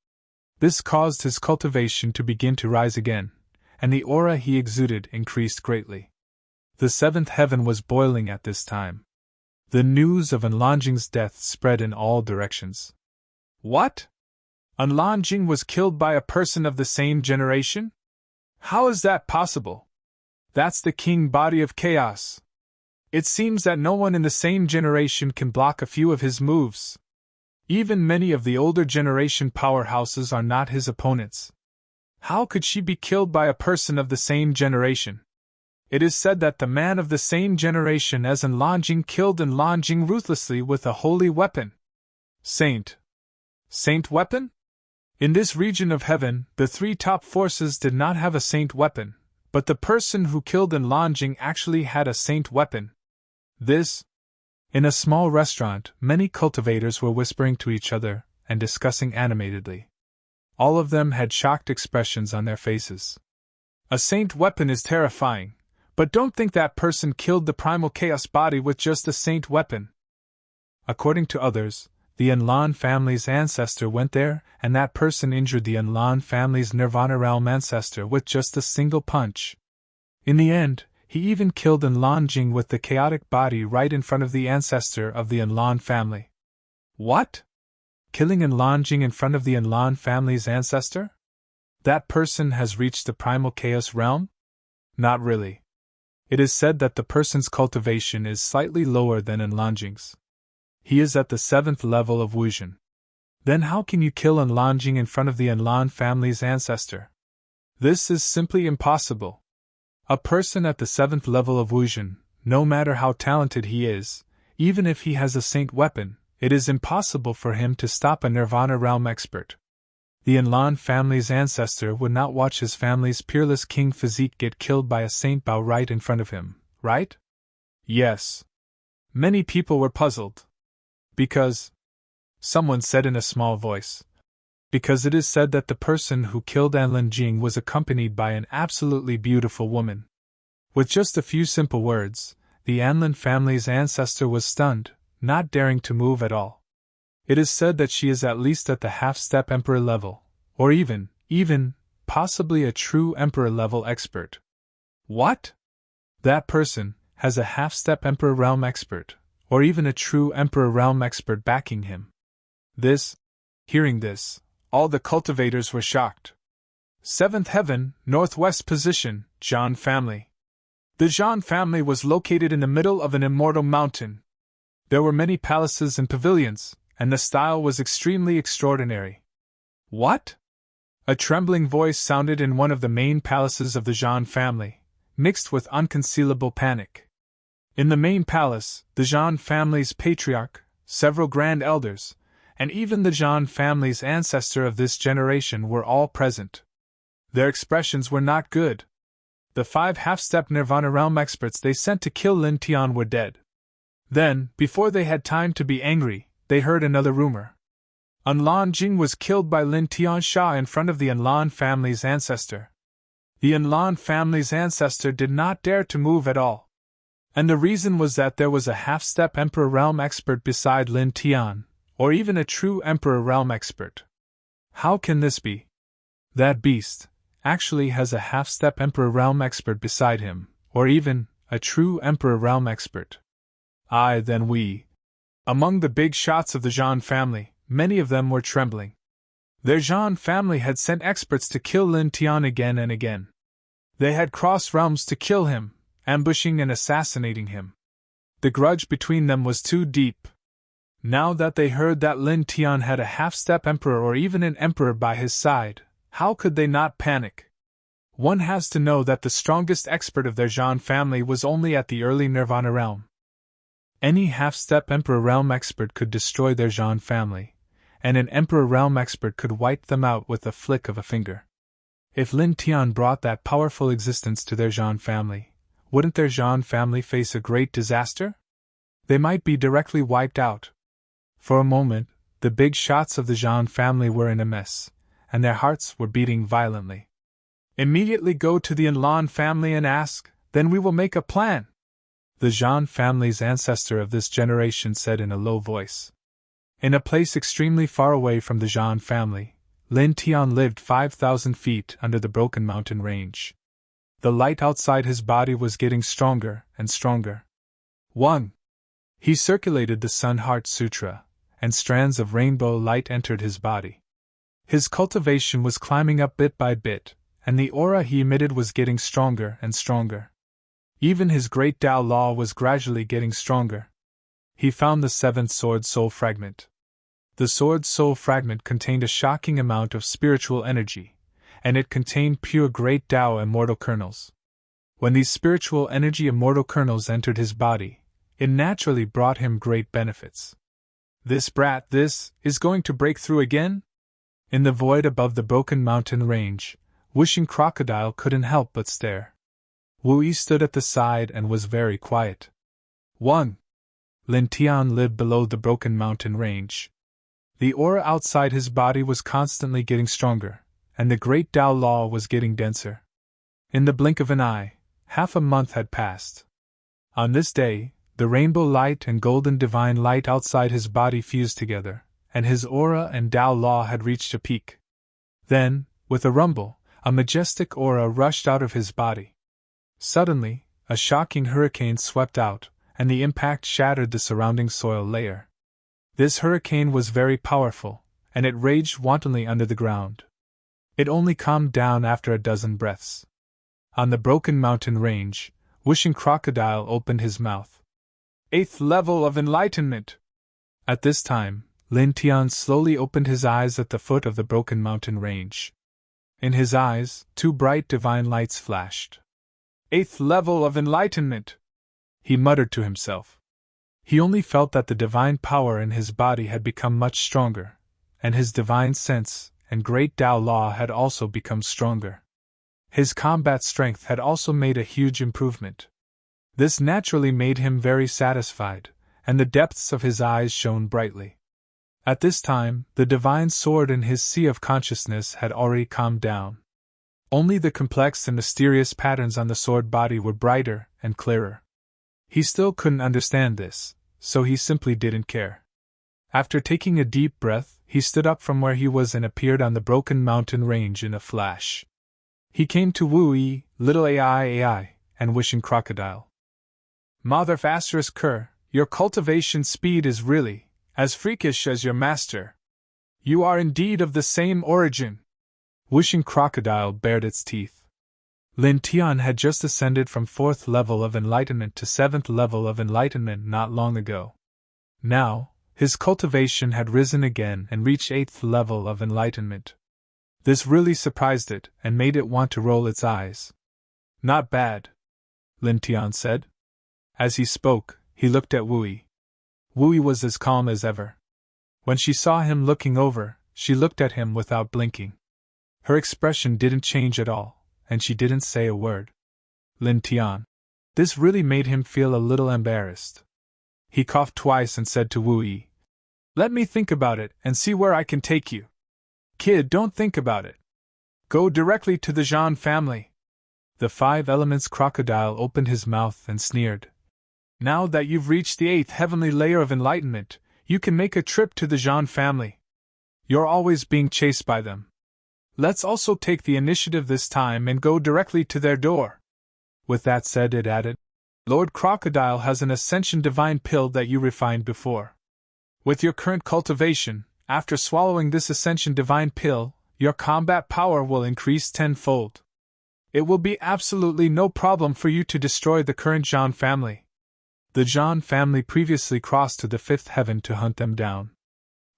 This caused his cultivation to begin to rise again, and the aura he exuded increased greatly. The seventh heaven was boiling at this time. The news of Anlanjing's death spread in all directions. What? Anlanjing was killed by a person of the same generation? How is that possible? That's the king body of chaos. It seems that no one in the same generation can block a few of his moves. Even many of the older generation powerhouses are not his opponents. How could she be killed by a person of the same generation? It is said that the man of the same generation as Anlanjing killed Anlanjing ruthlessly with a holy weapon. Saint weapon? In this region of heaven, the three top forces did not have a saint weapon, but the person who killed Anlanjing actually had a saint weapon. In a small restaurant, many cultivators were whispering to each other and discussing animatedly. All of them had shocked expressions on their faces. A saint weapon is terrifying, but don't think that person killed the primal chaos body with just a saint weapon. According to others, the Anlan family's ancestor went there, and that person injured the Anlan family's Nirvana realm ancestor with just a single punch. In the end, he even killed Anlanjing with the chaotic body right in front of the ancestor of the Anlan family. What? Killing Anlanjing in front of the Anlan family's ancestor? That person has reached the primal chaos realm? Not really. It is said that the person's cultivation is slightly lower than Anlanjing's. He is at the 7th level of Wuzhen. Then how can you kill Anlanjing in front of the Anlan family's ancestor? This is simply impossible. A person at the 7th level of Wuzhen, no matter how talented he is, even if he has a saint weapon, it is impossible for him to stop a Nirvana realm expert. The Anlan family's ancestor would not watch his family's peerless king physique get killed by a saint bow right in front of him, right? Yes. Many people were puzzled. Because, someone said in a small voice, because it is said that the person who killed Anlanjing was accompanied by an absolutely beautiful woman. With just a few simple words, the Anlan family's ancestor was stunned, not daring to move at all. It is said that she is at least at the half-step emperor level, or even, possibly a true emperor level expert. What? That person has a half-step emperor realm expert, or even a true emperor realm expert backing him. Hearing this, all the cultivators were shocked. 7th heaven, northwest position, Zhan family. The Zhan family was located in the middle of an immortal mountain. There were many palaces and pavilions, and the style was extremely extraordinary. What? A trembling voice sounded in one of the main palaces of the Zhan family, mixed with unconcealable panic. In the main palace, the Zhan family's patriarch, several grand elders, and even the Zhan family's ancestor of this generation were all present. Their expressions were not good. The 5 half-step Nirvana realm experts they sent to kill Lin Tian were dead. Then, before they had time to be angry, they heard another rumor. Anlanjing was killed by Lin Tian Sha in front of the Anlan family's ancestor. The Enlan family's ancestor did not dare to move at all. And the reason was that there was a half-step Emperor Realm expert beside Lin Tian, or even a true Emperor Realm expert. How can this be? That beast actually has a half-step Emperor Realm expert beside him, or even a true Emperor Realm expert. Then we. Among the big shots of the Zhan family, many of them were trembling. Their Zhan family had sent experts to kill Lin Tian again and again. They had crossed realms to kill him, ambushing and assassinating him. The grudge between them was too deep. Now that they heard that Lin Tian had a half-step emperor or even an emperor by his side, how could they not panic? One has to know that the strongest expert of their Zhan family was only at the early Nirvana realm. Any half-step Emperor Realm expert could destroy their Zhan family, and an Emperor Realm expert could wipe them out with a flick of a finger. If Lin Tian brought that powerful existence to their Zhan family, wouldn't their Zhan family face a great disaster? They might be directly wiped out. For a moment, the big shots of the Zhan family were in a mess, and their hearts were beating violently. Immediately go to the Enlan family and ask, then we will make a plan, the Zhan family's ancestor of this generation said in a low voice. In a place extremely far away from the Zhan family, Lin Tian lived 5,000 feet under the Broken Mountain range. The light outside his body was getting stronger and stronger. 1. He circulated the Sun Heart Sutra, and strands of rainbow light entered his body. His cultivation was climbing up bit by bit, and the aura he emitted was getting stronger and stronger. Even his great Tao Law was gradually getting stronger. He found the seventh Sword Soul Fragment. The Sword Soul Fragment contained a shocking amount of spiritual energy, and it contained pure great Tao immortal kernels. When these spiritual energy immortal kernels entered his body, it naturally brought him great benefits. This is going to break through again? In the void above the Broken Mountain range, Wishing Crocodile couldn't help but stare. Wu Yi stood at the side and was very quiet. 1. Lin Tian lived below the Broken Mountain range. The aura outside his body was constantly getting stronger, and the great Tao Law was getting denser. In the blink of an eye, half a month had passed. On this day, the rainbow light and golden divine light outside his body fused together, and his aura and Tao Law had reached a peak. Then, with a rumble, a majestic aura rushed out of his body. Suddenly, a shocking hurricane swept out, and the impact shattered the surrounding soil layer. This hurricane was very powerful, and it raged wantonly under the ground. It only calmed down after a dozen breaths. On the Broken Mountain range, Wishing Crocodile opened his mouth. 8th level of enlightenment! At this time, Lin Tian slowly opened his eyes at the foot of the Broken Mountain range. In his eyes, 2 bright divine lights flashed. 8th level of enlightenment! He muttered to himself. He only felt that the divine power in his body had become much stronger, and his divine sense and great Tao Law had also become stronger. His combat strength had also made a huge improvement. This naturally made him very satisfied, and the depths of his eyes shone brightly. At this time, the divine sword in his sea of consciousness had already calmed down. Only the complex and mysterious patterns on the sword body were brighter and clearer. He still couldn't understand this, so he simply didn't care. After taking a deep breath, he stood up from where he was and appeared on the Broken Mountain range in a flash. He came to Wu Yi, Little AI, and Wishing Crocodile. Mother Ker, your cultivation speed is really as freakish as your master. You are indeed of the same origin. Wishing Crocodile bared its teeth. Lin Tian had just ascended from 4th level of enlightenment to 7th level of enlightenment not long ago. Now, his cultivation had risen again and reached 8th level of enlightenment. This really surprised it and made it want to roll its eyes. Not bad, Lin Tian said. As he spoke, he looked at Wu Yi. Wu Yi was as calm as ever. When she saw him looking over, she looked at him without blinking. Her expression didn't change at all, and she didn't say a word. Lin Tian. This really made him feel a little embarrassed. He coughed twice and said to Wu Yi, "Let me think about it and see where I can take you." "Kid, don't think about it. Go directly to the Zhan family. The Five Elements crocodile opened his mouth and sneered. Now that you've reached the 8th heavenly layer of enlightenment, you can make a trip to the Jean family. You're always being chased by them. Let's also take the initiative this time and go directly to their door. With that said, it added, Lord Crocodile has an Ascension Divine Pill that you refined before. With your current cultivation, after swallowing this Ascension Divine Pill, your combat power will increase tenfold. It will be absolutely no problem for you to destroy the current Jean family. The Jean family previously crossed to the 5th heaven to hunt them down.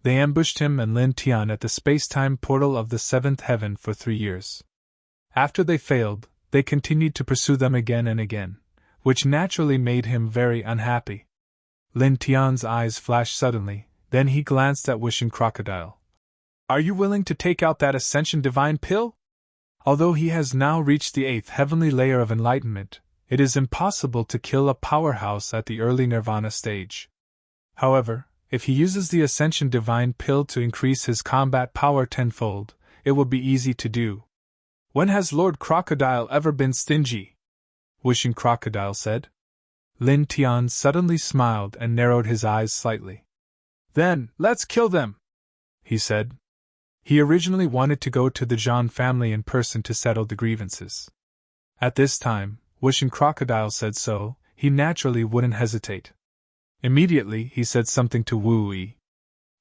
They ambushed him and Lin Tian at the space-time portal of the 7th heaven for 3 years. After they failed, they continued to pursue them again and again, which naturally made him very unhappy. Lin Tian's eyes flashed suddenly, then he glanced at Wishing Crocodile. Are you willing to take out that Ascension Divine Pill? Although he has now reached the 8th heavenly layer of enlightenment, it is impossible to kill a powerhouse at the early Nirvana stage. However, if he uses the Ascension Divine Pill to increase his combat power tenfold, it will be easy to do. When has Lord Crocodile ever been stingy? Wishing Crocodile said. Lin Tian suddenly smiled and narrowed his eyes slightly. Then, let's kill them, he said. He originally wanted to go to the Jean family in person to settle the grievances. At this time, Wishing Crocodile said so, he naturally wouldn't hesitate. Immediately, he said something to Wu Yi.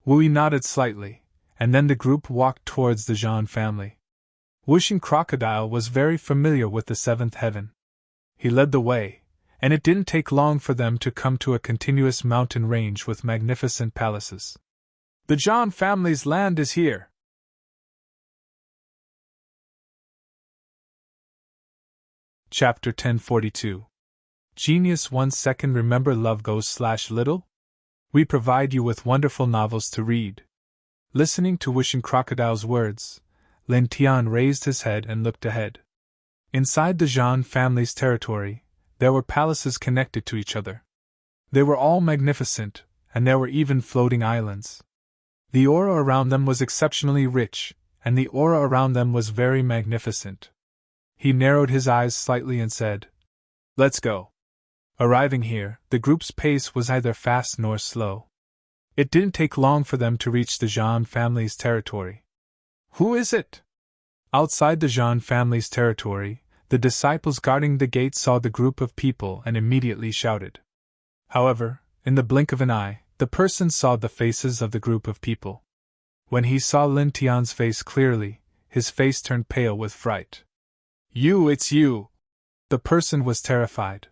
Wu Yi nodded slightly, and then the group walked towards the Jean family. Wishing Crocodile was very familiar with the 7th heaven. He led the way, and it didn't take long for them to come to a continuous mountain range with magnificent palaces. The Jean family's land is here. Chapter 1042. Genius 1 second. Remember love goes/little? We provide you with wonderful novels to read. Listening to Wishing Crocodile's words, Lin Tian raised his head and looked ahead. Inside the Jean family's territory, there were palaces connected to each other. They were all magnificent, and there were even floating islands. The aura around them was exceptionally rich, and the aura around them was very magnificent. He narrowed his eyes slightly and said, Let's go. Arriving here, the group's pace was neither fast nor slow. It didn't take long for them to reach the Jean family's territory. Who is it? Outside the Jean family's territory, the disciples guarding the gate saw the group of people and immediately shouted. However, in the blink of an eye, the person saw the faces of the group of people. When he saw Lin Tian's face clearly, his face turned pale with fright. It's you! The person was terrified.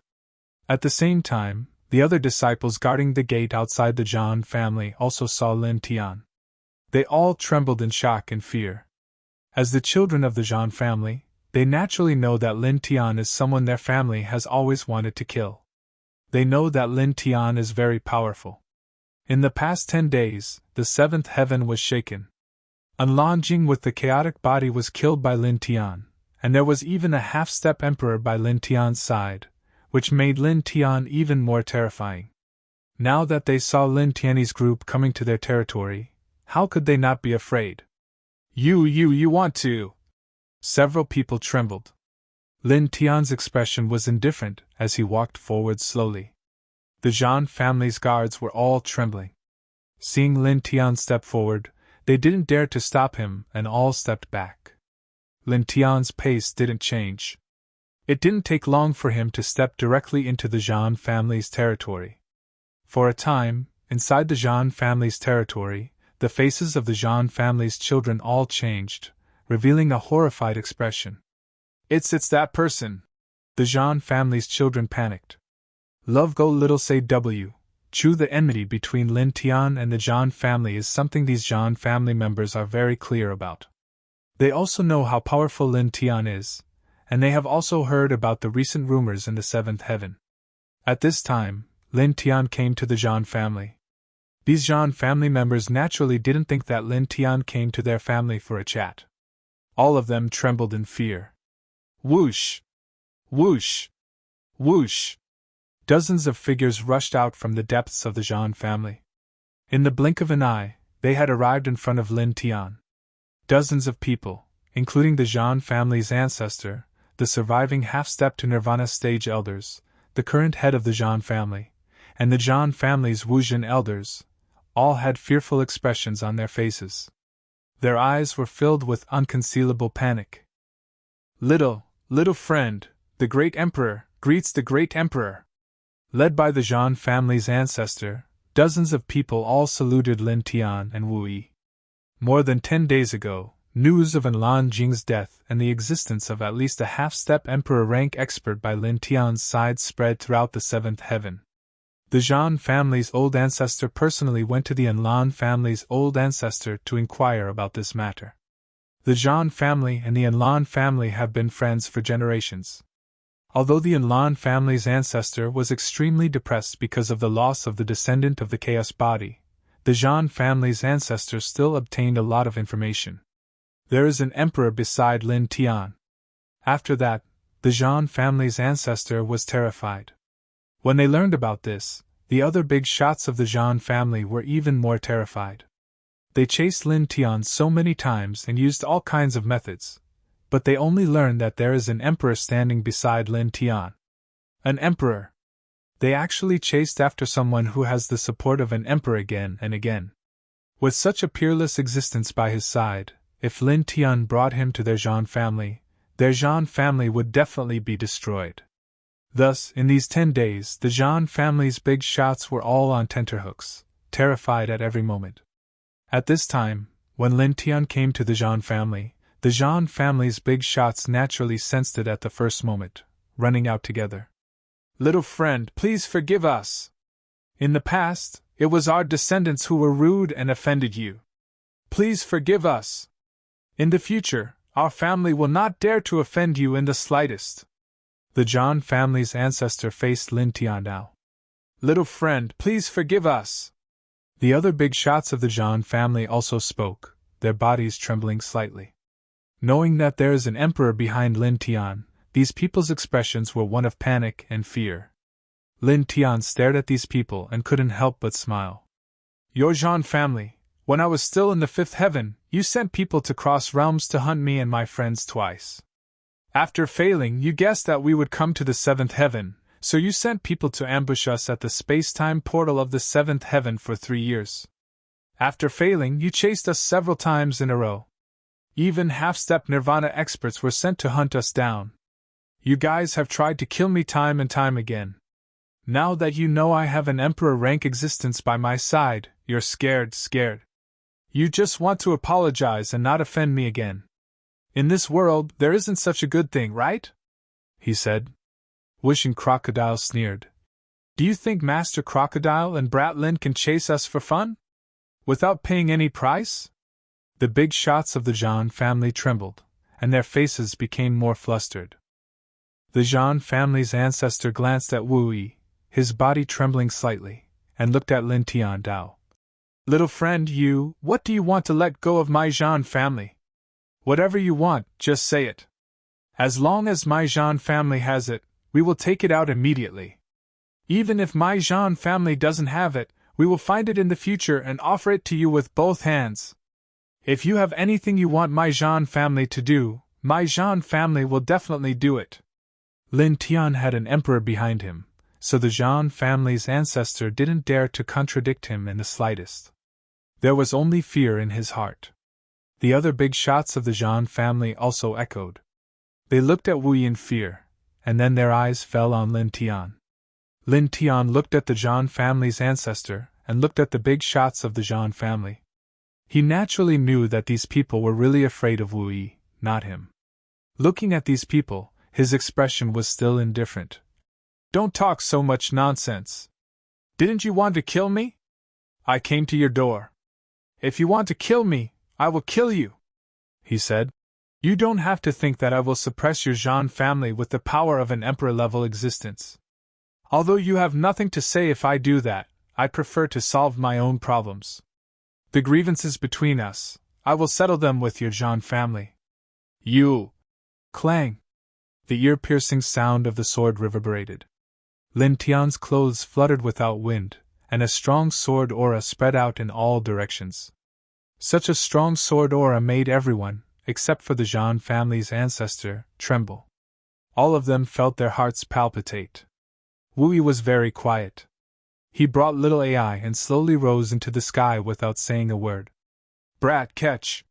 At the same time, the other disciples guarding the gate outside the Jean family also saw Lin Tian. They all trembled in shock and fear. As the children of the Jean family, they naturally know that Lin Tian is someone their family has always wanted to kill. They know that Lin Tian is very powerful. In the past 10 days, the 7th heaven was shaken. Anlanjing with the chaotic body was killed by Lin Tian, and there was even a half-step emperor by Lin Tian's side, which made Lin Tian even more terrifying. Now that they saw Lin Tian's group coming to their territory, how could they not be afraid? You want to? Several people trembled. Lin Tian's expression was indifferent as he walked forward slowly. The Jean family's guards were all trembling. Seeing Lin Tian step forward, they didn't dare to stop him and all stepped back. Lin Tian's pace didn't change. It didn't take long for him to step directly into the Jean family's territory. For a time, inside the Jean family's territory, the faces of the Jean family's children all changed, revealing a horrified expression. It's that person! The Jean family's children panicked. Love go little say W. True, the enmity between Lin Tian and the Jean family is something these Jean family members are very clear about. They also know how powerful Lin Tian is, and they have also heard about the recent rumors in the 7th heaven. At this time, Lin Tian came to the Jean family. These Jean family members naturally didn't think that Lin Tian came to their family for a chat. All of them trembled in fear. Whoosh! Whoosh! Whoosh! Dozens of figures rushed out from the depths of the Jean family. In the blink of an eye, they had arrived in front of Lin Tian. Dozens of people, including the Jean family's ancestor, the surviving half-step to Nirvana stage elders, the current head of the Zhan family, and the Zhan family's Wuzhen elders, all had fearful expressions on their faces. Their eyes were filled with unconcealable panic. Little friend, the great emperor, greets the great emperor. Led by the Zhan family's ancestor, dozens of people all saluted Lin Tian and Wu Yi. More than 10 days ago, news of Enlan Jing's death and the existence of at least a half-step emperor rank expert by Lin Tian's side spread throughout the seventh heaven. The Zhan family's old ancestor personally went to the Enlan family's old ancestor to inquire about this matter. The Zhan family and the Enlan family have been friends for generations. Although the Enlan family's ancestor was extremely depressed because of the loss of the descendant of the chaos body, the Zhan family's ancestor still obtained a lot of information. There is an emperor beside Lin Tian. After that, the Zhan family's ancestor was terrified. When they learned about this, the other big shots of the Zhan family were even more terrified. They chased Lin Tian so many times and used all kinds of methods, but they only learned that there is an emperor standing beside Lin Tian. An emperor. They actually chased after someone who has the support of an emperor again and again. With such a peerless existence by his side, if Lin Tian brought him to their Zhan family would definitely be destroyed. Thus, in these 10 days, the Zhan family's big shots were all on tenterhooks, terrified at every moment. At this time, when Lin Tian came to the Zhan family's big shots naturally sensed it at the first moment, running out together. Little friend, please forgive us. In the past, it was our descendants who were rude and offended you. Please forgive us. In the future, our family will not dare to offend you in the slightest. The Zhan family's ancestor faced Lin Tian now. Little friend, please forgive us. The other big shots of the Zhan family also spoke, their bodies trembling slightly. Knowing that there is an emperor behind Lin Tian, these people's expressions were one of panic and fear. Lin Tian stared at these people and couldn't help but smile. Your Zhan family, when I was still in the fifth heaven, you sent people to cross realms to hunt me and my friends twice. After failing, you guessed that we would come to the seventh heaven, so you sent people to ambush us at the space-time portal of the seventh heaven for 3 years. After failing, you chased us several times in a row. Even half-step Nirvana experts were sent to hunt us down. You guys have tried to kill me time and time again. Now that you know I have an emperor rank existence by my side, you're scared. You just want to apologize and not offend me again. In this world, there isn't such a good thing, right? He said. Wishing Crocodile sneered. Do you think Master Crocodile and Brat Lin can chase us for fun? Without paying any price? The big shots of the Zhan family trembled, and their faces became more flustered. The Zhan family's ancestor glanced at Wu Yi, his body trembling slightly, and looked at Lin Tian Dao. Little friend, what do you want to let go of my Zhan family? Whatever you want, just say it. As long as my Zhan family has it, we will take it out immediately. Even if my Zhan family doesn't have it, we will find it in the future and offer it to you with both hands. If you have anything you want my Zhan family to do, my Zhan family will definitely do it. Lin Tian had an emperor behind him, so the Zhan family's ancestor didn't dare to contradict him in the slightest. There was only fear in his heart. The other big shots of the Zhan family also echoed. They looked at Wu Yi in fear, and then their eyes fell on Lin Tian. Lin Tian looked at the Zhan family's ancestor and looked at the big shots of the Zhan family. He naturally knew that these people were really afraid of Wu Yi, not him. Looking at these people, his expression was still indifferent. Don't talk so much nonsense. Didn't you want to kill me? I came to your door. If you want to kill me, I will kill you, he said. You don't have to think that I will suppress your Zhan family with the power of an emperor-level existence. Although you have nothing to say if I do that, I prefer to solve my own problems. The grievances between us, I will settle them with your Zhan family. You! Clang! The ear-piercing sound of the sword reverberated. Lin Tian's clothes fluttered without wind, and a strong sword aura spread out in all directions. Such a strong sword aura made everyone, except for the Zhan family's ancestor, tremble. All of them felt their hearts palpitate. Wui was very quiet. He brought little AI and slowly rose into the sky without saying a word. Brat, catch!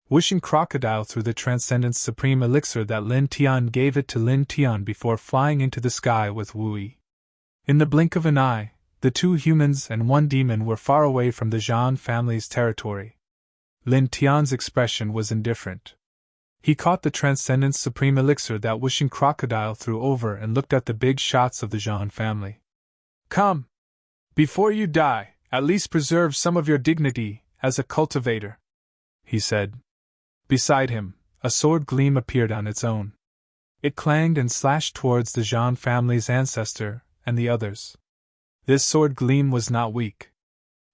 Wishing crocodile threw the Transcendence Supreme Elixir that Lin Tian gave it to Lin Tian before flying into the sky with Wui. In the blink of an eye, the 2 humans and 1 demon were far away from the Zhan family's territory. Lin Tian's expression was indifferent. He caught the Transcendence Supreme Elixir that Wishing Crocodile threw over and looked at the big shots of the Zhan family. Come! Before you die, at least preserve some of your dignity as a cultivator, he said. Beside him, a sword gleam appeared on its own. It clanged and slashed towards the Zhan family's ancestor and the others. This sword gleam was not weak.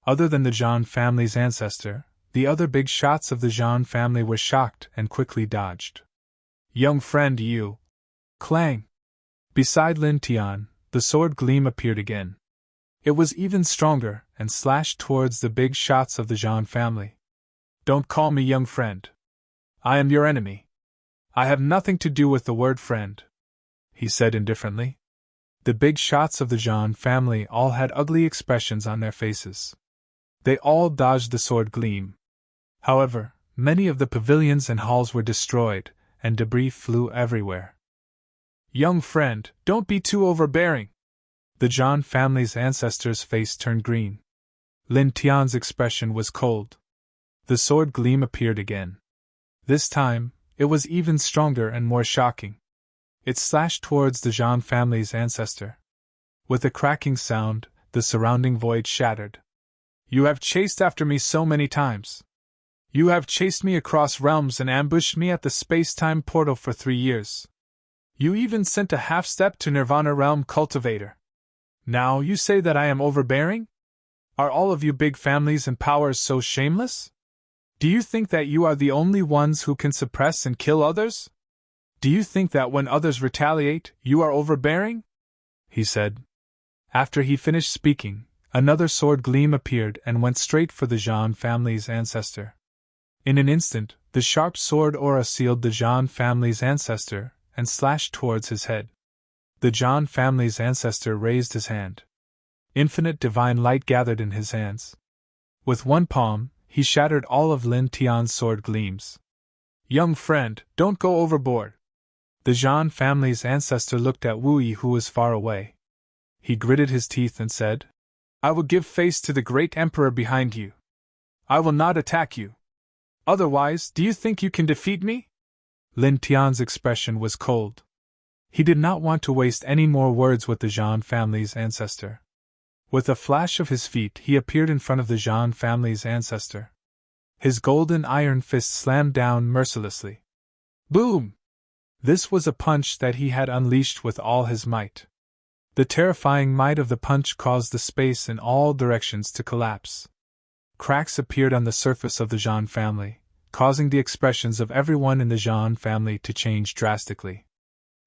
Other than the Zhan family's ancestor, the other big shots of the Zhan family were shocked and quickly dodged. Young friend, you! Clang! Beside Lin Tian, the sword gleam appeared again. It was even stronger and slashed towards the big shots of the Zhan family. Don't call me young friend. I am your enemy. I have nothing to do with the word friend, he said indifferently. The big shots of the Zhan family all had ugly expressions on their faces. They all dodged the sword gleam. However, many of the pavilions and halls were destroyed, and debris flew everywhere. Young friend, don't be too overbearing. The Zhan family's ancestor's face turned green. Lin Tian's expression was cold. The sword gleam appeared again. This time, it was even stronger and more shocking. It slashed towards the Zhan family's ancestor. With a cracking sound, the surrounding void shattered. You have chased after me so many times. You have chased me across realms and ambushed me at the space-time portal for 3 years. You even sent a half-step to Nirvana Realm Cultivator. Now you say that I am overbearing? Are all of you big families and powers so shameless? Do you think that you are the only ones who can suppress and kill others? Do you think that when others retaliate, you are overbearing? He said. After he finished speaking, another sword gleam appeared and went straight for the Zhan family's ancestor. In an instant, the sharp sword aura sealed the Zhan family's ancestor and slashed towards his head. The Zhan family's ancestor raised his hand. Infinite divine light gathered in his hands. With one palm, he shattered all of Lin Tian's sword gleams. Young friend, don't go overboard. The Zhan family's ancestor looked at Wui, who was far away. He gritted his teeth and said, I will give face to the great emperor behind you. I will not attack you. Otherwise, do you think you can defeat me? Lin Tian's expression was cold. He did not want to waste any more words with the Zhan family's ancestor. With a flash of his feet, he appeared in front of the Zhan family's ancestor. His golden iron fist slammed down mercilessly. Boom! This was a punch that he had unleashed with all his might. The terrifying might of the punch caused the space in all directions to collapse. Cracks appeared on the surface of the Zhan family, causing the expressions of everyone in the Zhan family to change drastically.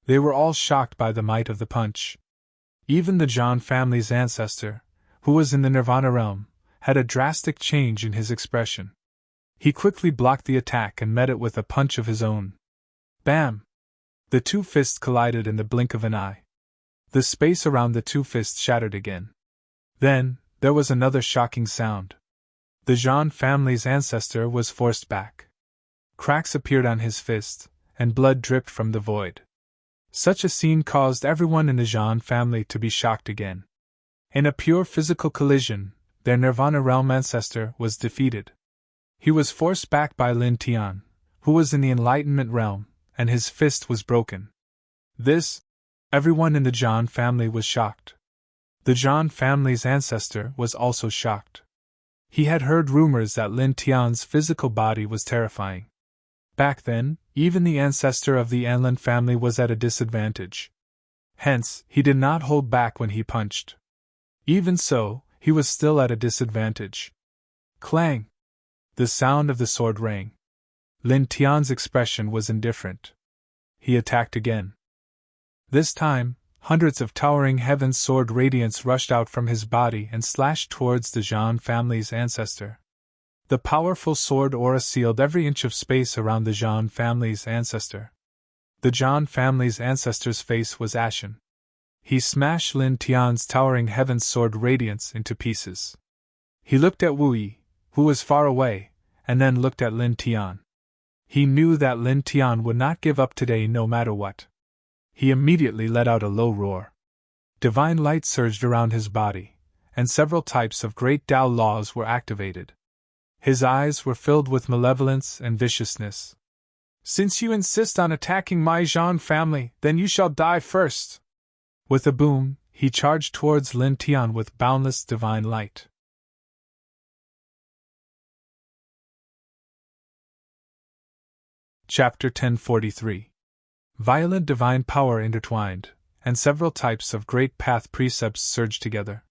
They were all shocked by the might of the punch. Even the Zhan family's ancestor, who was in the Nirvana realm, had a drastic change in his expression. He quickly blocked the attack and met it with a punch of his own. Bam! The 2 fists collided in the blink of an eye. The space around the 2 fists shattered again. Then, there was another shocking sound. The Zhan family's ancestor was forced back. Cracks appeared on his fist, and blood dripped from the void. Such a scene caused everyone in the Zhan family to be shocked again. In a pure physical collision, their Nirvana realm ancestor was defeated. He was forced back by Lin Tian, who was in the Enlightenment realm, and his fist was broken. Everyone in the Zhan family was shocked. The Zhan family's ancestor was also shocked. He had heard rumors that Lin Tian's physical body was terrifying. Back then, even the ancestor of the Anlin family was at a disadvantage. Hence, he did not hold back when he punched. Even so, he was still at a disadvantage. Clang! The sound of the sword rang. Lin Tian's expression was indifferent. He attacked again. This time, hundreds of towering heaven sword radiance rushed out from his body and slashed towards the Zhan family's ancestor. The powerful sword aura sealed every inch of space around the Zhan family's ancestor. The Zhan family's ancestor's face was ashen. He smashed Lin Tian's towering heaven's sword radiance into pieces. He looked at Wu Yi, who was far away, and then looked at Lin Tian. He knew that Lin Tian would not give up today no matter what. He immediately let out a low roar. Divine light surged around his body, and several types of great Tao laws were activated. His eyes were filled with malevolence and viciousness. "Since you insist on attacking my Zhan family, then you shall die first!" With a boom, he charged towards Lin Tian with boundless divine light. Chapter 1043. Violent divine power intertwined, and several types of great path precepts surged together.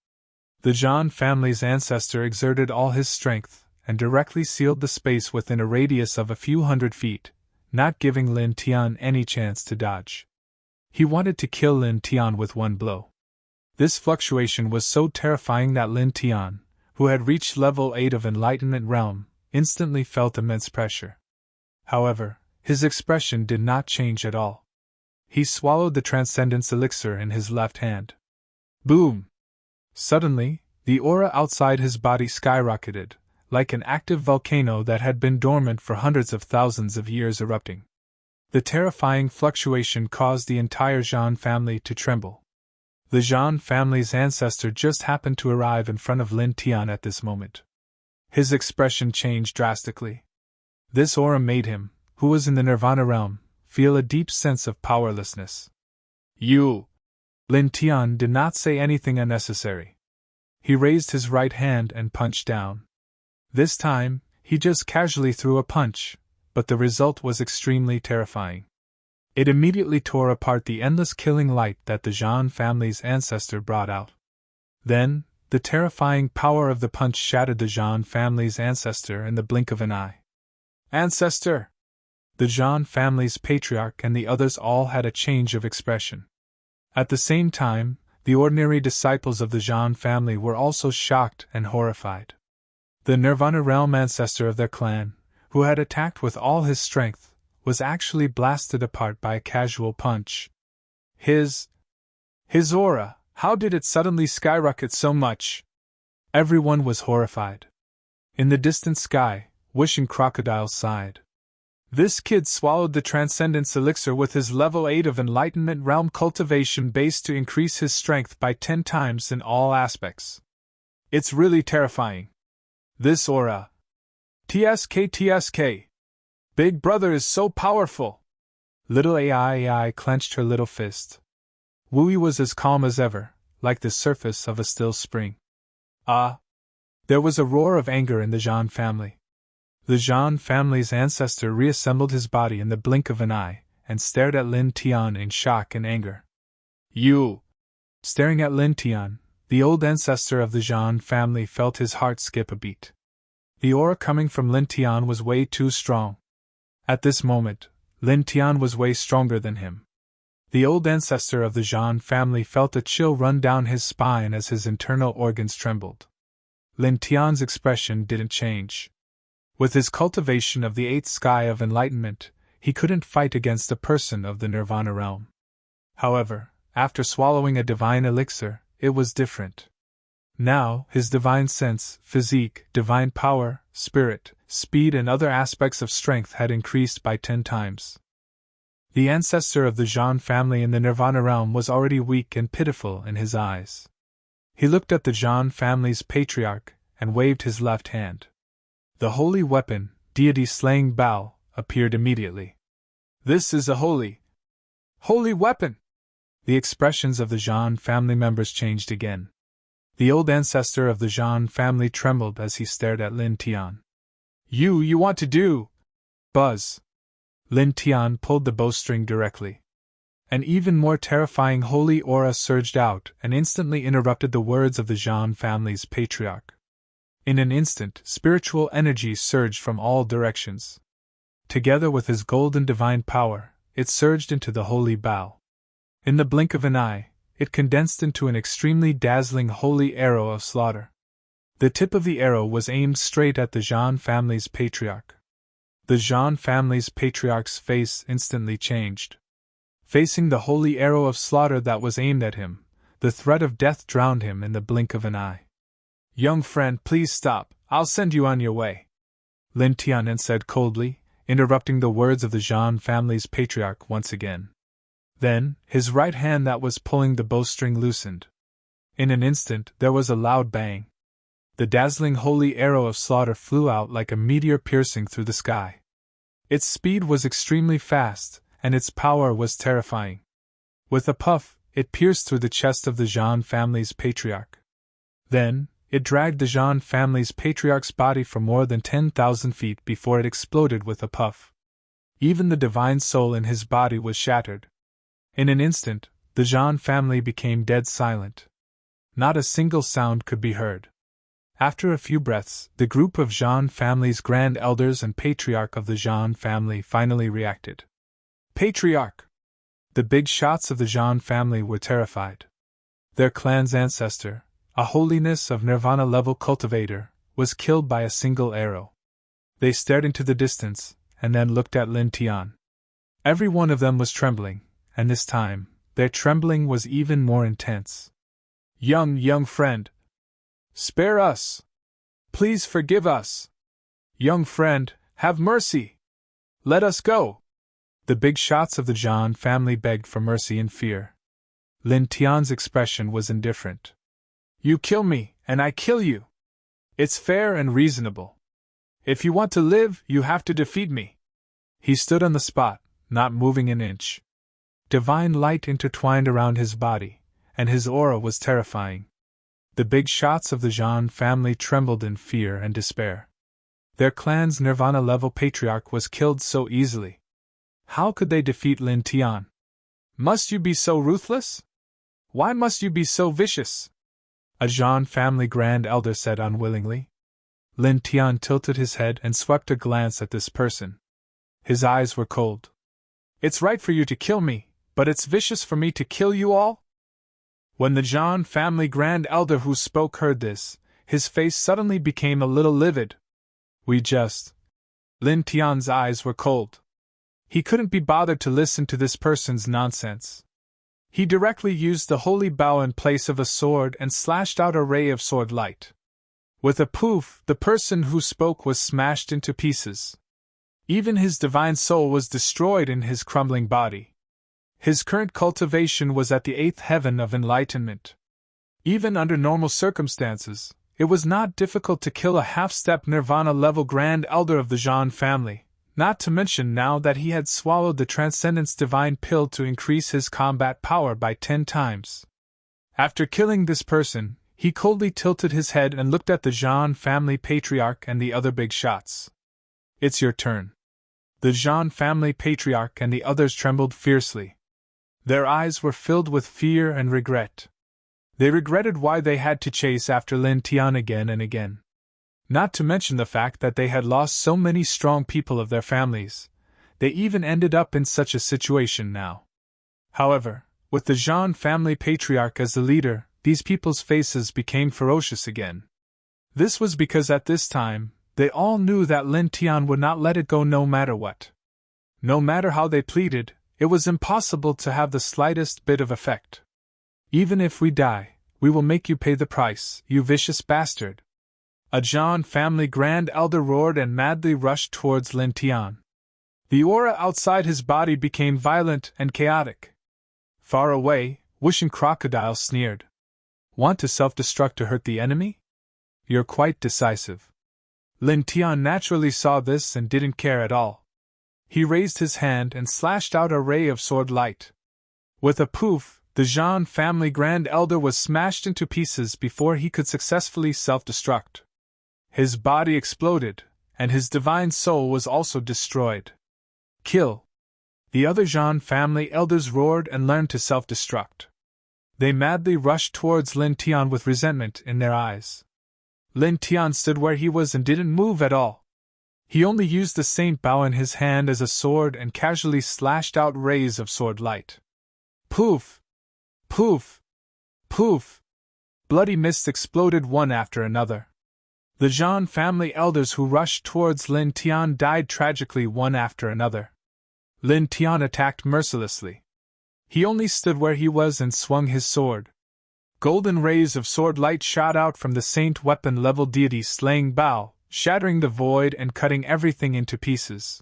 The Zhan family's ancestor exerted all his strength, and directly sealed the space within a radius of a few hundred feet, not giving Lin Tian any chance to dodge. He wanted to kill Lin Tian with one blow. This fluctuation was so terrifying that Lin Tian, who had reached level 8 of Enlightenment Realm, instantly felt immense pressure. However, his expression did not change at all. He swallowed the Transcendence Elixir in his left hand. Boom! Suddenly, the aura outside his body skyrocketed, like an active volcano that had been dormant for hundreds of thousands of years erupting. The terrifying fluctuation caused the entire Zhan family to tremble. The Zhan family's ancestor just happened to arrive in front of Lin Tian at this moment. His expression changed drastically. This aura made him, who was in the Nirvana realm, feel a deep sense of powerlessness. "You!" Lin Tian did not say anything unnecessary. He raised his right hand and punched down. This time, he just casually threw a punch, but the result was extremely terrifying. It immediately tore apart the endless killing light that the Zhan family's ancestor brought out. Then, the terrifying power of the punch shattered the Zhan family's ancestor in the blink of an eye. "Ancestor!" The Zhan family's patriarch and the others all had a change of expression. At the same time, the ordinary disciples of the Zhan family were also shocked and horrified. The Nirvana realm ancestor of their clan, who had attacked with all his strength, was actually blasted apart by a casual punch. His aura, how did it suddenly skyrocket so much? Everyone was horrified. In the distant sky, wishing crocodiles sighed. "This kid swallowed the Transcendence Elixir with his level 8 of Enlightenment Realm cultivation base to increase his strength by 10 times in all aspects. It's really terrifying. This aura. TSK. Big Brother is so powerful." Little AI clenched her little fist. Wu Yi was as calm as ever, like the surface of a still spring. There was a roar of anger in the Zhan family. The Zhan family's ancestor reassembled his body in the blink of an eye, and stared at Lin Tian in shock and anger. "You!" Staring at Lin Tian, the old ancestor of the Zhan family felt his heart skip a beat. The aura coming from Lin Tian was way too strong. At this moment, Lin Tian was way stronger than him. The old ancestor of the Zhan family felt a chill run down his spine as his internal organs trembled. Lin Tian's expression didn't change. With his cultivation of the 8th sky of enlightenment, he couldn't fight against a person of the Nirvana realm. However, after swallowing a divine elixir, it was different. Now, his divine sense, physique, divine power, spirit, speed and other aspects of strength had increased by 10 times. The ancestor of the Zhan family in the Nirvana realm was already weak and pitiful in his eyes. He looked at the Zhan family's patriarch and waved his left hand. The holy weapon, deity slaying bow, appeared immediately. "This is a holy weapon!" The expressions of the Zhan family members changed again. The old ancestor of the Zhan family trembled as he stared at Lin Tian. You want to do? Buzz. Lin Tian pulled the bowstring directly. An even more terrifying holy aura surged out and instantly interrupted the words of the Zhan family's patriarch. In an instant, spiritual energy surged from all directions. Together with his golden divine power, it surged into the holy bow. In the blink of an eye, it condensed into an extremely dazzling holy arrow of slaughter. The tip of the arrow was aimed straight at the Zhan family's patriarch. The Zhan family's patriarch's face instantly changed. Facing the holy arrow of slaughter that was aimed at him, the threat of death drowned him in the blink of an eye. "Young friend, please stop, I'll send you on your way," Lin Tianen said coldly, interrupting the words of the Zhan family's patriarch once again. Then, his right hand that was pulling the bowstring loosened. In an instant, there was a loud bang. The dazzling holy arrow of slaughter flew out like a meteor piercing through the sky. Its speed was extremely fast, and its power was terrifying. With a puff, it pierced through the chest of the Zhan family's patriarch. Then, it dragged the Zhan family's patriarch's body for more than 10,000 feet before it exploded with a puff. Even the divine soul in his body was shattered. In an instant, the Zhan family became dead silent. Not a single sound could be heard. After a few breaths, the group of Zhan family's grand elders and patriarch of the Zhan family finally reacted. "Patriarch!" The big shots of the Zhan family were terrified. Their clan's ancestor, a holiness of nirvana-level cultivator, was killed by a single arrow. They stared into the distance, and then looked at Lin Tian. Every one of them was trembling, and this time, their trembling was even more intense. Young friend! Spare us! Please forgive us! Young friend, have mercy! Let us go!" The big shots of the Zhan family begged for mercy in fear. Lin Tian's expression was indifferent. "You kill me, and I kill you. It's fair and reasonable. If you want to live, you have to defeat me." He stood on the spot, not moving an inch. Divine light intertwined around his body, and his aura was terrifying. The big shots of the Zhan family trembled in fear and despair. Their clan's nirvana-level patriarch was killed so easily. How could they defeat Lin Tian? "Must you be so ruthless? Why must you be so vicious?" a Zhan family grand elder said unwillingly. Lin Tian tilted his head and swept a glance at this person. His eyes were cold. "It's right for you to kill me, but it's vicious for me to kill you all?" When the Zhan family grand elder who spoke heard this, his face suddenly became a little livid. Lin Tian's eyes were cold. He couldn't be bothered to listen to this person's nonsense. He directly used the holy bow in place of a sword and slashed out a ray of sword light. With a poof, the person who spoke was smashed into pieces. Even his divine soul was destroyed in his crumbling body. His current cultivation was at the 8th heaven of enlightenment. Even under normal circumstances, it was not difficult to kill a half-step nirvana-level grand elder of the Zhan family, not to mention now that he had swallowed the Transcendence Divine Pill to increase his combat power by 10 times. After killing this person, he coldly tilted his head and looked at the Zhan family patriarch and the other big shots. "It's your turn." The Zhan family patriarch and the others trembled fiercely. Their eyes were filled with fear and regret. They regretted why they had to chase after Lin Tian again and again. Not to mention the fact that they had lost so many strong people of their families. They even ended up in such a situation now. However, with the Zhan family patriarch as the leader, these people's faces became ferocious again. This was because at this time, they all knew that Lin Tian would not let it go no matter what. No matter how they pleaded, it was impossible to have the slightest bit of effect. "Even if we die, we will make you pay the price, you vicious bastard!" A Zhan family grand elder roared and madly rushed towards Lin Tian. The aura outside his body became violent and chaotic. Far away, Wishing Crocodile sneered. "Want to self-destruct to hurt the enemy? You're quite decisive." Lin Tian naturally saw this and didn't care at all. He raised his hand and slashed out a ray of sword light. With a poof, the Zhan family grand elder was smashed into pieces before he could successfully self-destruct. His body exploded, and his divine soul was also destroyed. "Kill!" The other Zhan family elders roared and learned to self-destruct. They madly rushed towards Lin Tian with resentment in their eyes. Lin Tian stood where he was and didn't move at all. He only used the saint bow in his hand as a sword and casually slashed out rays of sword light. Poof! Poof! Poof! Bloody mists exploded one after another. The Zhan family elders who rushed towards Lin Tian died tragically one after another. Lin Tian attacked mercilessly. He only stood where he was and swung his sword. Golden rays of sword light shot out from the saint weapon-leveled deity slaying bow, shattering the void and cutting everything into pieces.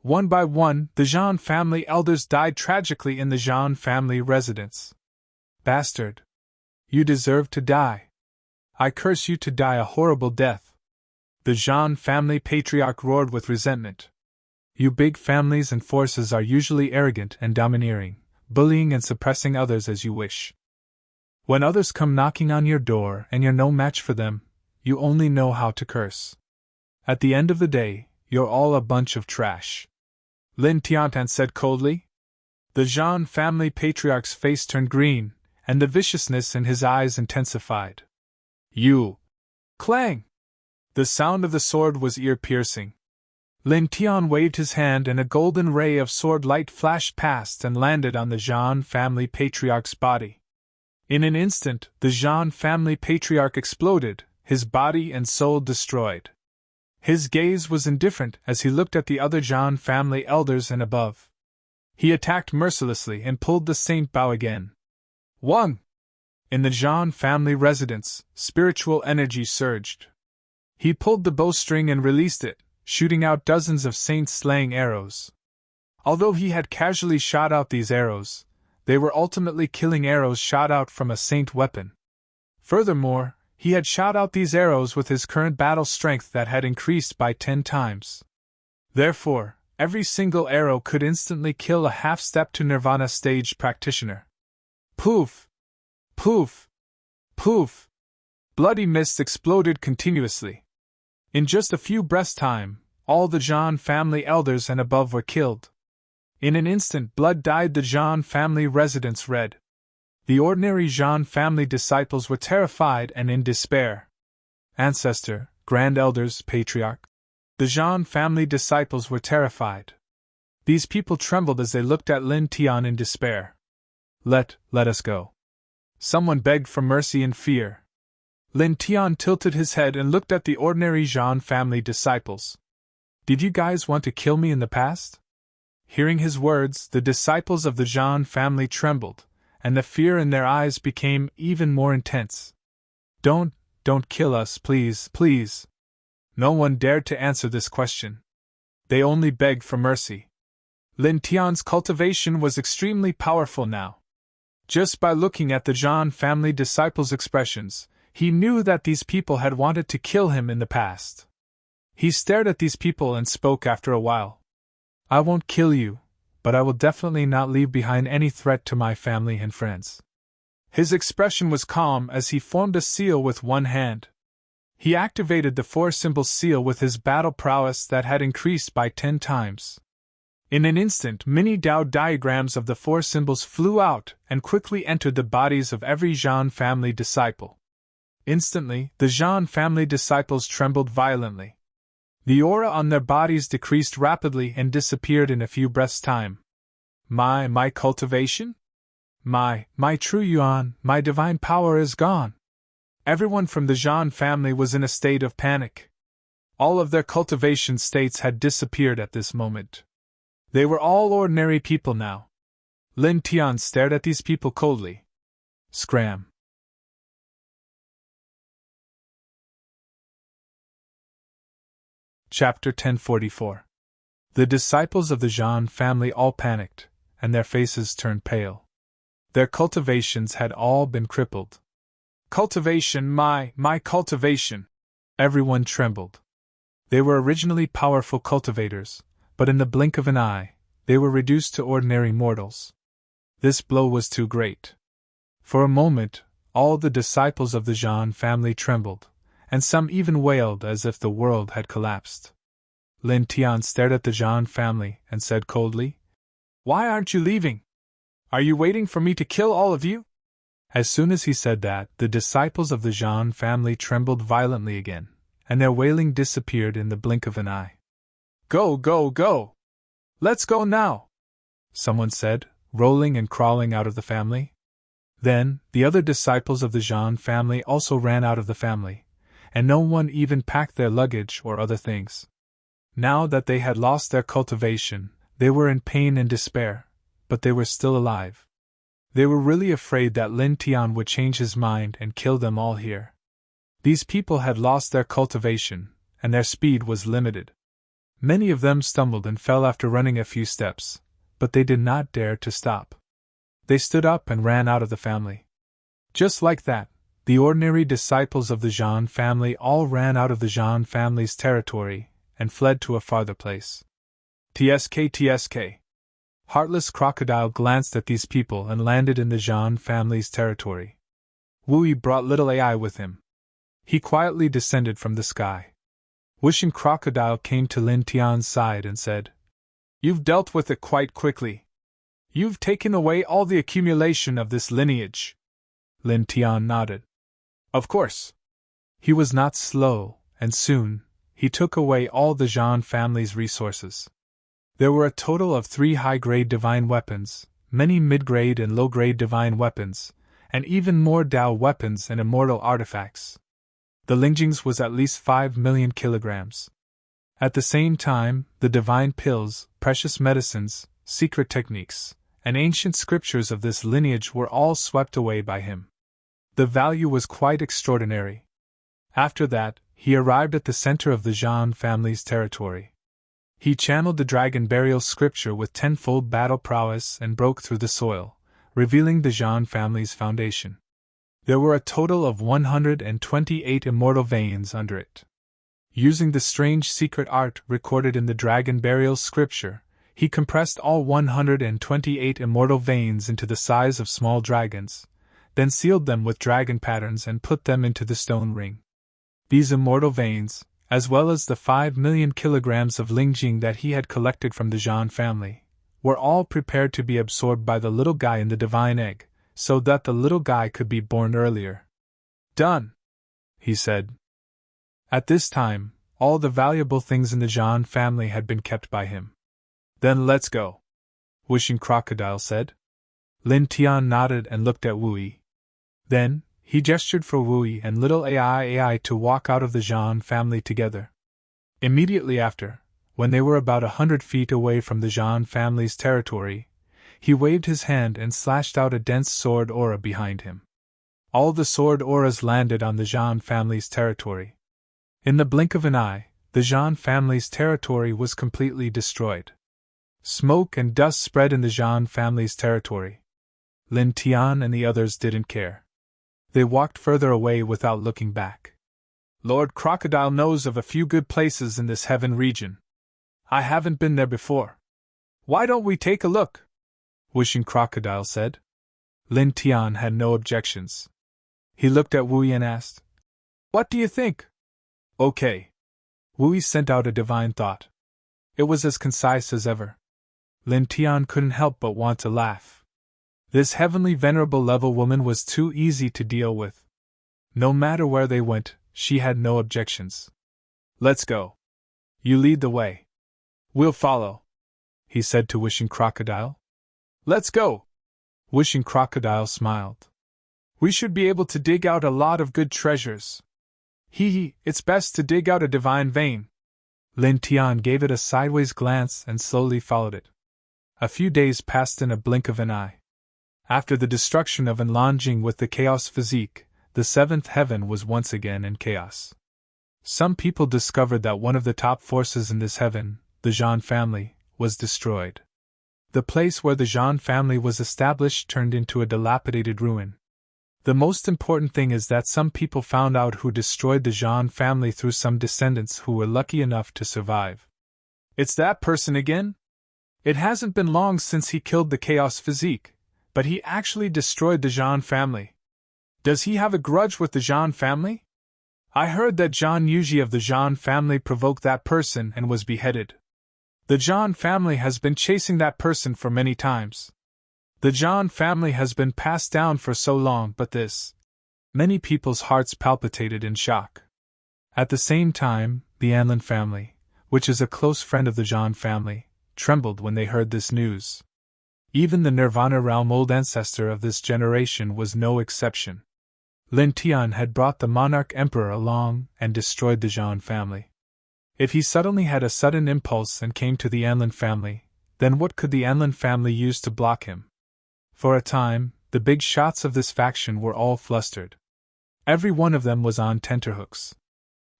One by one, the Jean family elders died tragically in the Jean family residence. Bastard! You deserve to die. I curse you to die a horrible death. The Jean family patriarch roared with resentment. You big families and forces are usually arrogant and domineering, bullying and suppressing others as you wish. When others come knocking on your door and you're no match for them, you only know how to curse. At the end of the day, you're all a bunch of trash. Lin Tiantan said coldly. The Jean family patriarch's face turned green, and the viciousness in his eyes intensified. You! Clang! The sound of the sword was ear-piercing. Lin Tian waved his hand and a golden ray of sword light flashed past and landed on the Jean family patriarch's body. In an instant, the Jean family patriarch exploded, his body and soul destroyed. His gaze was indifferent as he looked at the other Jean family elders and above. He attacked mercilessly and pulled the saint bow again. Wang! In the Jean family residence, spiritual energy surged. He pulled the bowstring and released it, shooting out dozens of saint-slaying arrows. Although he had casually shot out these arrows, they were ultimately killing arrows shot out from a saint weapon. Furthermore, he had shot out these arrows with his current battle strength that had increased by 10 times. Therefore, every single arrow could instantly kill a half-step to Nirvana stage practitioner. Poof! Poof! Poof! Bloody mist exploded continuously. In just a few breaths' time, all the Jean family elders and above were killed. In an instant, blood dyed the Jean family residence red. The ordinary Jean family disciples were terrified and in despair. Ancestor, Grand Elders, Patriarch. The Jean family disciples were terrified. These people trembled as they looked at Lin Tian in despair. Let us go. Someone begged for mercy in fear. Lin Tian tilted his head and looked at the ordinary Jean family disciples. Did you guys want to kill me in the past? Hearing his words, the disciples of the Jean family trembled, and the fear in their eyes became even more intense. Don't kill us, please, please. No one dared to answer this question. They only begged for mercy. Lin Tian's cultivation was extremely powerful now. Just by looking at the Jean family disciples' expressions, he knew that these people had wanted to kill him in the past. He stared at these people and spoke after a while. I won't kill you, but I will definitely not leave behind any threat to my family and friends. His expression was calm as he formed a seal with one hand. He activated the 4-symbol seal with his battle prowess that had increased by 10 times. In an instant, mini Dao diagrams of the 4 symbols flew out and quickly entered the bodies of every Jean family disciple. Instantly, the Jean family disciples trembled violently. The aura on their bodies decreased rapidly and disappeared in a few breaths' time. My cultivation? My true yuan, my divine power is gone. Everyone from the Jean family was in a state of panic. All of their cultivation states had disappeared at this moment. They were all ordinary people now. Lin Tian stared at these people coldly. Scram. Chapter 1044. The disciples of the Jean family all panicked, and their faces turned pale. Their cultivations had all been crippled. Cultivation, my cultivation! Everyone trembled. They were originally powerful cultivators, but in the blink of an eye, they were reduced to ordinary mortals. This blow was too great. For a moment, all the disciples of the Jean family trembled, and some even wailed as if the world had collapsed. Lin Tian stared at the Jean family and said coldly, Why aren't you leaving? Are you waiting for me to kill all of you? As soon as he said that, the disciples of the Jean family trembled violently again, and their wailing disappeared in the blink of an eye. Go, go, go! Let's go now! Someone said, rolling and crawling out of the family. Then, the other disciples of the Jean family also ran out of the family, and no one even packed their luggage or other things. Now that they had lost their cultivation, they were in pain and despair, but they were still alive. They were really afraid that Lin Tian would change his mind and kill them all here. These people had lost their cultivation, and their speed was limited. Many of them stumbled and fell after running a few steps, but they did not dare to stop. They stood up and ran out of the family. Just like that, the ordinary disciples of the Zhan family all ran out of the Zhan family's territory and fled to a farther place. TSK. Heartless Crocodile glanced at these people and landed in the Zhan family's territory. Wu Yi brought little AI with him. He quietly descended from the sky. Wishing Crocodile came to Lin Tian's side and said, "You've dealt with it quite quickly. You've taken away all the accumulation of this lineage." Lin Tian nodded. Of course. He was not slow, and soon, he took away all the Zhan family's resources. There were a total of 3 high-grade divine weapons, many mid-grade and low-grade divine weapons, and even more Dao weapons and immortal artifacts. The Lingjings was at least 5 million kilograms. At the same time, the divine pills, precious medicines, secret techniques, and ancient scriptures of this lineage were all swept away by him. The value was quite extraordinary. After that, he arrived at the center of the Zhan family's territory. He channeled the dragon burial scripture with 10-fold battle prowess and broke through the soil, revealing the Zhan family's foundation. There were a total of 128 immortal veins under it. Using the strange secret art recorded in the dragon burial scripture, he compressed all 128 immortal veins into the size of small dragons, then sealed them with dragon patterns and put them into the stone ring. These immortal veins, as well as the 5 million kilograms of Lingjing that he had collected from the Zhan family, were all prepared to be absorbed by the little guy in the divine egg, so that the little guy could be born earlier. Done, he said. At this time, all the valuable things in the Zhan family had been kept by him. Then let's go, Wishing Crocodile said. Lin Tian nodded and looked at Wu Yi. Then, he gestured for Wu Yi and little AI to walk out of the Zhan family together. Immediately after, when they were about 100 feet away from the Zhan family's territory, he waved his hand and slashed out a dense sword aura behind him. All the sword auras landed on the Zhan family's territory. In the blink of an eye, the Zhan family's territory was completely destroyed. Smoke and dust spread in the Zhan family's territory. Lin Tian and the others didn't care. They walked further away without looking back. Lord Crocodile knows of a few good places in this heaven region. I haven't been there before. Why don't we take a look? Wishing Crocodile said. Lin Tian had no objections. He looked at Wu Yi and asked, "What do you think?" Okay. Wu Yi sent out a divine thought. It was as concise as ever. Lin Tian couldn't help but want to laugh. This heavenly venerable level woman was too easy to deal with. No matter where they went, she had no objections. Let's go. You lead the way. We'll follow, he said to Wishing Crocodile. Let's go. Wishing Crocodile smiled. We should be able to dig out a lot of good treasures. It's best to dig out a divine vein. Lin Tian gave it a sideways glance and slowly followed it. A few days passed in a blink of an eye. After the destruction of Enlanjing with the chaos physique, the 7th heaven was once again in chaos. Some people discovered that one of the top forces in this heaven, the Zhan family, was destroyed. The place where the Zhan family was established turned into a dilapidated ruin. The most important thing is that some people found out who destroyed the Zhan family through some descendants who were lucky enough to survive. It's that person again? It hasn't been long since he killed the chaos physique, but he actually destroyed the Zhan family. Does he have a grudge with the Zhan family? I heard that Zhan Yuji of the Zhan family provoked that person and was beheaded. The Zhan family has been chasing that person for many times. The Zhan family has been passed down for so long, but this... Many people's hearts palpitated in shock. At the same time, the Anlin family, which is a close friend of the Zhan family, trembled when they heard this news. Even the Nirvana realm old ancestor of this generation was no exception. Lin Tian had brought the monarch emperor along and destroyed the Zhan family. If he suddenly had a sudden impulse and came to the Anlin family, then what could the Anlin family use to block him? For a time, the big shots of this faction were all flustered. Every one of them was on tenterhooks.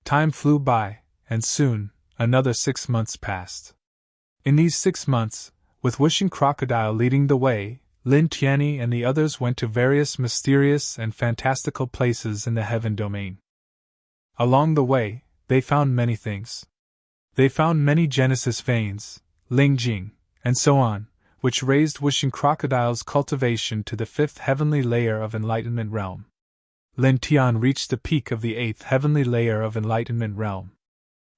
Time flew by, and soon, another 6 months passed. In these 6 months, with Wishing Crocodile leading the way, Lin Tianyi and the others went to various mysterious and fantastical places in the heaven domain. Along the way, they found many things. They found many Genesis veins, Ling Jing, and so on, which raised Wishing Crocodile's cultivation to the 5th heavenly layer of enlightenment realm. Lin Tian reached the peak of the 8th heavenly layer of enlightenment realm.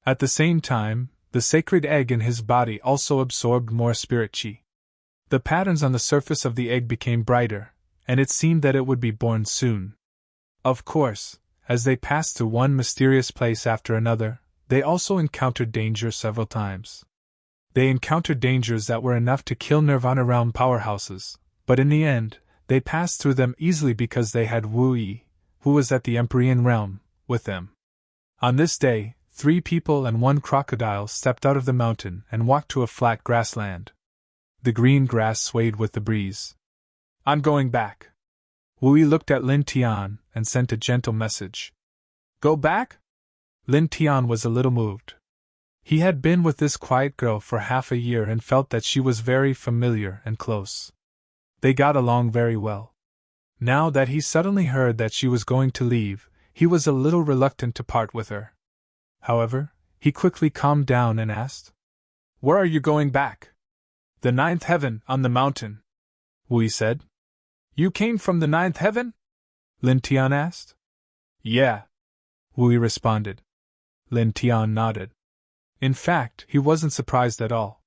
At the same time, the sacred egg in his body also absorbed more spirit chi. The patterns on the surface of the egg became brighter, and it seemed that it would be born soon. Of course, as they passed through one mysterious place after another, they also encountered danger several times. They encountered dangers that were enough to kill Nirvana realm powerhouses, but in the end, they passed through them easily because they had Wu Yi, who was at the Empyrean realm, with them. On this day, 3 people and 1 crocodile stepped out of the mountain and walked to a flat grassland. The green grass swayed with the breeze. "I'm going back." Wu Yi looked at Lin Tian and sent a gentle message. "Go back?" Lin Tian was a little moved. He had been with this quiet girl for half a year and felt that she was very familiar and close. They got along very well. Now that he suddenly heard that she was going to leave, he was a little reluctant to part with her. However, he quickly calmed down and asked, "Where are you going back?" "The 9th heaven, on the mountain," Wu Yi said. "You came from the 9th heaven?" Lin Tian asked. "Yeah," Wu Yi responded. Lin Tian nodded. In fact, he wasn't surprised at all.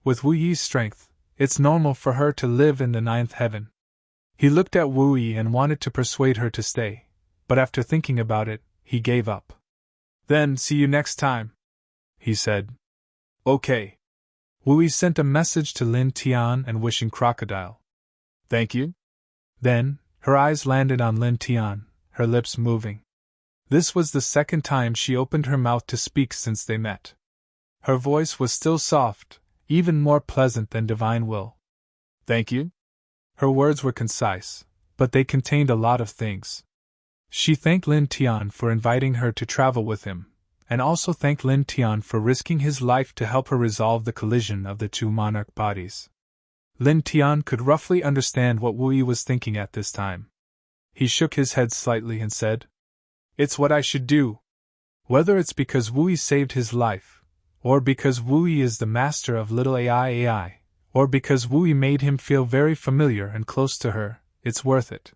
With Wu Yi's strength, it's normal for her to live in the 9th heaven. He looked at Wu Yi and wanted to persuade her to stay, but after thinking about it, he gave up. "Then see you next time," he said. "Okay." Wu Yi sent a message to Lin Tian and Wishing Crocodile. "Thank you." Then, her eyes landed on Lin Tian, her lips moving. This was the second time she opened her mouth to speak since they met. Her voice was still soft, even more pleasant than divine will. "Thank you?" Her words were concise, but they contained a lot of things. She thanked Lin Tian for inviting her to travel with him, and also thanked Lin Tian for risking his life to help her resolve the collision of the 2 monarch bodies. Lin Tian could roughly understand what Wu Yi was thinking at this time. He shook his head slightly and said, "It's what I should do." Whether it's because Wu Yi saved his life, or because Wu Yi is the master of little AI, or because Wu Yi made him feel very familiar and close to her, it's worth it.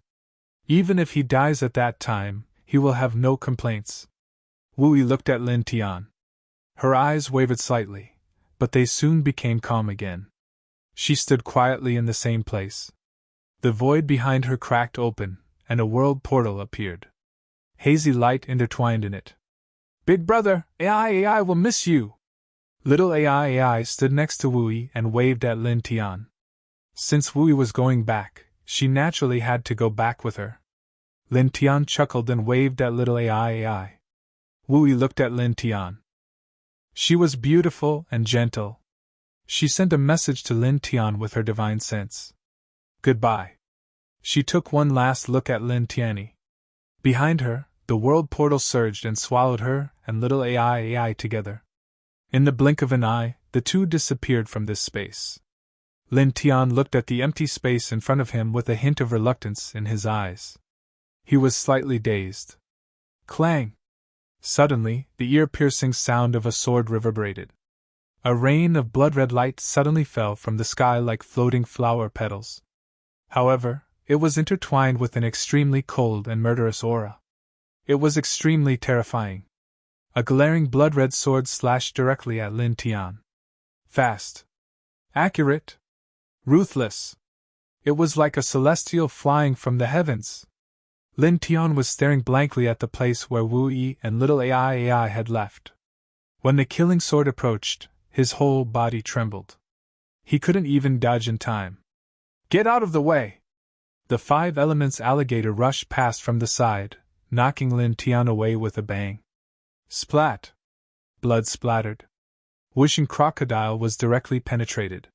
Even if he dies at that time, he will have no complaints. Wu Yi looked at Lin Tian. Her eyes wavered slightly, but they soon became calm again. She stood quietly in the same place. The void behind her cracked open, and a world portal appeared. Hazy light intertwined in it. "Big brother, AI will miss you." Little AI stood next to Wu Yi and waved at Lin Tian. Since Wu Yi was going back, she naturally had to go back with her. Lin Tian chuckled and waved at little AI. Wu Yi looked at Lin Tian. She was beautiful and gentle. She sent a message to Lin Tian with her divine sense. "Goodbye." She took one last look at Lin Tianyi. Behind her, the world portal surged and swallowed her and little AI together. In the blink of an eye, the two disappeared from this space. Lin Tian looked at the empty space in front of him with a hint of reluctance in his eyes. He was slightly dazed. Clang! Suddenly, the ear-piercing sound of a sword reverberated. A rain of blood-red light suddenly fell from the sky like floating flower petals. However, it was intertwined with an extremely cold and murderous aura. It was extremely terrifying. A glaring blood-red sword slashed directly at Lin Tian. Fast. Accurate. Ruthless. It was like a celestial flying from the heavens. Lin Tian was staring blankly at the place where Wu Yi and little AI had left. When the killing sword approached, his whole body trembled. He couldn't even dodge in time. "Get out of the way!" The 5 elements alligator rushed past from the side, knocking Lin Tian away with a bang. Splat! Blood splattered. Wishing Crocodile was directly penetrated.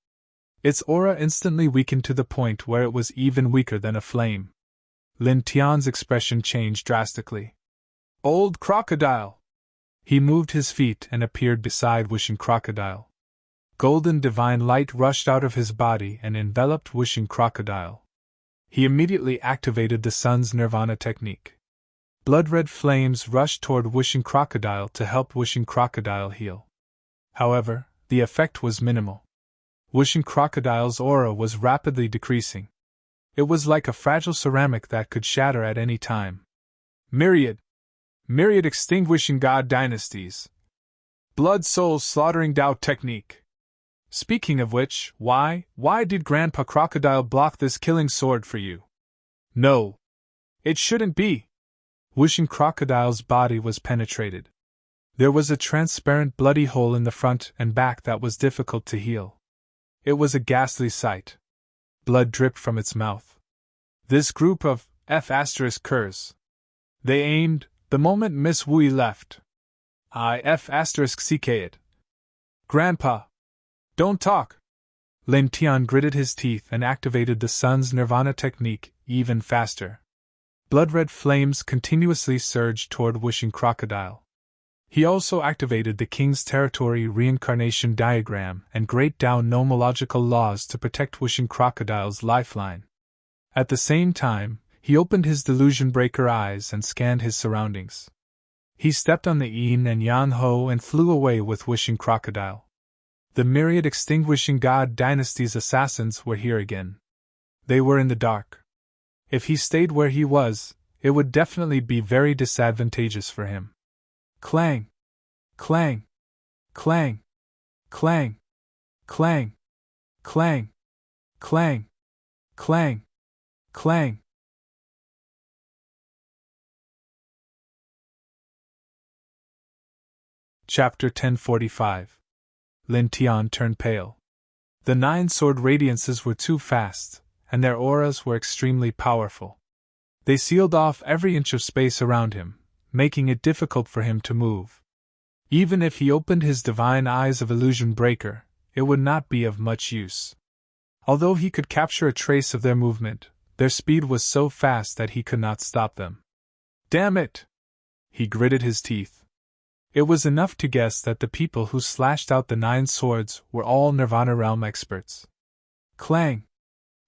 Its aura instantly weakened to the point where it was even weaker than a flame. Lin Tian's expression changed drastically. Old crocodile! He moved his feet and appeared beside Wishing Crocodile. Golden divine light rushed out of his body and enveloped Wishing Crocodile. He immediately activated the sun's nirvana technique. Blood-red flames rushed toward Wishing Crocodile to help Wishing Crocodile heal. However, the effect was minimal. Wishing Crocodile's aura was rapidly decreasing. It was like a fragile ceramic that could shatter at any time. Myriad extinguishing god dynasties. Blood soul slaughtering Tao technique. Speaking of which, why did Grandpa Crocodile block this killing sword for you? No. It shouldn't be. Wishing Crocodile's body was penetrated. There was a transparent bloody hole in the front and back that was difficult to heal. It was a ghastly sight. Blood dripped from its mouth. This group of F***curs. They aimed, the moment Miss Wu left. I F***ck it. Grandpa! Don't talk! Lin Tian gritted his teeth and activated the sun's nirvana technique even faster. Blood-red flames continuously surged toward Wishing Crocodile. He also activated the King's Territory reincarnation diagram and Great Tao nomological laws to protect Wishing Crocodile's lifeline. At the same time, he opened his delusion breaker eyes and scanned his surroundings. He stepped on the Yin and Yang Ho and flew away with Wishing Crocodile. The myriad extinguishing god dynasty's assassins were here again. They were in the dark. If he stayed where he was, it would definitely be very disadvantageous for him. Clang! Clang! Clang! Clang! Clang! Clang! Clang! Clang! Clang! Chapter 1045. Lin Tian turned pale. The 9-sword radiances were too fast, and their auras were extremely powerful. They sealed off every inch of space around him, making it difficult for him to move. Even if he opened his divine eyes of illusion breaker, it would not be of much use. Although he could capture a trace of their movement, their speed was so fast that he could not stop them. Damn it! He gritted his teeth. It was enough to guess that the people who slashed out the 9 swords were all Nirvana Realm experts. Clang!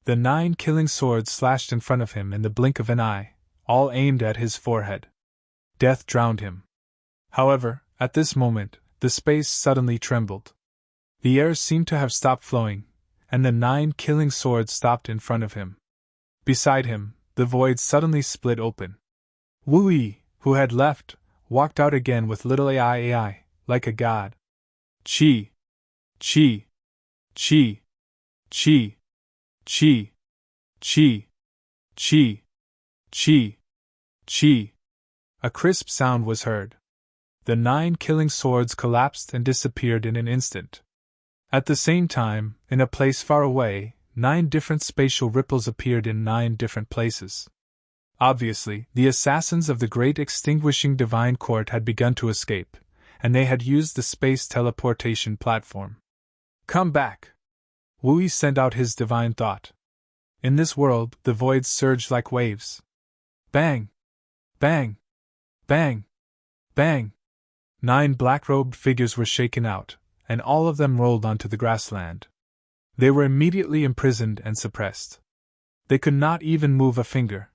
The 9 killing swords slashed in front of him in the blink of an eye, all aimed at his forehead. Death drowned him. However, at this moment, the space suddenly trembled. The air seemed to have stopped flowing, and the 9 killing swords stopped in front of him. Beside him, the void suddenly split open. Wu Yi, who had left, walked out again with little AI, like a god. Chi! Chi! Chi! Chi! Chi! Chi! Chi! Chi! Chi! A crisp sound was heard. The 9 killing swords collapsed and disappeared in an instant. At the same time, in a place far away, 9 different spatial ripples appeared in 9 different places. Obviously, the assassins of the Great Extinguishing Divine Court had begun to escape, and they had used the space teleportation platform. Come back! Wu Yi sent out his divine thought. In this world, the voids surged like waves. Bang! Bang! Bang! Bang! 9 black-robed figures were shaken out, and all of them rolled onto the grassland. They were immediately imprisoned and suppressed. They could not even move a finger.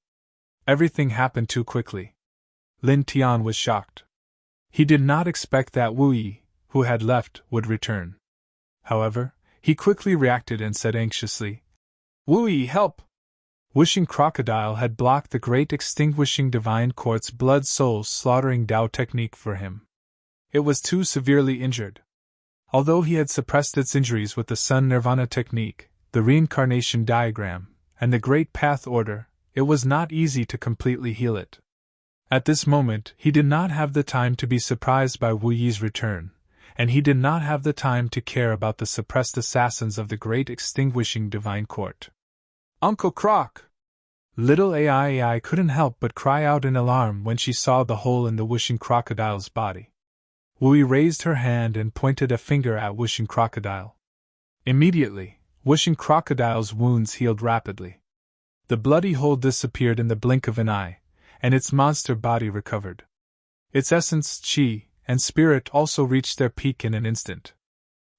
Everything happened too quickly. Lin Tian was shocked. He did not expect that Wu Yi, who had left, would return. However, he quickly reacted and said anxiously, Wu Yi, help! Wishing Crocodile had blocked the Great Extinguishing Divine Court's blood soul slaughtering Tao technique for him. It was too severely injured. Although he had suppressed its injuries with the Sun Nirvana technique, the reincarnation diagram, and the Great Path Order, it was not easy to completely heal it. At this moment, he did not have the time to be surprised by Wu Yi's return, and he did not have the time to care about the suppressed assassins of the Great Extinguishing Divine Court. Uncle Croc! Little AI couldn't help but cry out in alarm when she saw the hole in the Wishing Crocodile's body. Wu Yi raised her hand and pointed a finger at Wishing Crocodile. Immediately, Wishing Crocodile's wounds healed rapidly. The bloody hole disappeared in the blink of an eye, and its monster body recovered. Its essence, chi, and spirit also reached their peak in an instant.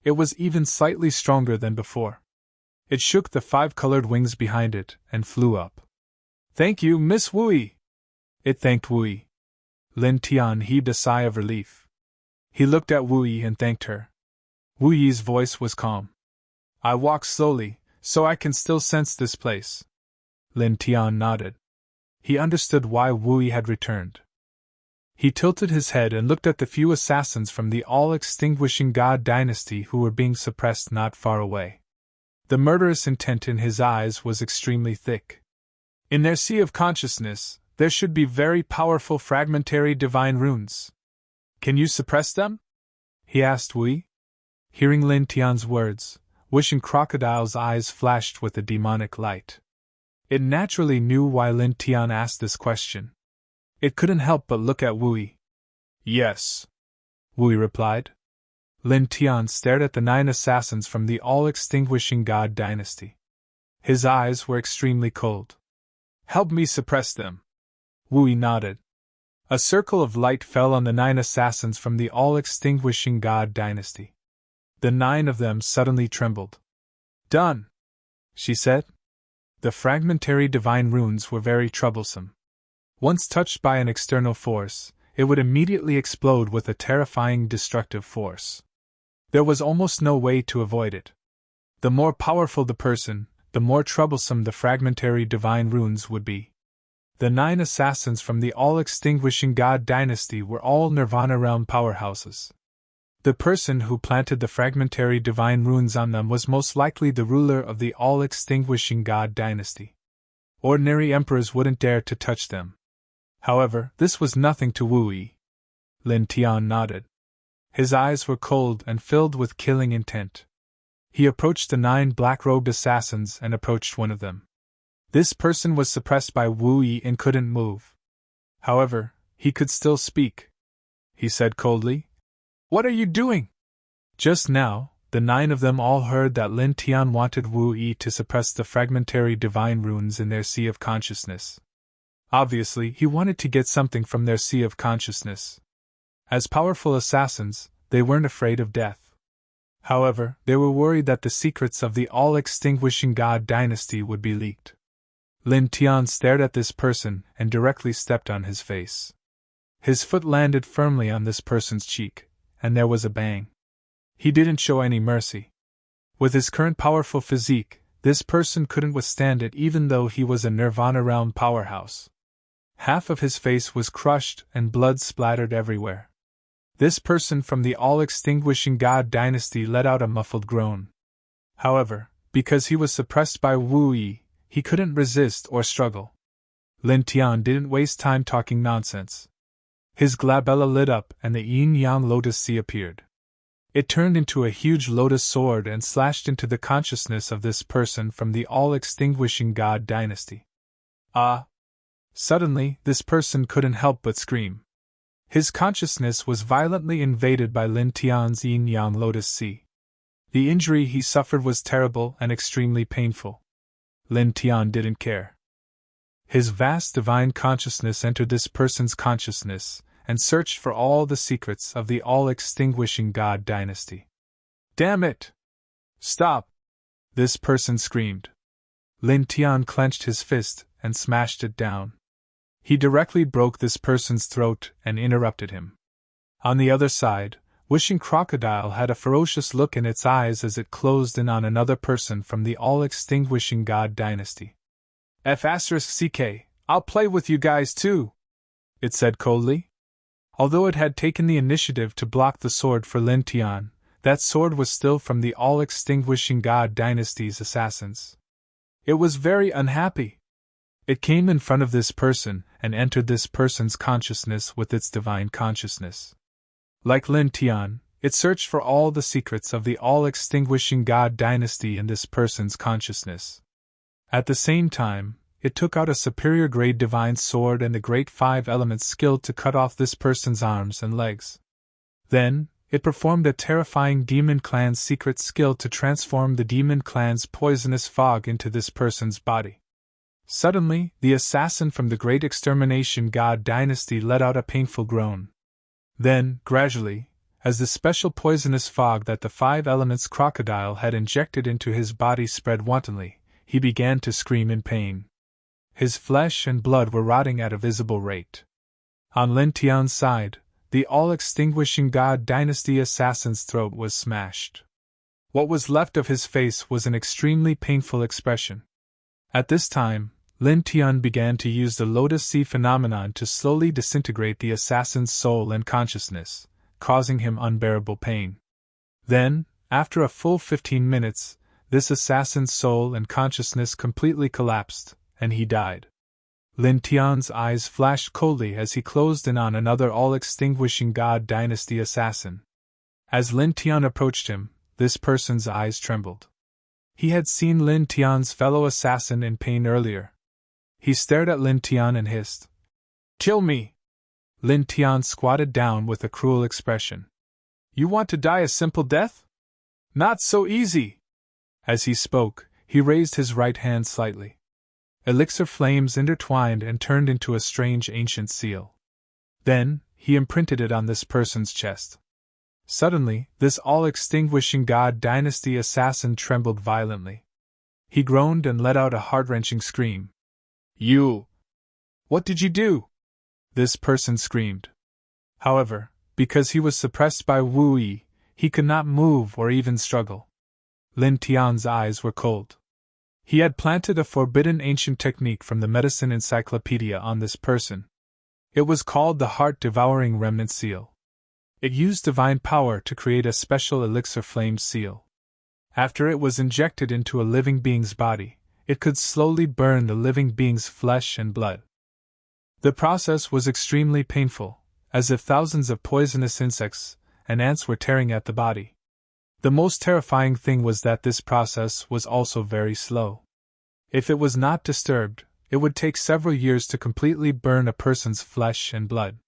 It was even slightly stronger than before. It shook the 5-colored wings behind it and flew up. "Thank you, Miss Wui!" It thanked Wui. Lin Tian heaved a sigh of relief. He looked at Wui and thanked her. Wui's voice was calm. "I walk slowly, so I can still sense this place." Lin Tian nodded. He understood why Wui had returned. He tilted his head and looked at the few assassins from the all-extinguishing God dynasty who were being suppressed not far away. The murderous intent in his eyes was extremely thick. In their sea of consciousness, there should be very powerful fragmentary divine runes. "Can you suppress them?" he asked Wui. Hearing Lin Tian's words, Wishing Crocodile's eyes flashed with a demonic light. It naturally knew why Lin Tian asked this question. It couldn't help but look at Wui. "Yes," Wui replied. Lin Tian stared at the 9 assassins from the all-extinguishing God dynasty. His eyes were extremely cold. "Help me suppress them." Wui nodded. A circle of light fell on the 9 assassins from the all-extinguishing God dynasty. The 9 of them suddenly trembled. "Done," she said. The fragmentary divine runes were very troublesome. Once touched by an external force, it would immediately explode with a terrifying destructive force. There was almost no way to avoid it. The more powerful the person, the more troublesome the fragmentary divine runes would be. The 9 assassins from the all-extinguishing God dynasty were all Nirvana realm powerhouses. The person who planted the fragmentary divine runes on them was most likely the ruler of the all-extinguishing God dynasty. Ordinary emperors wouldn't dare to touch them. However, this was nothing to Wui. Lin Tian nodded. His eyes were cold and filled with killing intent. He approached the 9 black-robed assassins and approached one of them. This person was suppressed by Wui and couldn't move. However, he could still speak. He said coldly, "What are you doing?" Just now, the 9 of them all heard that Lin Tian wanted Wui to suppress the fragmentary divine runes in their sea of consciousness. Obviously, he wanted to get something from their sea of consciousness. As powerful assassins, they weren't afraid of death. However, they were worried that the secrets of the all-extinguishing God dynasty would be leaked. Lin Tian stared at this person and directly stepped on his face. His foot landed firmly on this person's cheek, and there was a bang. He didn't show any mercy. With his current powerful physique, this person couldn't withstand it even though he was a Nirvana realm powerhouse. Half of his face was crushed and blood splattered everywhere. This person from the all-extinguishing God dynasty let out a muffled groan. However, because he was suppressed by Wui, he couldn't resist or struggle. Lin Tian didn't waste time talking nonsense. His glabella lit up and the yin-yang lotus sea appeared. It turned into a huge lotus sword and slashed into the consciousness of this person from the all-extinguishing God dynasty. Ah! Suddenly, this person couldn't help but scream. His consciousness was violently invaded by Lin Tian's yin-yang lotus sea. The injury he suffered was terrible and extremely painful. Lin Tian didn't care. His vast divine consciousness entered this person's consciousness and searched for all the secrets of the all-extinguishing God dynasty. "Damn it! Stop!" this person screamed. Lin Tian clenched his fist and smashed it down. He directly broke this person's throat and interrupted him. On the other side, Wishing Crocodile had a ferocious look in its eyes as it closed in on another person from the all-extinguishing God dynasty. "F***CK, I'll play with you guys too," it said coldly. Although it had taken the initiative to block the sword for Lin Tian, that sword was still from the all-extinguishing God dynasty's assassins. It was very unhappy. It came in front of this person and entered this person's consciousness with its divine consciousness. Like Lin Tian, it searched for all the secrets of the all-extinguishing God dynasty in this person's consciousness. At the same time, it took out a superior grade divine sword and the great 5 elements skill to cut off this person's arms and legs. Then, It performed a terrifying demon clan's secret skill to transform the demon clan's poisonous fog into this person's body. Suddenly, the assassin from the great extermination god dynasty let out a painful groan. Then, gradually, as the special poisonous fog that the 5 elements crocodile had injected into his body spread wantonly, he began to scream in pain. His flesh and blood were rotting at a visible rate. On Lin Tian's side, the all-extinguishing god dynasty assassin's throat was smashed. What was left of his face was an extremely painful expression. At this time, Lin Tian began to use the Lotus Sea phenomenon to slowly disintegrate the assassin's soul and consciousness, causing him unbearable pain. Then, after a full 15 minutes, this assassin's soul and consciousness completely collapsed, and he died. Lin Tian's eyes flashed coldly as he closed in on another all-extinguishing god dynasty assassin. As Lin Tian approached him, this person's eyes trembled. He had seen Lin Tian's fellow assassin in pain earlier. He stared at Lin Tian and hissed, "Kill me!" Lin Tian squatted down with a cruel expression. "You want to die a simple death? Not so easy!" As he spoke, he raised his right hand slightly. Elixir flames intertwined and turned into a strange ancient seal. Then, he imprinted it on this person's chest. Suddenly, this all-extinguishing god dynasty assassin trembled violently. He groaned and let out a heart-wrenching scream. "You! What did you do?" this person screamed. However, because he was suppressed by Wu Yi, he could not move or even struggle. Lin Tian's eyes were cold. He had planted a forbidden ancient technique from the medicine encyclopedia on this person. It was called the heart-devouring remnant seal. It used divine power to create a special elixir flame seal. After it was injected into a living being's body, it could slowly burn the living being's flesh and blood. The process was extremely painful, as if thousands of poisonous insects and ants were tearing at the body. The most terrifying thing was that this process was also very slow. If it was not disturbed, it would take several years to completely burn a person's flesh and blood.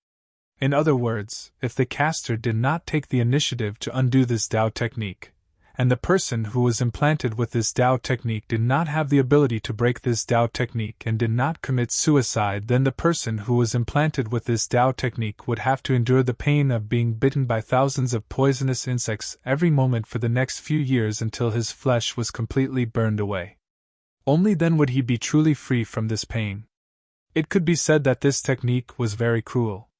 In other words, if the caster did not take the initiative to undo this Dao technique, and the person who was implanted with this Dao technique did not have the ability to break this Dao technique and did not commit suicide, then the person who was implanted with this Dao technique would have to endure the pain of being bitten by thousands of poisonous insects every moment for the next few years until his flesh was completely burned away. Only then would he be truly free from this pain. It could be said that this technique was very cruel.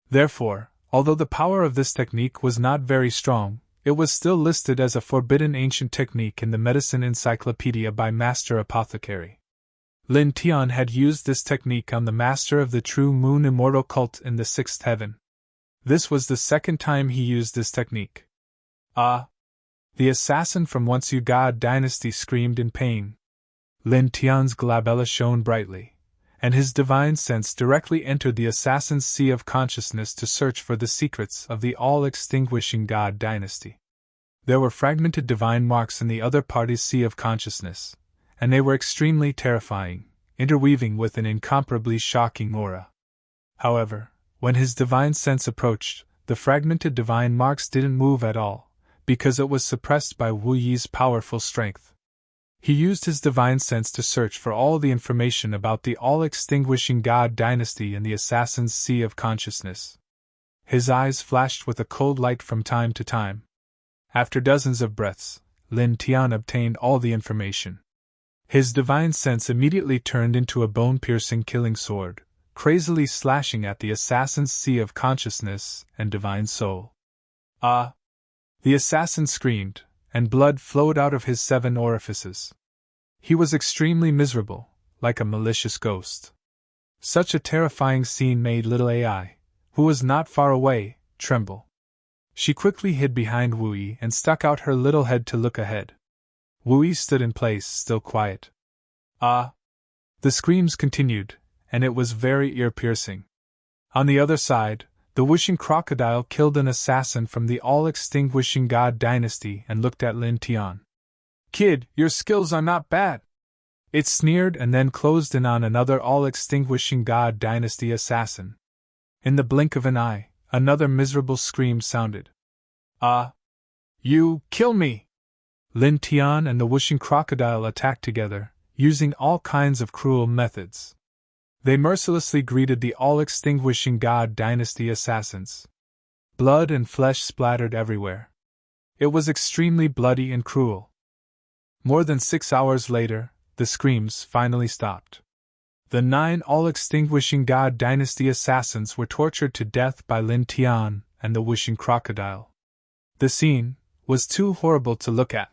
Therefore, although the power of this technique was not very strong, it was still listed as a forbidden ancient technique in the medicine encyclopedia by Master Apothecary. Lin Tian had used this technique on the master of the True Moon Immortal cult in the 6th heaven. This was the second time he used this technique. "Ah!" The assassin from Onsu God dynasty screamed in pain. Lin Tian's glabella shone brightly, and his divine sense directly entered the assassin's sea of consciousness to search for the secrets of the all-extinguishing god dynasty. There were fragmented divine marks in the other party's sea of consciousness, and they were extremely terrifying, interweaving with an incomparably shocking aura. However, when his divine sense approached, the fragmented divine marks didn't move at all, because it was suppressed by Wu Yi's powerful strength. He used his divine sense to search for all the information about the all-extinguishing god dynasty in the assassin's sea of consciousness. His eyes flashed with a cold light from time to time. After dozens of breaths, Lin Tian obtained all the information. His divine sense immediately turned into a bone-piercing killing sword, crazily slashing at the assassin's sea of consciousness and divine soul. "Ah!" The assassin screamed, and blood flowed out of his 7 orifices. He was extremely miserable, like a malicious ghost. Such a terrifying scene made little Ai, who was not far away, tremble. She quickly hid behind Wu Yi and stuck out her little head to look ahead. Wu Yi stood in place, still quiet. "Ah!" The screams continued, and it was very ear-piercing. On the other side, the wishing crocodile killed an assassin from the all-extinguishing god dynasty and looked at Lin Tian. "Kid, your skills are not bad." It sneered and then closed in on another all-extinguishing god dynasty assassin. In the blink of an eye, another miserable scream sounded. You kill me! Lin Tian and the whooshing crocodile attacked together, using all kinds of cruel methods. They mercilessly greeted the all-extinguishing God Dynasty assassins. Blood and flesh splattered everywhere. It was extremely bloody and cruel. More than 6 hours later, the screams finally stopped. The 9 all-extinguishing God Dynasty assassins were tortured to death by Lin Tian and the whooshing crocodile. The scene was too horrible to look at.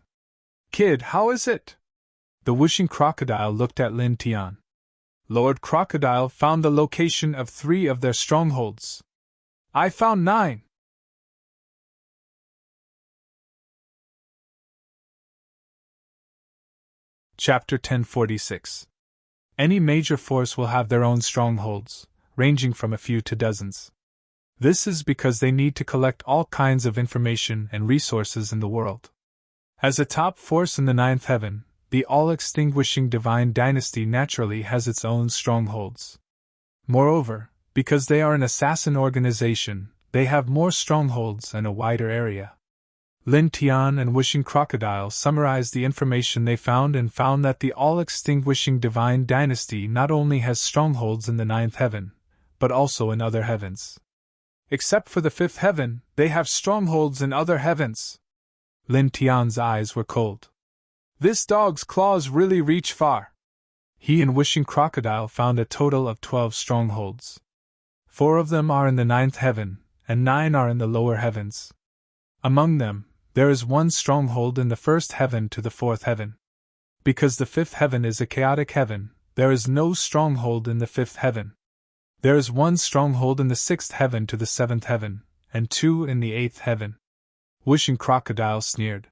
Kid, how is it? The whooshing crocodile looked at Lin Tian. Lord Crocodile found the location of 3 of their strongholds. I found 9. Chapter 1046. Any major force will have their own strongholds, ranging from a few to dozens. This is because they need to collect all kinds of information and resources in the world. As a top force in the 9th heaven, the all-extinguishing divine dynasty naturally has its own strongholds. Moreover, because they are an assassin organization, they have more strongholds and a wider area. Lin Tian and Whooshing Crocodile summarized the information they found and found that the all-extinguishing divine dynasty not only has strongholds in the 9th heaven, but also in other heavens. Except for the 5th heaven, they have strongholds in other heavens. Lin Tian's eyes were cold. This dog's claws really reach far. He and Whooshing Crocodile found a total of 12 strongholds. 4 of them are in the 9th heaven, and 9 are in the lower heavens. Among them, there is 1 stronghold in the 1st heaven to the 4th heaven. Because the 5th heaven is a chaotic heaven, there is no stronghold in the 5th heaven. There is 1 stronghold in the 6th heaven to the 7th heaven, and 2 in the 8th heaven. Whooshing Crocodile sneered.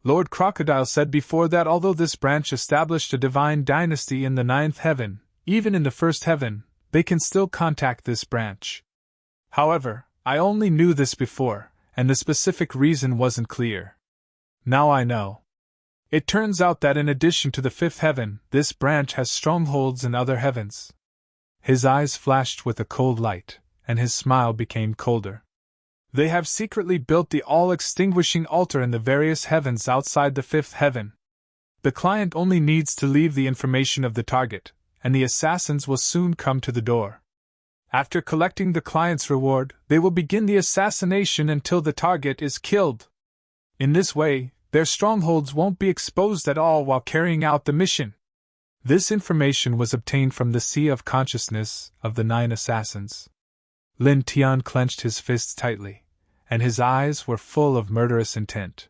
Lord Crocodile said before that although this branch established a divine dynasty in the 9th heaven, even in the 1st heaven, they can still contact this branch. However, I only knew this before, and the specific reason wasn't clear. Now I know. It turns out that in addition to the 5th heaven, this branch has strongholds in other heavens. His eyes flashed with a cold light, and his smile became colder. They have secretly built the all-extinguishing altar in the various heavens outside the 5th heaven. The client only needs to leave the information of the target, and the assassins will soon come to the door. After collecting the client's reward, they will begin the assassination until the target is killed. In this way, their strongholds won't be exposed at all while carrying out the mission. This information was obtained from the Sea of Consciousness of the 9 assassins. Lin Tian clenched his fists tightly, and his eyes were full of murderous intent.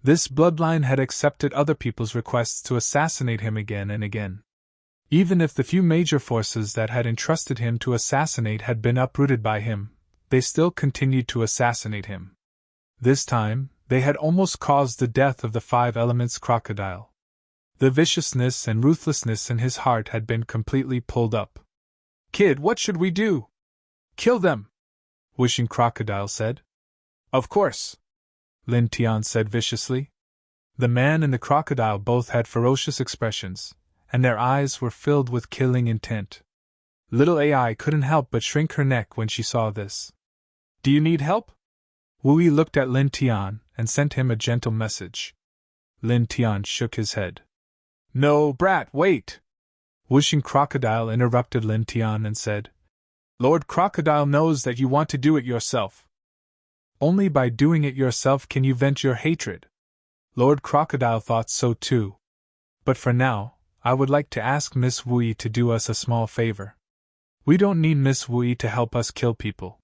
This bloodline had accepted other people's requests to assassinate him again and again. Even if the few major forces that had entrusted him to assassinate had been uprooted by him, they still continued to assassinate him. This time, they had almost caused the death of the 5 elements crocodile. The viciousness and ruthlessness in his heart had been completely pulled up. Kid, what should we do? Kill them, Whooshing Crocodile said. Of course, Lin Tian said viciously. The man and the crocodile both had ferocious expressions, and their eyes were filled with killing intent. Little AI couldn't help but shrink her neck when she saw this. Do you need help? Wu Yi looked at Lin Tian and sent him a gentle message. Lin Tian shook his head. No, brat, wait! Whooshing Crocodile interrupted Lin Tian and said, Lord Crocodile knows that you want to do it yourself. Only by doing it yourself can you vent your hatred. Lord Crocodile thought so too. But for now, I would like to ask Miss Wu Yi to do us a small favor. We don't need Miss Wu Yi to help us kill people.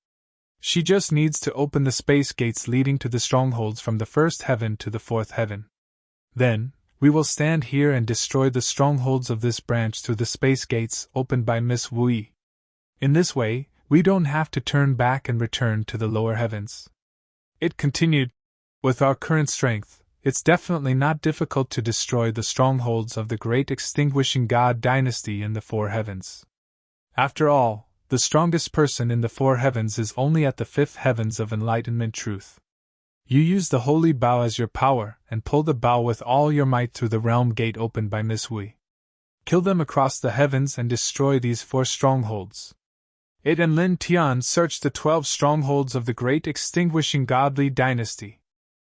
She just needs to open the space gates leading to the strongholds from the 1st heaven to the 4th heaven. Then, we will stand here and destroy the strongholds of this branch through the space gates opened by Miss Wu Yi. In this way, we don't have to turn back and return to the lower heavens. It continued, with our current strength, it's definitely not difficult to destroy the strongholds of the great extinguishing God dynasty in the 4 heavens. After all, the strongest person in the 4 heavens is only at the 5th heavens of enlightenment truth. You use the holy bow as your power and pull the bow with all your might through the realm gate opened by Miss Wu Yi. Kill them across the heavens and destroy these 4 strongholds. It and Lin Tian searched the 12 strongholds of the great extinguishing godly dynasty.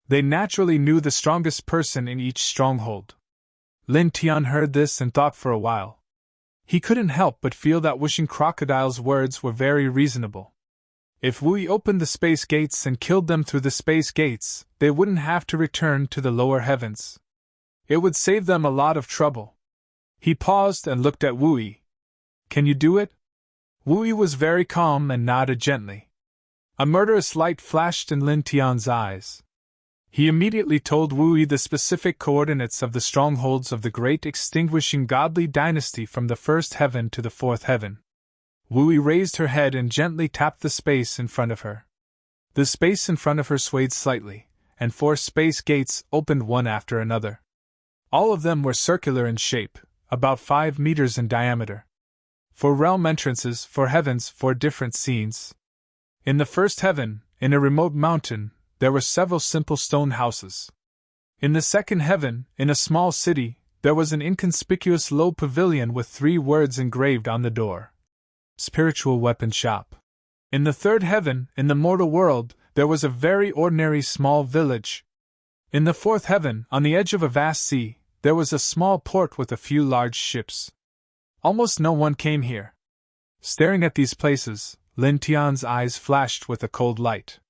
They naturally knew the strongest person in each stronghold. Lin Tian heard this and thought for a while. He couldn't help but feel that Wishing Crocodile's words were very reasonable. If Wui opened the space gates and killed them through the space gates, they wouldn't have to return to the lower heavens. It would save them a lot of trouble. He paused and looked at Wui. Can you do it? Wui was very calm and nodded gently. A murderous light flashed in Lin Tian's eyes. He immediately told Wui the specific coordinates of the strongholds of the great extinguishing godly dynasty from the first heaven to the fourth heaven. Wui raised her head and gently tapped the space in front of her. The space in front of her swayed slightly, and 4 space gates opened one after another. All of them were circular in shape, about 5 meters in diameter. 4 realm entrances, 4 heavens, 4 different scenes. In the first heaven, in a remote mountain, there were several simple stone houses. In the second heaven, in a small city, there was an inconspicuous low pavilion with 3 words engraved on the door. Spiritual Weapon Shop. In the third heaven, in the mortal world, there was a very ordinary small village. In the fourth heaven, on the edge of a vast sea, there was a small port with a few large ships. Almost no one came here. Staring at these places, Lin Tian's eyes flashed with a cold light.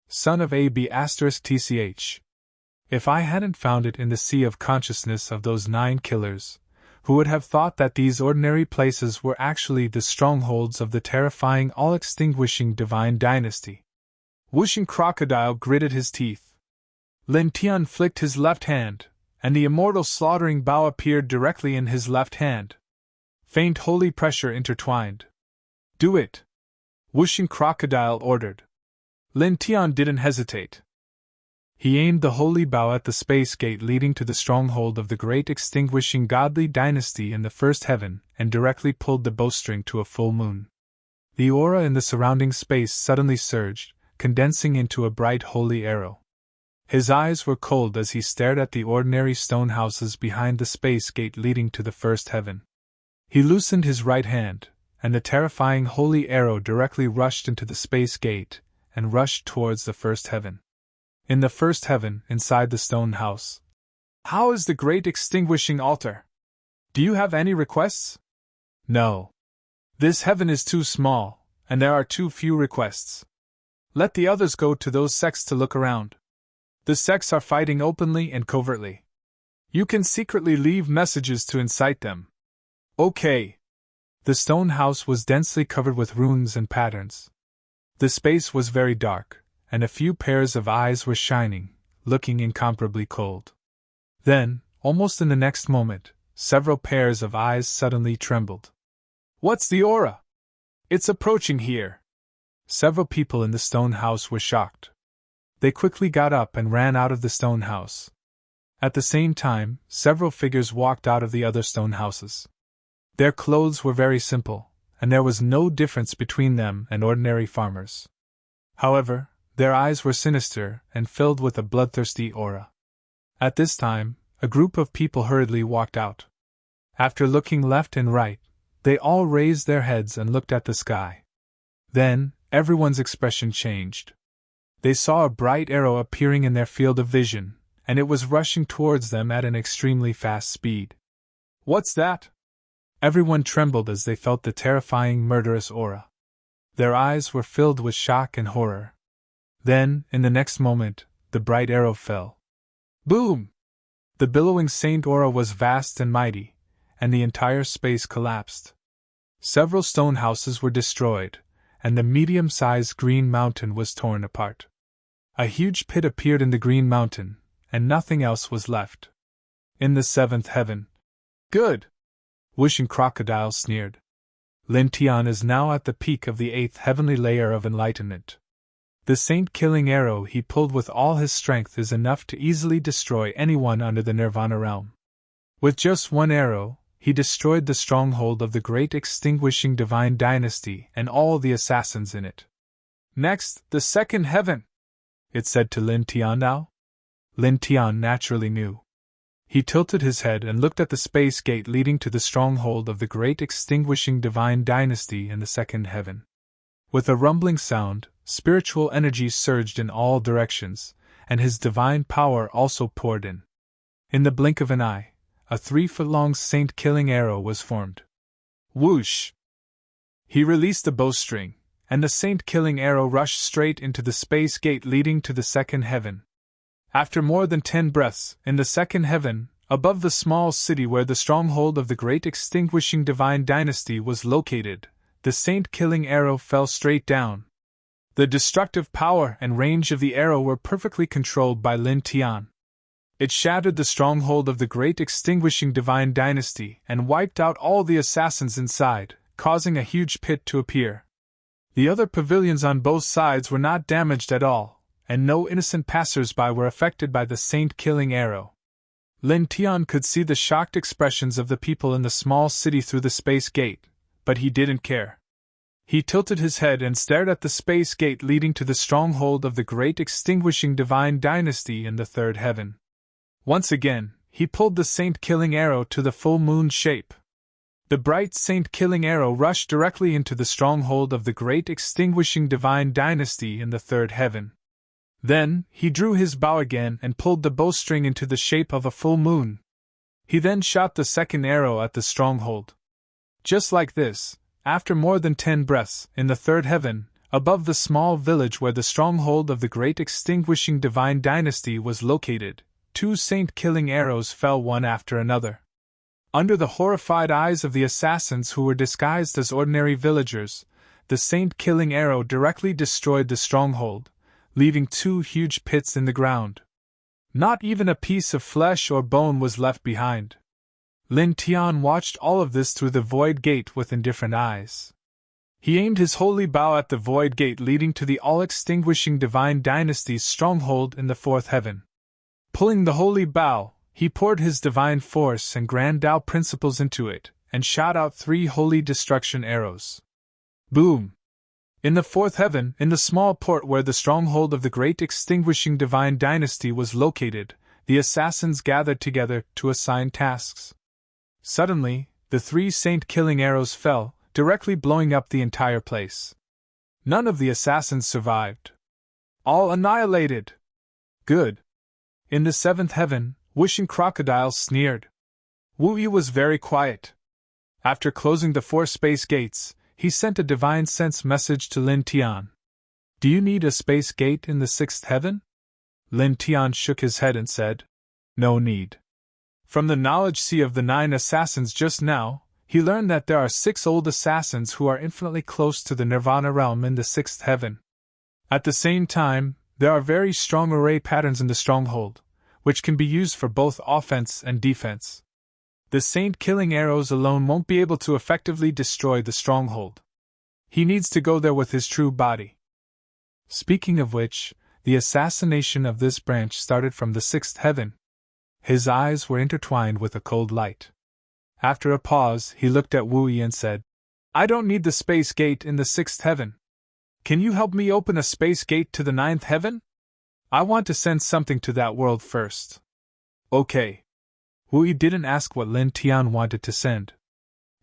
Son of AB*TCH. If I hadn't found it in the sea of consciousness of those 9 killers, who would have thought that these ordinary places were actually the strongholds of the terrifying all-extinguishing divine dynasty? Wishing Crocodile gritted his teeth. Lin Tian flicked his left hand, and the immortal slaughtering bow appeared directly in his left hand. Faint holy pressure intertwined. Do it! Wishing Crocodile ordered. Lin Tian didn't hesitate. He aimed the holy bow at the space gate leading to the stronghold of the great extinguishing godly dynasty in the first heaven and directly pulled the bowstring to a full moon. The aura in the surrounding space suddenly surged, condensing into a bright holy arrow. His eyes were cold as he stared at the ordinary stone houses behind the space gate leading to the first heaven. He loosened his right hand, and the terrifying holy arrow directly rushed into the space gate and rushed towards the first heaven. In the first heaven, inside the stone house. How is the great extinguishing altar? Do you have any requests? No. This heaven is too small, and there are too few requests. Let the others go to those sects to look around. The sects are fighting openly and covertly. You can secretly leave messages to incite them. Okay. The stone house was densely covered with runes and patterns. The space was very dark, and a few pairs of eyes were shining, looking incomparably cold. Then, almost in the next moment, several pairs of eyes suddenly trembled. What's the aura? It's approaching here. Several people in the stone house were shocked. They quickly got up and ran out of the stone house. At the same time, several figures walked out of the other stone houses. Their clothes were very simple, and there was no difference between them and ordinary farmers. However, their eyes were sinister and filled with a bloodthirsty aura. At this time, a group of people hurriedly walked out. After looking left and right, they all raised their heads and looked at the sky. Then, everyone's expression changed. They saw a bright arrow appearing in their field of vision, and it was rushing towards them at an extremely fast speed. What's that? Everyone trembled as they felt the terrifying murderous aura. Their eyes were filled with shock and horror. Then, in the next moment, the bright arrow fell. Boom! The billowing saint aura was vast and mighty, and the entire space collapsed. Several stone houses were destroyed, and the medium-sized green mountain was torn apart. A huge pit appeared in the green mountain, and nothing else was left. In the seventh heaven. Good! Wishing Crocodile sneered. Lin Tian is now at the peak of the 8th heavenly layer of enlightenment. The saint-killing arrow he pulled with all his strength is enough to easily destroy anyone under the Nirvana realm. With just one arrow, he destroyed the stronghold of the great extinguishing divine dynasty and all the assassins in it. Next, the second heaven, it said to Lin Tian now. Lin Tian naturally knew. He tilted his head and looked at the space gate leading to the stronghold of the great extinguishing divine dynasty in the second heaven. With a rumbling sound, spiritual energy surged in all directions, and his divine power also poured in. In the blink of an eye, a 3-foot-long saint-killing arrow was formed. Whoosh! He released the bowstring, and the saint-killing arrow rushed straight into the space gate leading to the second heaven. After more than 10 breaths, in the second heaven, above the small city where the stronghold of the great extinguishing divine dynasty was located, the saint-killing arrow fell straight down. The destructive power and range of the arrow were perfectly controlled by Lin Tian. It shattered the stronghold of the great extinguishing divine dynasty and wiped out all the assassins inside, causing a huge pit to appear. The other pavilions on both sides were not damaged at all, and no innocent passers-by were affected by the saint-killing arrow. Lin Tian could see the shocked expressions of the people in the small city through the space gate, but he didn't care. He tilted his head and stared at the space gate leading to the stronghold of the great extinguishing divine dynasty in the third heaven. Once again, he pulled the saint-killing arrow to the full moon shape. The bright saint-killing arrow rushed directly into the stronghold of the great extinguishing divine dynasty in the third heaven. Then, he drew his bow again and pulled the bowstring into the shape of a full moon. He then shot the second arrow at the stronghold. Just like this, after more than 10 breaths, in the third heaven, above the small village where the stronghold of the great extinguishing divine dynasty was located, 2 saint-killing arrows fell one after another. Under the horrified eyes of the assassins who were disguised as ordinary villagers, the saint-killing arrow directly destroyed the stronghold, leaving 2 huge pits in the ground. Not even a piece of flesh or bone was left behind. Lin Tian watched all of this through the void gate with indifferent eyes. He aimed his holy bow at the void gate leading to the all-extinguishing divine dynasty's stronghold in the fourth heaven. Pulling the holy bow, he poured his divine force and grand Tao principles into it, and shot out 3 holy destruction arrows. Boom! In the fourth heaven, in the small port where the stronghold of the great extinguishing divine dynasty was located, the assassins gathered together to assign tasks. Suddenly, the 3 saint-killing arrows fell, directly blowing up the entire place. None of the assassins survived. All annihilated! Good. In the seventh heaven, Wishing Crocodile sneered. Wu Yi was very quiet. After closing the 4 space gates, he sent a divine sense message to Lin Tian. Do you need a space gate in the 6th heaven? Lin Tian shook his head and said, No need. From the knowledge sea of the 9 assassins just now, he learned that there are 6 old assassins who are infinitely close to the Nirvana realm in the 6th heaven. At the same time, there are very strong array patterns in the stronghold, which can be used for both offense and defense. The saint-killing arrows alone won't be able to effectively destroy the stronghold. He needs to go there with his true body. Speaking of which, the assassination of this branch started from the 6th heaven. His eyes were intertwined with a cold light. After a pause, he looked at Wu Yi and said, I don't need the space gate in the 6th heaven. Can you help me open a space gate to the 9th heaven? I want to send something to that world first. Okay. Wu Yi didn't ask what Lin Tian wanted to send.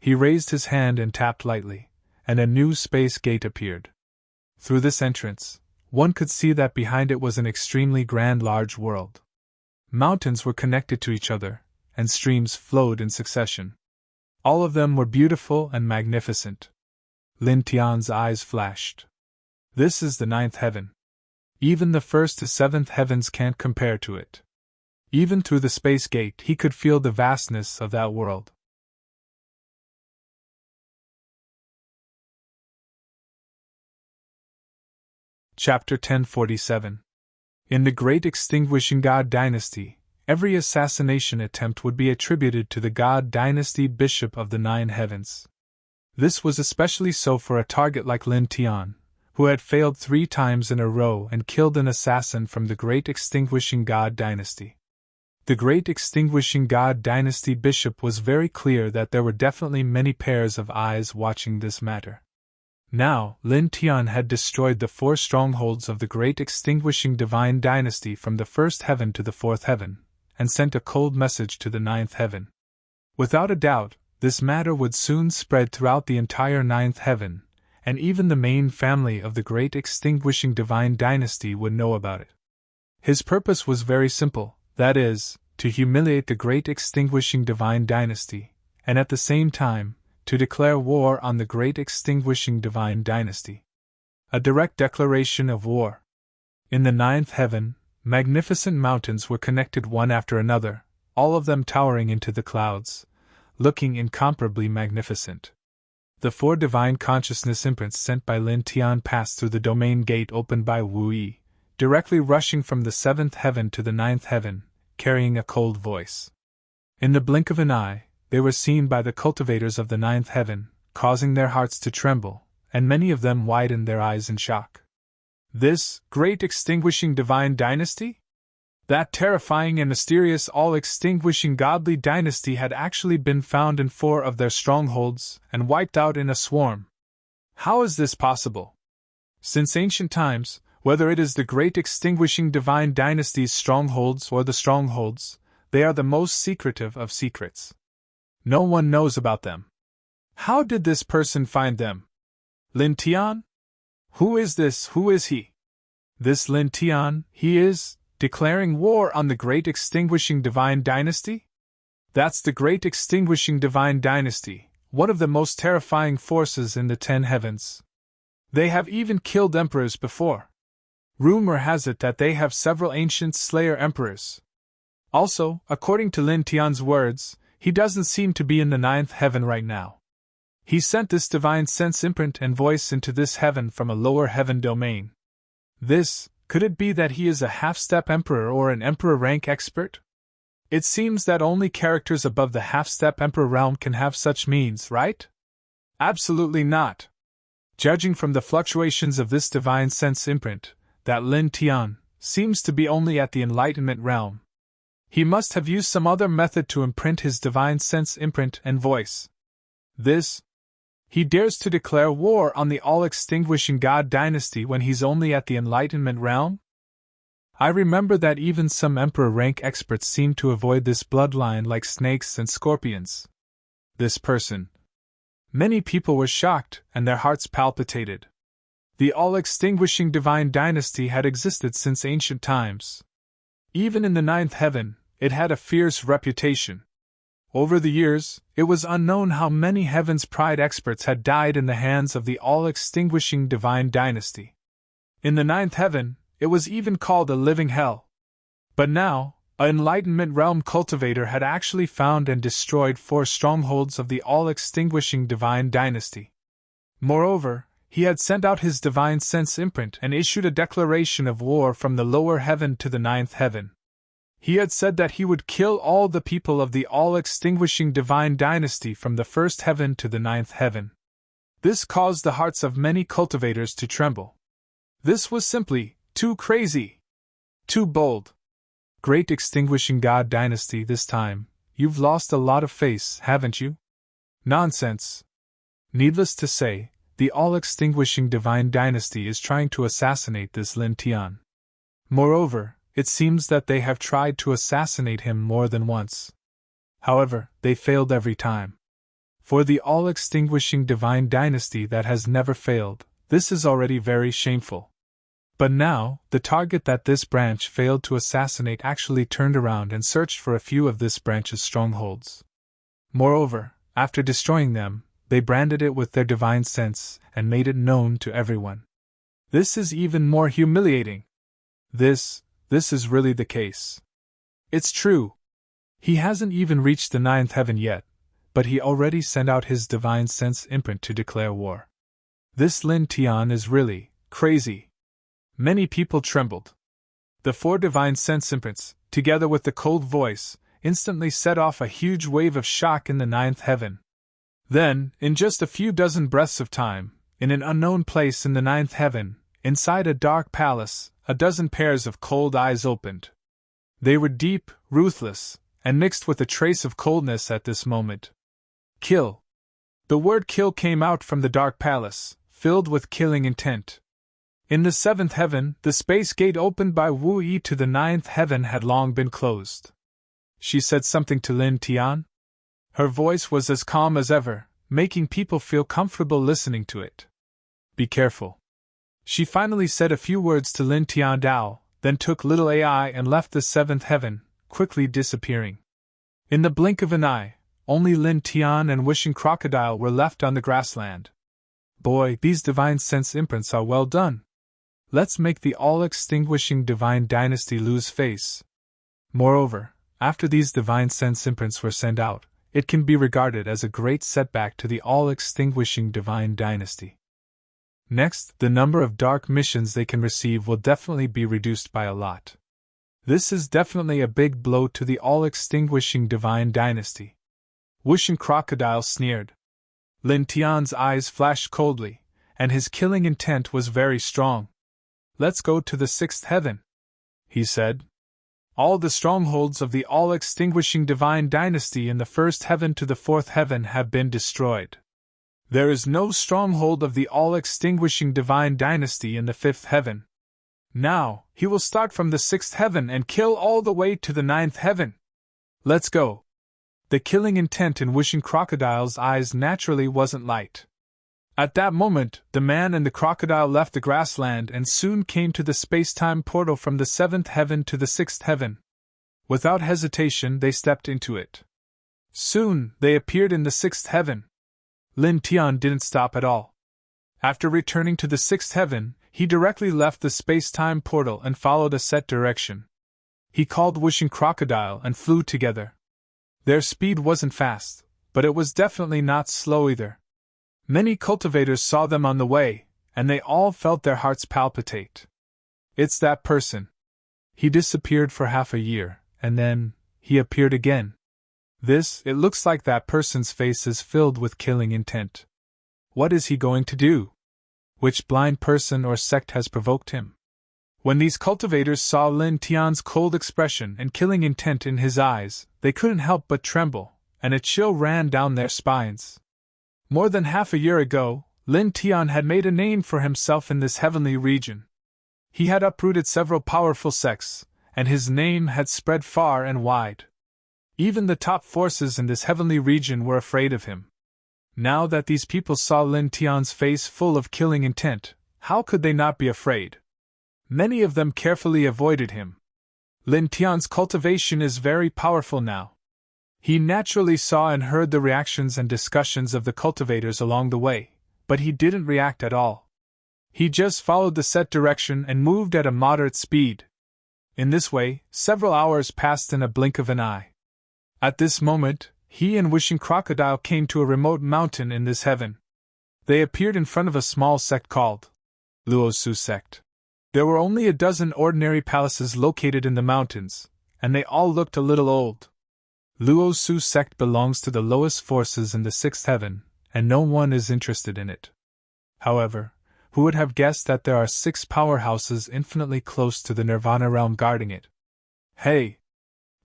He raised his hand and tapped lightly, and a new space gate appeared. Through this entrance, one could see that behind it was an extremely grand large world. Mountains were connected to each other, and streams flowed in succession. All of them were beautiful and magnificent. Lin Tian's eyes flashed. This is the 9th heaven. Even the 1st to 7th heavens can't compare to it. Even through the space gate he could feel the vastness of that world. Chapter 1047. In the Great Extinguishing God Dynasty, every assassination attempt would be attributed to the God Dynasty Bishop of the 9 Heavens. This was especially so for a target like Lin Tian, who had failed 3 times in a row and killed an assassin from the Great Extinguishing God Dynasty. The Great Extinguishing God Dynasty Bishop was very clear that there were definitely many pairs of eyes watching this matter. Now, Lin Tian had destroyed the 4 strongholds of the Great Extinguishing Divine Dynasty from the 1st heaven to the 4th heaven, and sent a cold message to the 9th heaven. Without a doubt, this matter would soon spread throughout the entire 9th heaven, and even the main family of the great extinguishing divine dynasty would know about it. His purpose was very simple, that is, to humiliate the great extinguishing divine dynasty, and at the same time, to declare war on the great extinguishing divine dynasty. A direct declaration of war. In the ninth heaven, magnificent mountains were connected one after another, all of them towering into the clouds, looking incomparably magnificent. The 4 divine consciousness imprints sent by Lin Tian passed through the domain gate opened by Wu Yi, directly rushing from the 7th heaven to the 9th heaven, carrying a cold voice. In the blink of an eye, they were seen by the cultivators of the 9th heaven, causing their hearts to tremble, and many of them widened their eyes in shock. This great extinguishing divine dynasty? That terrifying and mysterious all-extinguishing godly dynasty had actually been found in 4 of their strongholds and wiped out in a swarm. How is this possible? Since ancient times, whether it is the great extinguishing divine dynasty's strongholds or the strongholds, they are the most secretive of secrets. No one knows about them. How did this person find them? Lin Tian? Who is this? Who is he? This Lin Tian, he is declaring war on the great extinguishing divine dynasty? That's the great extinguishing divine dynasty, one of the most terrifying forces in the 10 heavens. They have even killed emperors before. Rumor has it that they have several ancient slayer emperors. Also, according to Lin Tian's words, he doesn't seem to be in the 9th heaven right now. He sent this divine sense imprint and voice into this heaven from a lower heaven domain. Could it be that he is a half-step emperor or an emperor rank expert? It seems that only characters above the half-step emperor realm can have such means, right? Absolutely not. Judging from the fluctuations of this divine sense imprint, that Lin Tian seems to be only at the enlightenment realm. He must have used some other method to imprint his divine sense imprint and voice. He dares to declare war on the all-extinguishing God dynasty when he's only at the enlightenment realm? I remember that even some emperor rank experts seem to avoid this bloodline like snakes and scorpions. This person. Many people were shocked and their hearts palpitated. The all-extinguishing divine dynasty had existed since ancient times. Even in the 9th heaven, it had a fierce reputation. Over the years, it was unknown how many Heaven's Pride experts had died in the hands of the all-extinguishing divine dynasty. In the 9th heaven, it was even called a living hell. But now, an enlightenment realm cultivator had actually found and destroyed 4 strongholds of the all-extinguishing divine dynasty. Moreover, he had sent out his divine sense imprint and issued a declaration of war from the lower heaven to the 9th heaven. He had said that he would kill all the people of the all-extinguishing divine dynasty from the 1st heaven to the 9th heaven. This caused the hearts of many cultivators to tremble. This was simply too crazy. Too bold. Great extinguishing God dynasty this time, you've lost a lot of face, haven't you? Nonsense. Needless to say, the all-extinguishing divine dynasty is trying to assassinate this Lin Tian. Moreover, it seems that they have tried to assassinate him more than once. However, they failed every time. For the all-extinguishing divine dynasty that has never failed, this is already very shameful. But now, the target that this branch failed to assassinate actually turned around and searched for a few of this branch's strongholds. Moreover, after destroying them, they branded it with their divine sense and made it known to everyone. This is even more humiliating. This is really the case. It's true. He hasn't even reached the 9th heaven yet, but he already sent out his divine sense imprint to declare war. This Lin Tian is really crazy. Many people trembled. The 4 divine sense imprints, together with the cold voice, instantly set off a huge wave of shock in the 9th heaven. Then, in just a few dozen breaths of time, in an unknown place in the 9th heaven, inside a dark palace, a dozen pairs of cold eyes opened. They were deep, ruthless, and mixed with a trace of coldness at this moment. Kill. The word kill came out from the dark palace, filled with killing intent. In the 7th heaven, the space gate opened by Wu Yi to the 9th heaven had long been closed. She said something to Lin Tian. Her voice was as calm as ever, making people feel comfortable listening to it. Be careful. She finally said a few words to Lin Tian Dao, then took little AI and left the seventh heaven, quickly disappearing. In the blink of an eye, only Lin Tian and Wishing Crocodile were left on the grassland. Boy, these divine sense imprints are well done. Let's make the all-extinguishing divine dynasty lose face. Moreover, after these divine sense imprints were sent out, it can be regarded as a great setback to the all-extinguishing divine dynasty. Next, the number of dark missions they can receive will definitely be reduced by a lot. This is definitely a big blow to the all-extinguishing divine dynasty. Wishing Crocodile sneered. Lin Tian's eyes flashed coldly, and his killing intent was very strong. Let's go to the sixth heaven, he said. All the strongholds of the all-extinguishing divine dynasty in the first heaven to the fourth heaven have been destroyed. There is no stronghold of the all-extinguishing divine dynasty in the fifth heaven. Now, he will start from the sixth heaven and kill all the way to the ninth heaven. Let's go. The killing intent in Wishing Crocodile's eyes naturally wasn't light. At that moment, the man and the crocodile left the grassland and soon came to the space-time portal from the seventh heaven to the sixth heaven. Without hesitation, they stepped into it. Soon, they appeared in the sixth heaven. Lin Tian didn't stop at all. After returning to the sixth heaven, he directly left the space-time portal and followed a set direction. He called Wishing Crocodile and flew together. Their speed wasn't fast, but it was definitely not slow either. Many cultivators saw them on the way, and they all felt their hearts palpitate. It's that person. He disappeared for half a year, and then, he appeared again. It looks like that person's face is filled with killing intent. What is he going to do? Which blind person or sect has provoked him? When these cultivators saw Lin Tian's cold expression and killing intent in his eyes, they couldn't help but tremble, and a chill ran down their spines. More than half a year ago, Lin Tian had made a name for himself in this heavenly region. He had uprooted several powerful sects, and his name had spread far and wide. Even the top forces in this heavenly region were afraid of him. Now that these people saw Lin Tian's face full of killing intent, how could they not be afraid? Many of them carefully avoided him. Lin Tian's cultivation is very powerful now. He naturally saw and heard the reactions and discussions of the cultivators along the way, but he didn't react at all. He just followed the set direction and moved at a moderate speed. In this way, several hours passed in a blink of an eye. At this moment, he and Wishing Crocodile came to a remote mountain in this heaven. They appeared in front of a small sect called Luosu sect. There were only a dozen ordinary palaces located in the mountains, and they all looked a little old. Luosu sect belongs to the lowest forces in the sixth heaven, and no one is interested in it. However, who would have guessed that there are 6 powerhouses infinitely close to the Nirvana realm guarding it? Hey!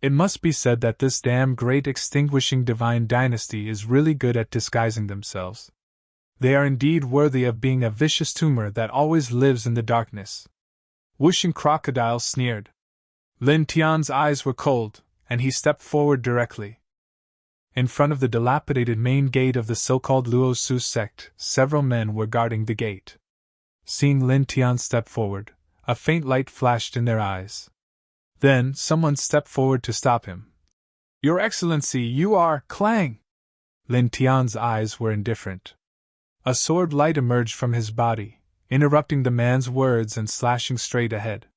It must be said that this damn great extinguishing divine dynasty is really good at disguising themselves. They are indeed worthy of being a vicious tumor that always lives in the darkness. Wishing Crocodile sneered. Lin Tian's eyes were cold, and he stepped forward directly. In front of the dilapidated main gate of the so-called Luosu sect, several men were guarding the gate. Seeing Lin Tian step forward, a faint light flashed in their eyes. Then, someone stepped forward to stop him. Your Excellency, you are Clang! Lin Tian's eyes were indifferent. A sword light emerged from his body, interrupting the man's words and slashing straight ahead.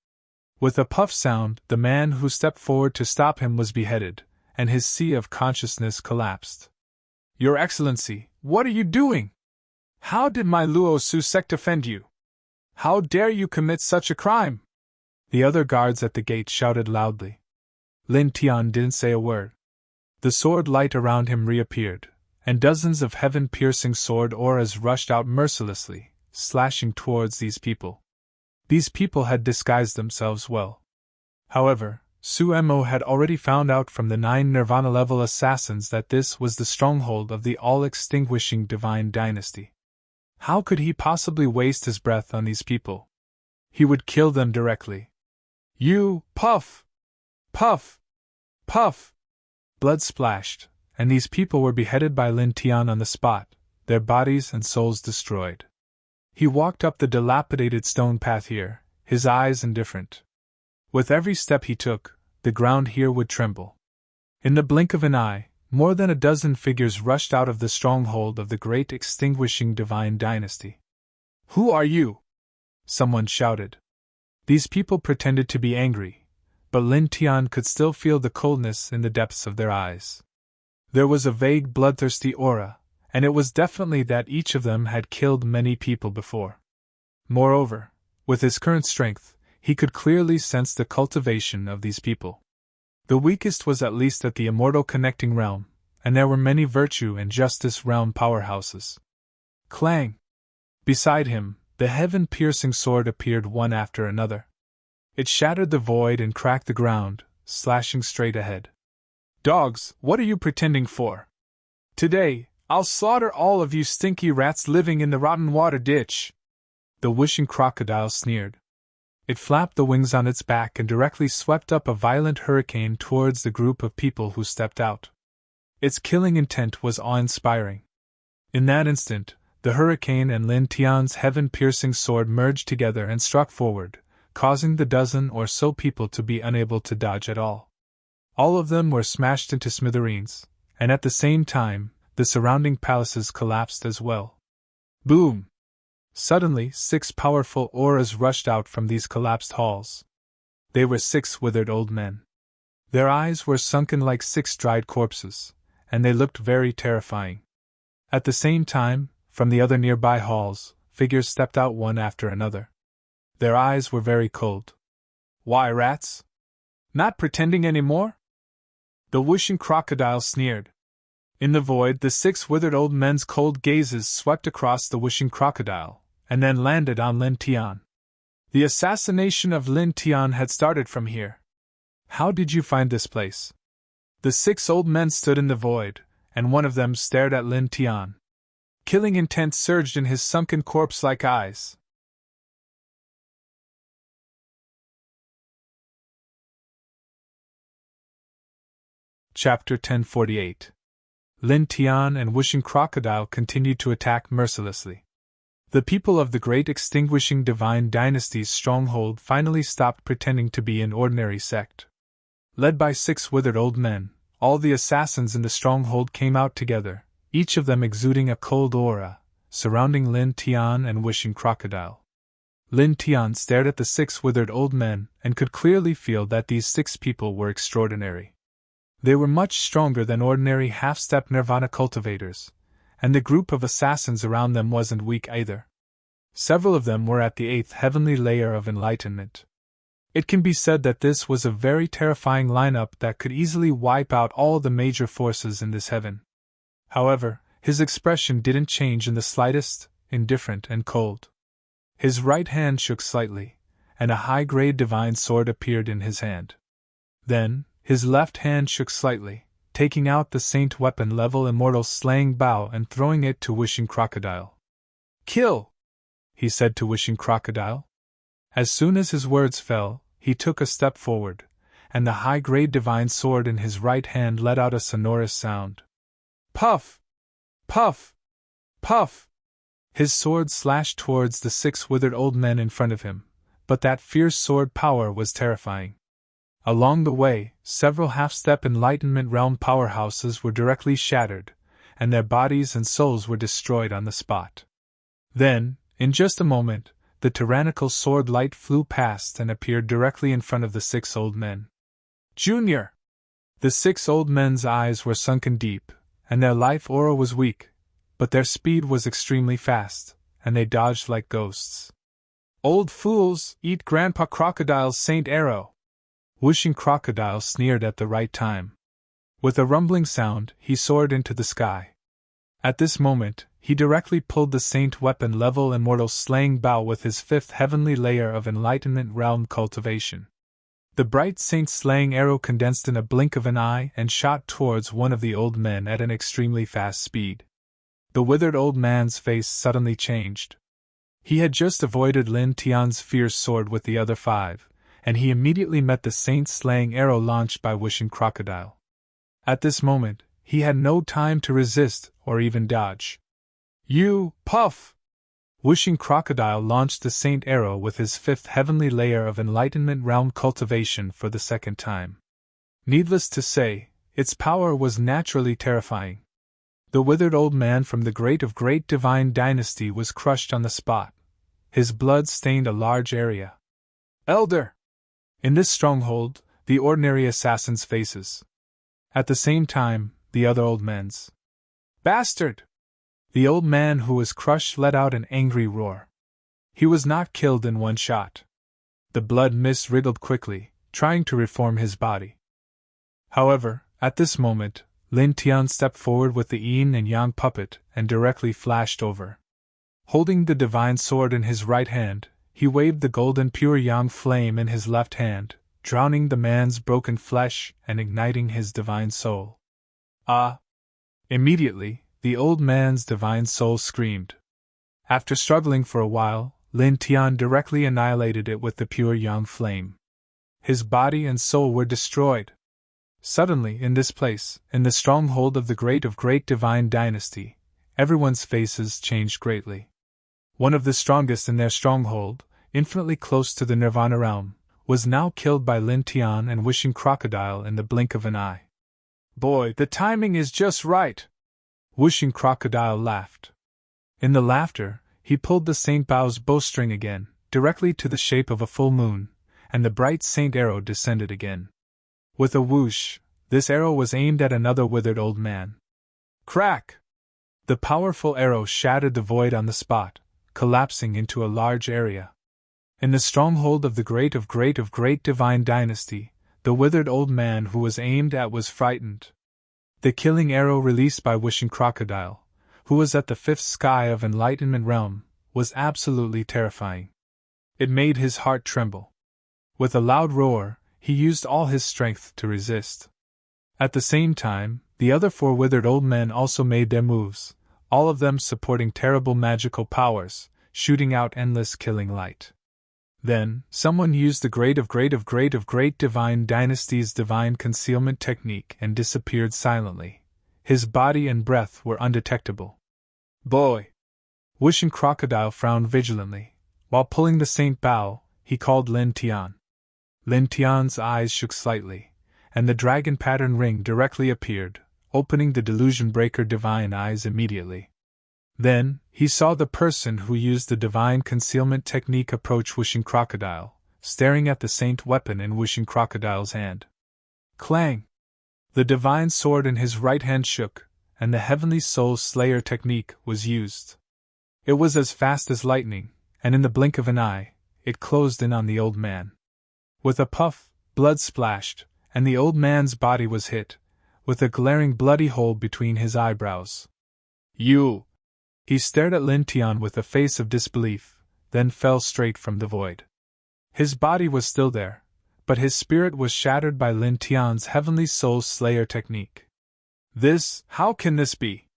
With a puff sound, the man who stepped forward to stop him was beheaded, and his sea of consciousness collapsed. Your Excellency, what are you doing? How did my Luosu sect offend you? How dare you commit such a crime? The other guards at the gate shouted loudly. Lin Tian didn't say a word. The sword light around him reappeared, and dozens of heaven-piercing sword auras rushed out mercilessly, slashing towards these people. These people had disguised themselves well. However, Suemo had already found out from the 9 Nirvana-level assassins that this was the stronghold of the all-extinguishing divine dynasty. How could he possibly waste his breath on these people? He would kill them directly. You, puff! Puff! Puff! Blood splashed, and these people were beheaded by Lin Tian on the spot, their bodies and souls destroyed. He walked up the dilapidated stone path here, his eyes indifferent. With every step he took, the ground here would tremble. In the blink of an eye, more than a dozen figures rushed out of the stronghold of the great extinguishing divine dynasty. "Who are you?" someone shouted. These people pretended to be angry, but Lin Tian could still feel the coldness in the depths of their eyes. There was a vague bloodthirsty aura, and it was definitely that each of them had killed many people before. Moreover, with his current strength, he could clearly sense the cultivation of these people. The weakest was at least at the immortal connecting realm, and there were many virtue and justice realm powerhouses. Clang! Beside him, the heaven-piercing sword appeared one after another. It shattered the void and cracked the ground, slashing straight ahead. "Dogs, what are you pretending for? Today, I'll slaughter all of you stinky rats living in the rotten water ditch!" The wishing crocodile sneered. It flapped the wings on its back and directly swept up a violent hurricane towards the group of people who stepped out. Its killing intent was awe-inspiring. In that instant, the hurricane and Lin Tian's heaven-piercing sword merged together and struck forward, causing the dozen or so people to be unable to dodge at all. All of them were smashed into smithereens, and at the same time, the surrounding palaces collapsed as well. Boom! Suddenly, 6 powerful auras rushed out from these collapsed halls. They were 6 withered old men. Their eyes were sunken like 6 dried corpses, and they looked very terrifying. At the same time, from the other nearby halls, figures stepped out one after another. Their eyes were very cold. "Why, rats? Not pretending any more?" The wishing crocodile sneered. In the void, the 6 withered old men's cold gazes swept across the wishing crocodile, and then landed on Lin Tian. "The assassination of Lin Tian had started from here. How did you find this place?" The 6 old men stood in the void, and one of them stared at Lin Tian. Killing intent surged in his sunken corpse-like eyes. Chapter 1048. Lin Tian and Wishing Crocodile continued to attack mercilessly. The people of the great extinguishing divine dynasty's stronghold finally stopped pretending to be an ordinary sect. Led by 6 withered old men, all the assassins in the stronghold came out together, each of them exuding a cold aura, surrounding Lin Tian and Wishing Crocodile. Lin Tian stared at the 6 withered old men and could clearly feel that these 6 people were extraordinary. They were much stronger than ordinary half-step nirvana cultivators, and the group of assassins around them wasn't weak either. Several of them were at the 8th heavenly layer of enlightenment. It can be said that this was a very terrifying lineup that could easily wipe out all the major forces in this heaven. However, his expression didn't change in the slightest, indifferent and cold. His right hand shook slightly, and a high-grade divine sword appeared in his hand. Then, his left hand shook slightly, taking out the saint weapon level immortal slaying bow and throwing it to Wishing Crocodile. "Kill!" he said to Wishing Crocodile. As soon as his words fell, he took a step forward, and the high-grade divine sword in his right hand let out a sonorous sound. Puff! Puff! Puff! His sword slashed towards the 6 withered old men in front of him, but that fierce sword power was terrifying. Along the way, several half-step enlightenment realm powerhouses were directly shattered, and their bodies and souls were destroyed on the spot. Then, in just a moment, the tyrannical sword light flew past and appeared directly in front of the 6 old men. "Junior!" The 6 old men's eyes were sunken deep, and their life aura was weak, but their speed was extremely fast, and they dodged like ghosts. "Old fools, eat Grandpa Crocodile's Saint Arrow!" Wishing Crocodile sneered at the right time. With a rumbling sound, he soared into the sky. At this moment, he directly pulled the saint weapon level immortal slaying bow with his 5th heavenly layer of enlightenment realm cultivation. The bright saint slaying arrow condensed in a blink of an eye and shot towards one of the old men at an extremely fast speed. The withered old man's face suddenly changed. He had just avoided Lin Tian's fierce sword with the other 5, and he immediately met the saint-slaying arrow launched by Wishing Crocodile. At this moment, he had no time to resist or even dodge. "You, Puff!" Whooshing Crocodile launched the Saint Arrow with his fifth heavenly layer of enlightenment realm cultivation for the second time. Needless to say, its power was naturally terrifying. The withered old man from the great divine dynasty was crushed on the spot. His blood stained a large area. Elder! In this stronghold, the ordinary assassins' faces. At the same time, the other old men's. Bastard! The old man who was crushed let out an angry roar. He was not killed in one shot. The blood mist wriggled quickly, trying to reform his body. However, at this moment, Lin Tian stepped forward with the yin and yang puppet and directly flashed over. Holding the divine sword in his right hand, he waved the golden pure yang flame in his left hand, drowning the man's broken flesh and igniting his divine soul. Ah! Immediately, the old man's divine soul screamed. After struggling for a while, Lin Tian directly annihilated it with the pure yang flame. His body and soul were destroyed. Suddenly, in this place, in the stronghold of the great divine dynasty, everyone's faces changed greatly. One of the strongest in their stronghold, infinitely close to the Nirvana realm, was now killed by Lin Tian and Whooshing Crocodile in the blink of an eye. Boy, the timing is just right! Whooshing Crocodile laughed. In the laughter, he pulled the Saint Bao's bowstring again, directly to the shape of a full moon, and the bright Saint Arrow descended again. With a whoosh, this arrow was aimed at another withered old man. Crack! The powerful arrow shattered the void on the spot, collapsing into a large area. In the stronghold of the great divine dynasty, the withered old man who was aimed at was frightened. The killing arrow released by Whooshing Crocodile, who was at the fifth sky of enlightenment realm, was absolutely terrifying. It made his heart tremble. With a loud roar, he used all his strength to resist. At the same time, the other four withered old men also made their moves, all of them supporting terrible magical powers, shooting out endless killing light. Then, someone used the great divine dynasty's divine concealment technique and disappeared silently. His body and breath were undetectable. Boy! Whooshing Crocodile frowned vigilantly. While pulling the Saint Bao, he called Lin Tian. Lin Tian's eyes shook slightly, and the dragon pattern ring directly appeared, opening the delusion breaker divine eyes immediately. Then, he saw the person who used the divine concealment technique approach Whooshing Crocodile, staring at the saint weapon in Whooshing Crocodile's hand. Clang! The divine sword in his right hand shook, and the heavenly soul slayer technique was used. It was as fast as lightning, and in the blink of an eye, it closed in on the old man. With a puff, blood splashed, and the old man's body was hit, with a glaring bloody hole between his eyebrows. You! He stared at Lin Tian with a face of disbelief, then fell straight from the void. His body was still there, but his spirit was shattered by Lin Tian's heavenly soul slayer technique. How can this be?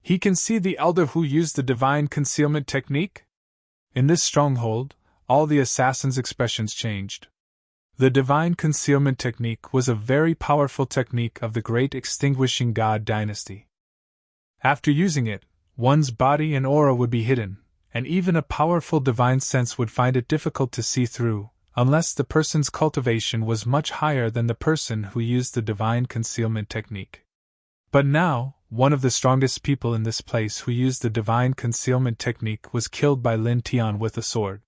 He can see the elder who used the divine concealment technique? In this stronghold, all the assassins' expressions changed. The divine concealment technique was a very powerful technique of the great extinguishing god dynasty. After using it, one's body and aura would be hidden, and even a powerful divine sense would find it difficult to see through, unless the person's cultivation was much higher than the person who used the divine concealment technique. But now, one of the strongest people in this place who used the divine concealment technique was killed by Lin Tian with a sword.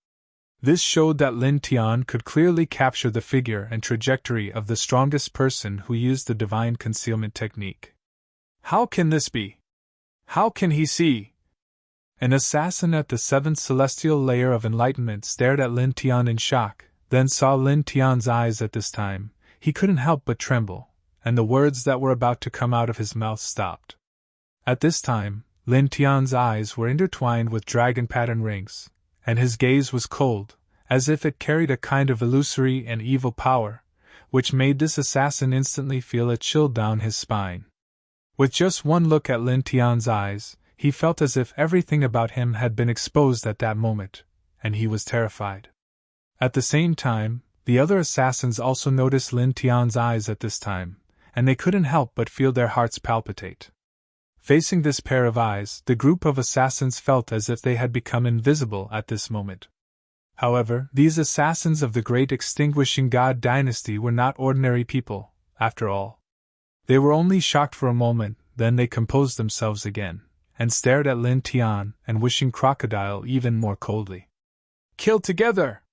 This showed that Lin Tian could clearly capture the figure and trajectory of the strongest person who used the divine concealment technique. How can this be? How can he see? An assassin at the seventh celestial layer of enlightenment stared at Lin Tian in shock, then saw Lin Tian's eyes at this time. He couldn't help but tremble, and the words that were about to come out of his mouth stopped. At this time, Lin Tian's eyes were intertwined with dragon pattern rings, and his gaze was cold, as if it carried a kind of illusory and evil power, which made this assassin instantly feel a chill down his spine. With just one look at Lin Tian's eyes, he felt as if everything about him had been exposed at that moment, and he was terrified. At the same time, the other assassins also noticed Lin Tian's eyes at this time, and they couldn't help but feel their hearts palpitate. Facing this pair of eyes, the group of assassins felt as if they had become invisible at this moment. However, these assassins of the great extinguishing god dynasty were not ordinary people, after all. They were only shocked for a moment, then they composed themselves again, and stared at Lin Tian and Wishing Crocodile even more coldly. "Kill together!"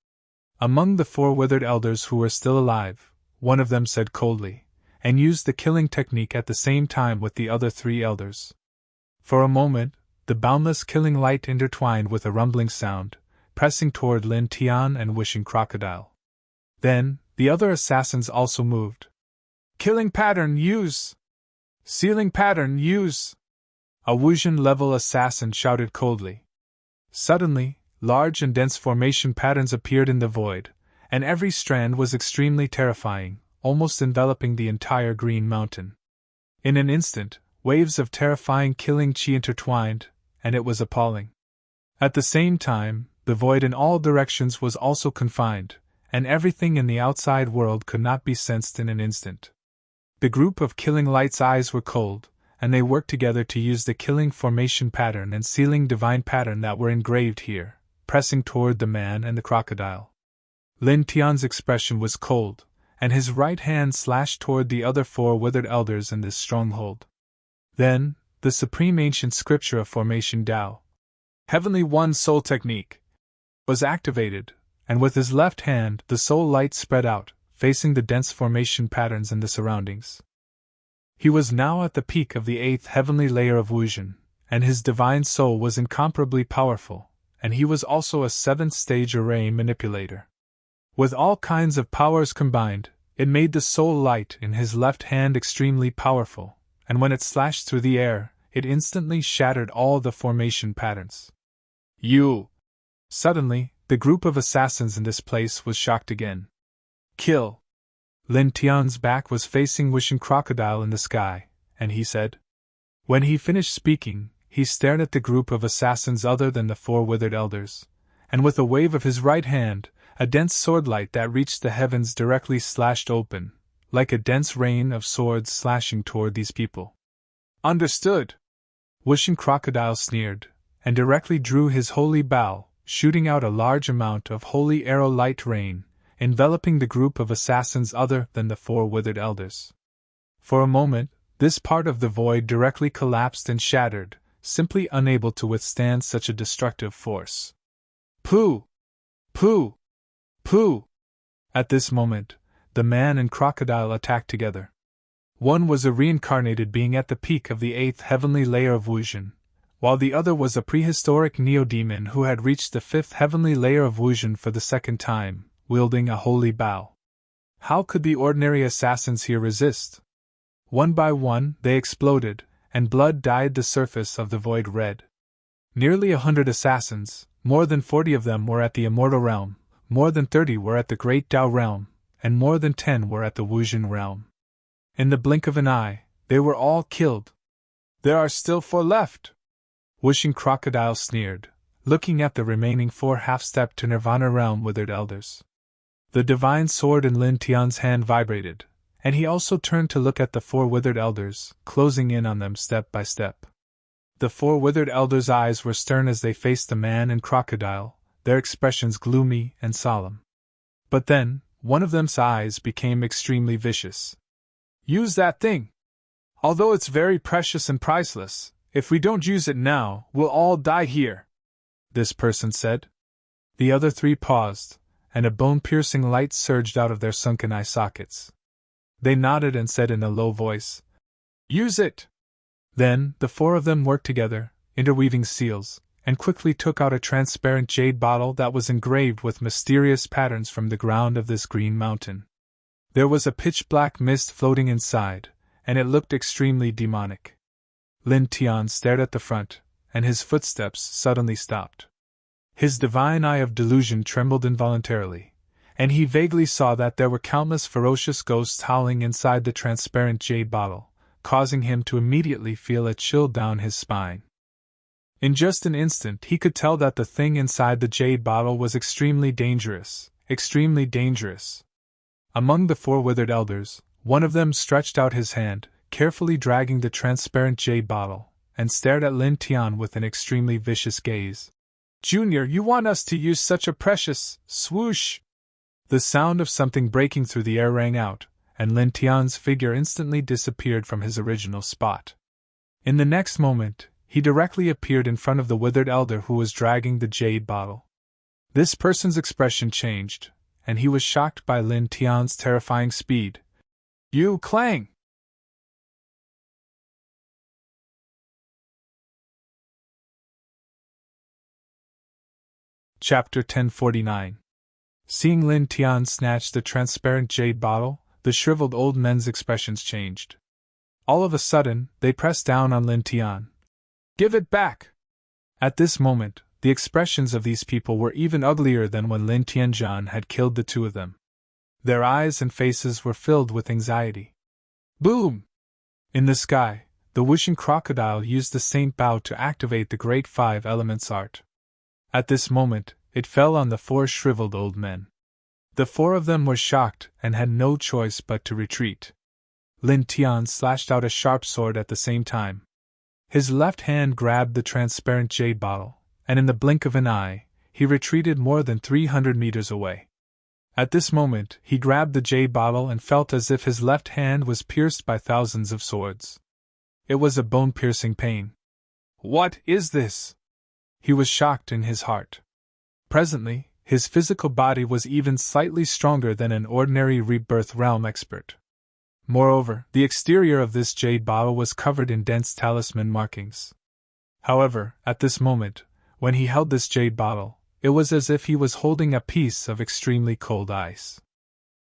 Among the 4 withered elders who were still alive, one of them said coldly, and used the killing technique at the same time with the other 3 elders. For a moment, the boundless killing light intertwined with a rumbling sound, pressing toward Lin Tian and Wishing Crocodile. Then, the other assassins also moved. "Killing pattern, use! Sealing pattern, use!" A Wuxian-level assassin shouted coldly. Suddenly, large and dense formation patterns appeared in the void, and every strand was extremely terrifying, almost enveloping the entire Green Mountain. In an instant, waves of terrifying killing chi intertwined, and it was appalling. At the same time, the void in all directions was also confined, and everything in the outside world could not be sensed in an instant. The group of killing light's eyes were cold, and they worked together to use the killing formation pattern and sealing divine pattern that were engraved here, pressing toward the man and the crocodile. Lin Tian's expression was cold, and his right hand slashed toward the other 4 withered elders in this stronghold. Then, the supreme ancient scripture of formation Tao, Heavenly One Soul Technique, was activated, and with his left hand the soul light spread out, facing the dense formation patterns in the surroundings. He was now at the peak of the 8th heavenly layer of Wuxian, and his divine soul was incomparably powerful, and he was also a 7th stage array manipulator. With all kinds of powers combined, it made the soul light in his left hand extremely powerful, and when it slashed through the air, it instantly shattered all the formation patterns. "You!" Suddenly, the group of assassins in this place was shocked again. "Kill!" Lin Tian's back was facing Wishing Crocodile in the sky, and he said. When he finished speaking, he stared at the group of assassins other than the 4 withered elders, and with a wave of his right hand, a dense swordlight that reached the heavens directly slashed open, like a dense rain of swords slashing toward these people. "Understood!" Wishing Crocodile sneered, and directly drew his holy bow, shooting out a large amount of holy arrow light rain, enveloping the group of assassins other than the 4 withered elders. For a moment, this part of the void directly collapsed and shattered, simply unable to withstand such a destructive force. "Pooh! Pooh! Pooh!" At this moment, the man and crocodile attacked together. One was a reincarnated being at the peak of the 8th heavenly layer of Wuxian, while the other was a prehistoric neo-demon who had reached the 5th heavenly layer of Wuxian for the 2nd time, wielding a holy bow. How could the ordinary assassins here resist? One by one, they exploded, and blood dyed the surface of the void red. Nearly 100 assassins, more than 40 of them were at the immortal realm, more than 30 were at the great Tao realm, and more than 10 were at the Wuxian realm. In the blink of an eye, they were all killed. "There are still 4 left!" Wishing Crocodile sneered, looking at the remaining 4 half-stepped to Nirvana realm withered elders. The divine sword in Lin Tian's hand vibrated, and he also turned to look at the 4 withered elders, closing in on them step by step. The 4 withered elders' eyes were stern as they faced the man and crocodile, their expressions gloomy and solemn. But then, one of them's eyes became extremely vicious. "Use that thing! Although it's very precious and priceless, if we don't use it now, we'll all die here," this person said. The other 3 paused, and a bone-piercing light surged out of their sunken eye sockets. They nodded and said in a low voice, "Use it!" Then, the 4 of them worked together, interweaving seals, and quickly took out a transparent jade bottle that was engraved with mysterious patterns from the ground of this green mountain. There was a pitch-black mist floating inside, and it looked extremely demonic. Lin Tian stared at the front, and his footsteps suddenly stopped. His divine eye of delusion trembled involuntarily, and he vaguely saw that there were countless ferocious ghosts howling inside the transparent jade bottle, causing him to immediately feel a chill down his spine. In just an instant he could tell that the thing inside the jade bottle was extremely dangerous, extremely dangerous. Among the 4 withered elders, one of them stretched out his hand, carefully dragging the transparent jade bottle, and stared at Lin Tian with an extremely vicious gaze. "Junior, you want us to use such a precious swoosh?" The sound of something breaking through the air rang out, and Lin Tian's figure instantly disappeared from his original spot. In the next moment, he directly appeared in front of the withered elder who was dragging the jade bottle. This person's expression changed, and he was shocked by Lin Tian's terrifying speed. "You clang!" Chapter 1049. Seeing Lin Tian snatch the transparent jade bottle, the shriveled old men's expressions changed. All of a sudden, they pressed down on Lin Tian. "Give it back!" At this moment, the expressions of these people were even uglier than when Lin Tianjian had killed the two of them. Their eyes and faces were filled with anxiety. Boom! In the sky, the whooshing crocodile used the Saint Bow to activate the Great Five Elements art. At this moment, it fell on the four shriveled old men. The four of them were shocked and had no choice but to retreat. Lin Tian slashed out a sharp sword at the same time. His left hand grabbed the transparent jade bottle, and in the blink of an eye, he retreated more than 300 meters away. At this moment, he grabbed the jade bottle and felt as if his left hand was pierced by thousands of swords. It was a bone-piercing pain. "What is this?" He was shocked in his heart. Presently, his physical body was even slightly stronger than an ordinary rebirth realm expert. Moreover, the exterior of this jade bottle was covered in dense talisman markings. However, at this moment, when he held this jade bottle, it was as if he was holding a piece of extremely cold ice.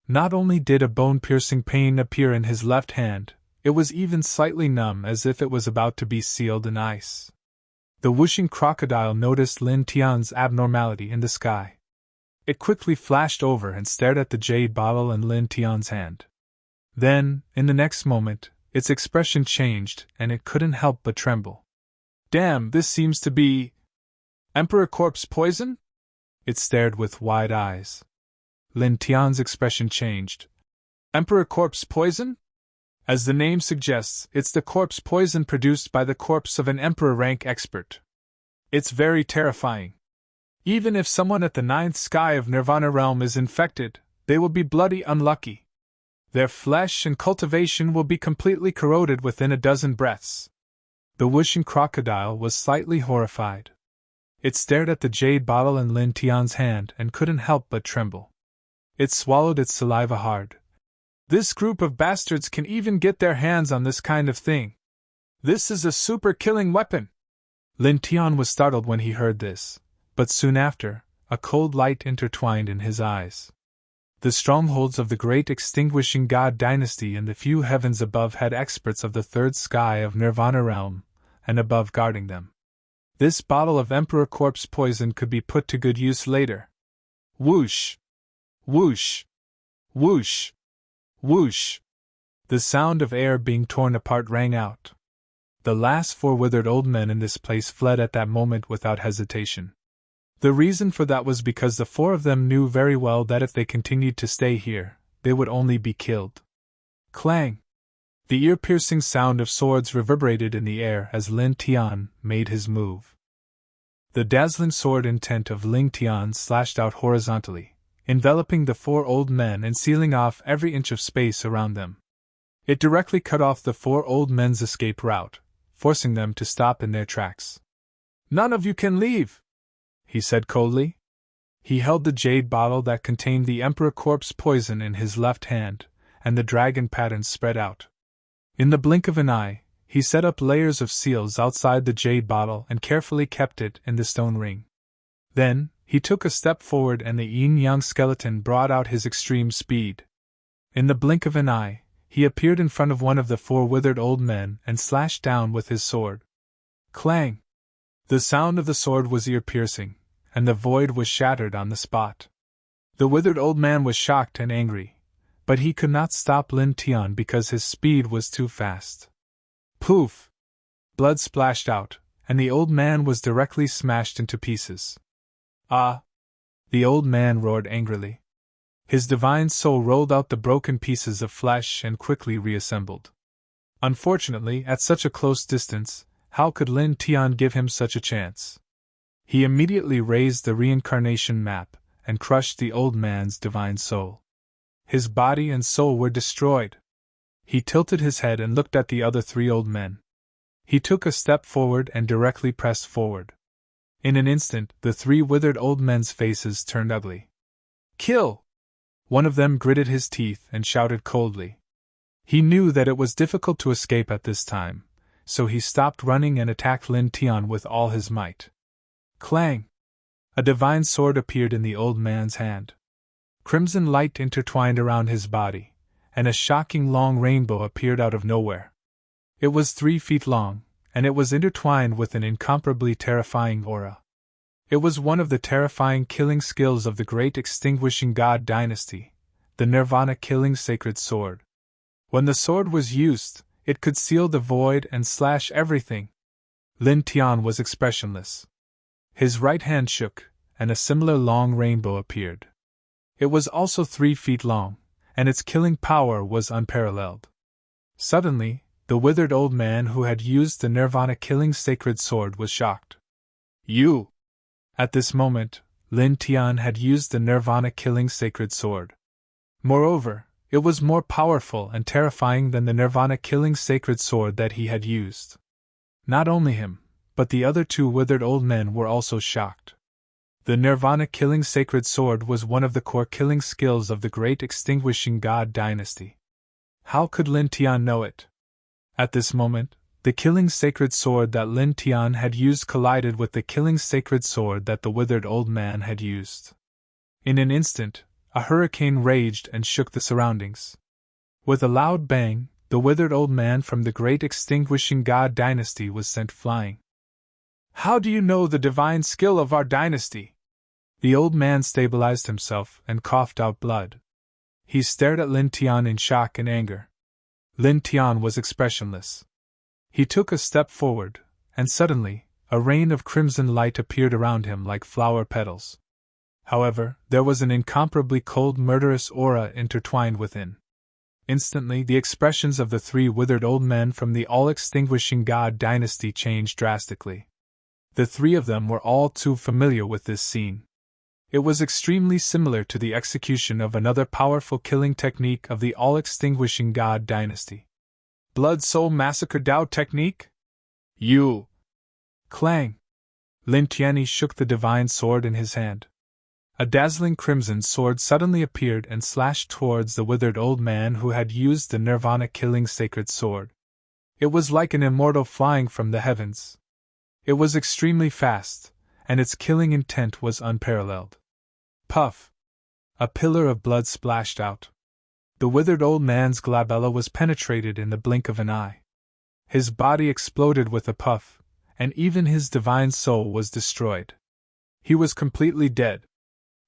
Not only did a bone-piercing pain appear in his left hand, it was even slightly numb as if it was about to be sealed in ice. The whooshing crocodile noticed Lin Tian's abnormality in the sky. It quickly flashed over and stared at the jade bottle in Lin Tian's hand. Then, in the next moment, its expression changed and it couldn't help but tremble. "Damn, this seems to be Emperor Corpse poison?" It stared with wide eyes. Lin Tian's expression changed. "Emperor Corpse poison? As the name suggests, it's the corpse poison produced by the corpse of an emperor rank expert. It's very terrifying. Even if someone at the ninth sky of Nirvana realm is infected, they will be bloody unlucky. Their flesh and cultivation will be completely corroded within a dozen breaths." The whooshing crocodile was slightly horrified. It stared at the jade bottle in Lin Tian's hand and couldn't help but tremble. It swallowed its saliva hard. "This group of bastards can even get their hands on this kind of thing. This is a super killing weapon." Lin Tian was startled when he heard this, but soon after, a cold light intertwined in his eyes. The strongholds of the great extinguishing god dynasty in the few heavens above had experts of the third sky of Nirvana realm, and above guarding them. This bottle of Emperor Corpse poison could be put to good use later. Whoosh! Whoosh! Whoosh! Whoosh! The sound of air being torn apart rang out. The last four withered old men in this place fled at that moment without hesitation. The reason for that was because the four of them knew very well that if they continued to stay here, they would only be killed. Clang! The ear-piercing sound of swords reverberated in the air as Lin Tian made his move. The dazzling sword intent of Lin Tian slashed out horizontally, enveloping the four old men and sealing off every inch of space around them. It directly cut off the four old men's escape route, forcing them to stop in their tracks. "None of you can leave," he said coldly. He held the jade bottle that contained the Emperor Corpse poison in his left hand, and the dragon patterns spread out. In the blink of an eye, he set up layers of seals outside the jade bottle and carefully kept it in the stone ring. Then, he took a step forward and the yin-yang skeleton brought out his extreme speed. In the blink of an eye, he appeared in front of one of the four withered old men and slashed down with his sword. Clang! The sound of the sword was ear-piercing, and the void was shattered on the spot. The withered old man was shocked and angry, but he could not stop Lin Tian because his speed was too fast. Poof! Blood splashed out, and the old man was directly smashed into pieces. "Ah!" The old man roared angrily. His divine soul rolled out the broken pieces of flesh and quickly reassembled. Unfortunately, at such a close distance, How could Lin Tian give him such a chance? He immediately raised the reincarnation map and crushed the old man's divine soul. His body and soul were destroyed. He tilted his head and looked at the other three old men. He took a step forward and directly pressed forward. In an instant, the three withered old men's faces turned ugly. Kill! One of them gritted his teeth and shouted coldly. He knew that it was difficult to escape at this time, so he stopped running and attacked Lin Tian with all his might. Clang! A divine sword appeared in the old man's hand. Crimson light intertwined around his body, and a shocking long rainbow appeared out of nowhere. It was 3 feet long, and it was intertwined with an incomparably terrifying aura. It was one of the terrifying killing skills of the great extinguishing god dynasty, the Nirvana killing sacred sword. When the sword was used, it could seal the void and slash everything. Lin Tian was expressionless. His right hand shook, and a similar long rainbow appeared. It was also 3 feet long, and its killing power was unparalleled. Suddenly, the withered old man who had used the Nirvana killing sacred sword was shocked. You! At this moment, Lin Tian had used the Nirvana killing sacred sword. Moreover, it was more powerful and terrifying than the Nirvana killing sacred sword that he had used. Not only him, but the other 2 withered old men were also shocked. The Nirvana killing sacred sword was one of the core killing skills of the great extinguishing god dynasty. How could Lin Tian know it? At this moment, the killing sacred sword that Lin Tian had used collided with the killing sacred sword that the withered old man had used. In an instant, a hurricane raged and shook the surroundings. With a loud bang, the withered old man from the great extinguishing god dynasty was sent flying. How do you know the divine skill of our dynasty? The old man stabilized himself and coughed out blood. He stared at Lin Tian in shock and anger. Lin Tian was expressionless. He took a step forward, and suddenly, a rain of crimson light appeared around him like flower petals. However, there was an incomparably cold murderous aura intertwined within. Instantly, the expressions of the 3 withered old men from the all-extinguishing god dynasty changed drastically. The 3 of them were all too familiar with this scene. It was extremely similar to the execution of another powerful killing technique of the all-extinguishing god dynasty. Blood Soul Massacre Dao technique? You! Clang! Lin Tian shook the divine sword in his hand. A dazzling crimson sword suddenly appeared and slashed towards the withered old man who had used the Nirvana killing sacred sword. It was like an immortal flying from the heavens. It was extremely fast, and its killing intent was unparalleled. Puff! A pillar of blood splashed out. The withered old man's glabella was penetrated in the blink of an eye. His body exploded with a puff, and even his divine soul was destroyed. He was completely dead.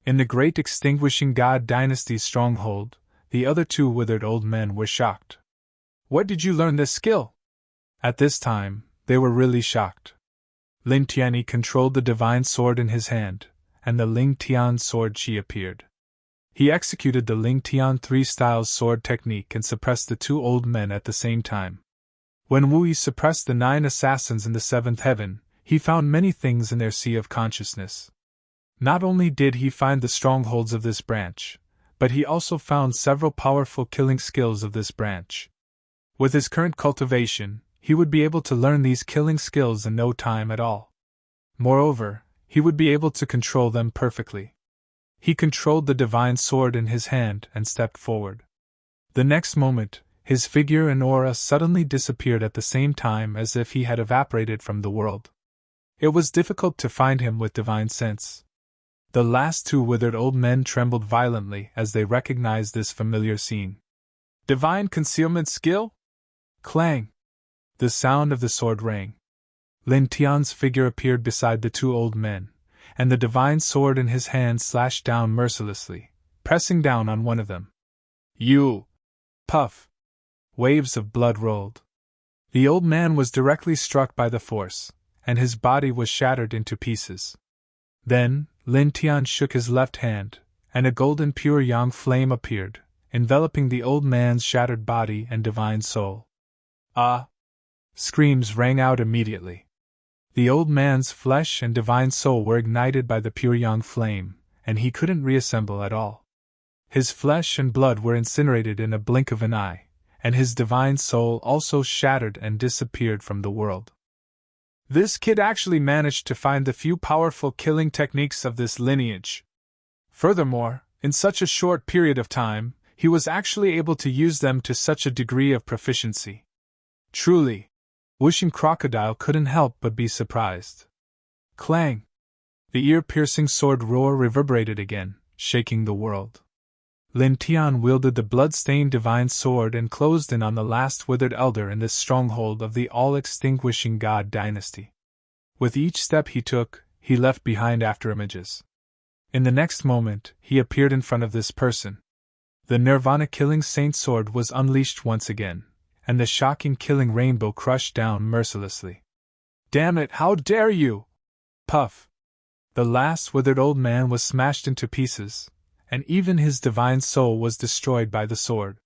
In the great extinguishing god dynasty's stronghold, the other 2 withered old men were shocked. Where did you learn this skill? At this time, they were really shocked. Lin Tian controlled the divine sword in his hand, and the Ling Tian sword chi appeared. He executed the Ling Tian 3 styles sword technique and suppressed the 2 old men at the same time. When Wu Yi suppressed the 9 assassins in the 7th heaven, he found many things in their sea of consciousness. Not only did he find the strongholds of this branch, but he also found several powerful killing skills of this branch. With his current cultivation, he would be able to learn these killing skills in no time at all. Moreover, he would be able to control them perfectly. He controlled the divine sword in his hand and stepped forward. The next moment, his figure and aura suddenly disappeared at the same time as if he had evaporated from the world. It was difficult to find him with divine sense. The last 2 withered old men trembled violently as they recognized this familiar scene. Divine concealment skill? Clang! The sound of the sword rang. Lin Tian's figure appeared beside the 2 old men, and the divine sword in his hand slashed down mercilessly, pressing down on one of them. You! Puff! Waves of blood rolled. The old man was directly struck by the force, and his body was shattered into pieces. Then, Lin Tian shook his left hand, and a golden pure yang flame appeared, enveloping the old man's shattered body and divine soul. Ah! Screams rang out immediately. The old man's flesh and divine soul were ignited by the pure yang flame, and he couldn't reassemble at all. His flesh and blood were incinerated in a blink of an eye, and his divine soul also shattered and disappeared from the world. This kid actually managed to find the few powerful killing techniques of this lineage. Furthermore, in such a short period of time, he was actually able to use them to such a degree of proficiency. Truly, Wishing Crocodile couldn't help but be surprised. Clang! The ear-piercing sword roar reverberated again, shaking the world. Lin Tian wielded the blood-stained divine sword and closed in on the last withered elder in this stronghold of the all-extinguishing god dynasty. With each step he took, he left behind afterimages. In the next moment, he appeared in front of this person. The Nirvana-killing saint sword was unleashed once again, and the shocking killing rainbow crushed down mercilessly. "Damn it, how dare you!" Puff! The last withered old man was smashed into pieces, and even his divine soul was destroyed by the sword.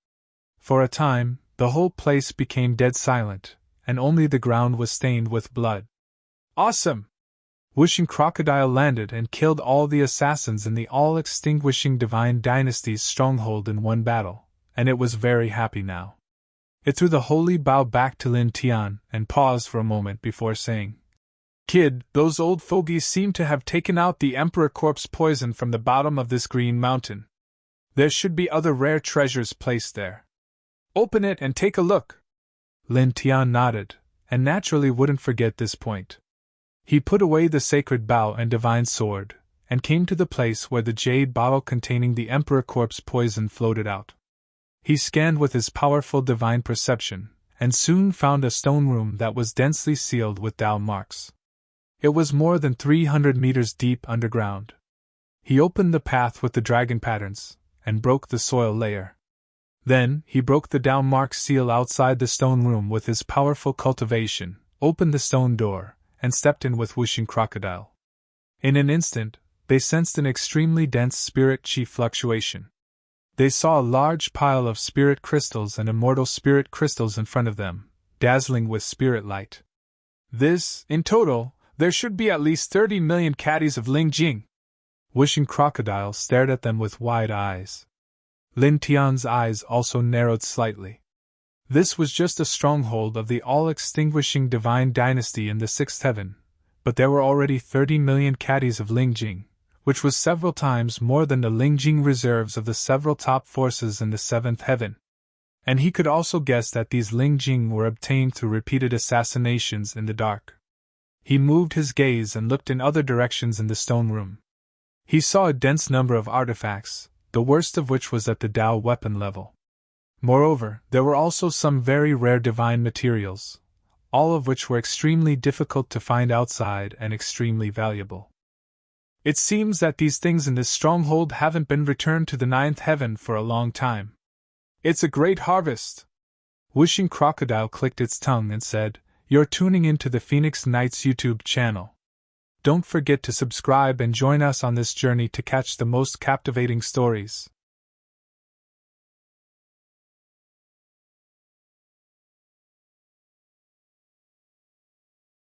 For a time, the whole place became dead silent, and only the ground was stained with blood. Awesome! Wishing Crocodile landed and killed all the assassins in the all-extinguishing divine dynasty's stronghold in one battle, and it was very happy now. It threw the holy bow back to Lin Tian and paused for a moment before saying, "Kid, those old fogies seem to have taken out the Emperor Corpse poison from the bottom of this green mountain. There should be other rare treasures placed there. Open it and take a look." Lin Tian nodded, and naturally wouldn't forget this point. He put away the sacred bow and divine sword, and came to the place where the jade bottle containing the Emperor Corpse poison floated out. He scanned with his powerful divine perception, and soon found a stone room that was densely sealed with Tao marks. It was more than 300 meters deep underground. He opened the path with the dragon patterns, and broke the soil layer. Then, he broke the Tao mark seal outside the stone room with his powerful cultivation, opened the stone door, and stepped in with Wishing Crocodile. In an instant, they sensed an extremely dense spirit chi fluctuation. They saw a large pile of spirit crystals and immortal spirit crystals in front of them, dazzling with spirit light. In total, there should be at least 30 million caddies of Ling Jing. Wishing Crocodile stared at them with wide eyes. Lin Tian's eyes also narrowed slightly. This was just a stronghold of the all-extinguishing divine dynasty in the sixth heaven, but there were already 30 million caddies of Ling Jing, which was several times more than the Ling Jing reserves of the several top forces in the seventh heaven. And he could also guess that these Ling Jing were obtained through repeated assassinations in the dark. He moved his gaze and looked in other directions in the stone room. He saw a dense number of artifacts, the worst of which was at the Tao weapon level. Moreover, there were also some very rare divine materials, all of which were extremely difficult to find outside and extremely valuable. It seems that these things in this stronghold haven't been returned to the ninth heaven for a long time. It's a great harvest. Wishing Crocodile clicked its tongue and said, "You're tuning into the Phoenix Knights YouTube channel. Don't forget to subscribe and join us on this journey to catch the most captivating stories.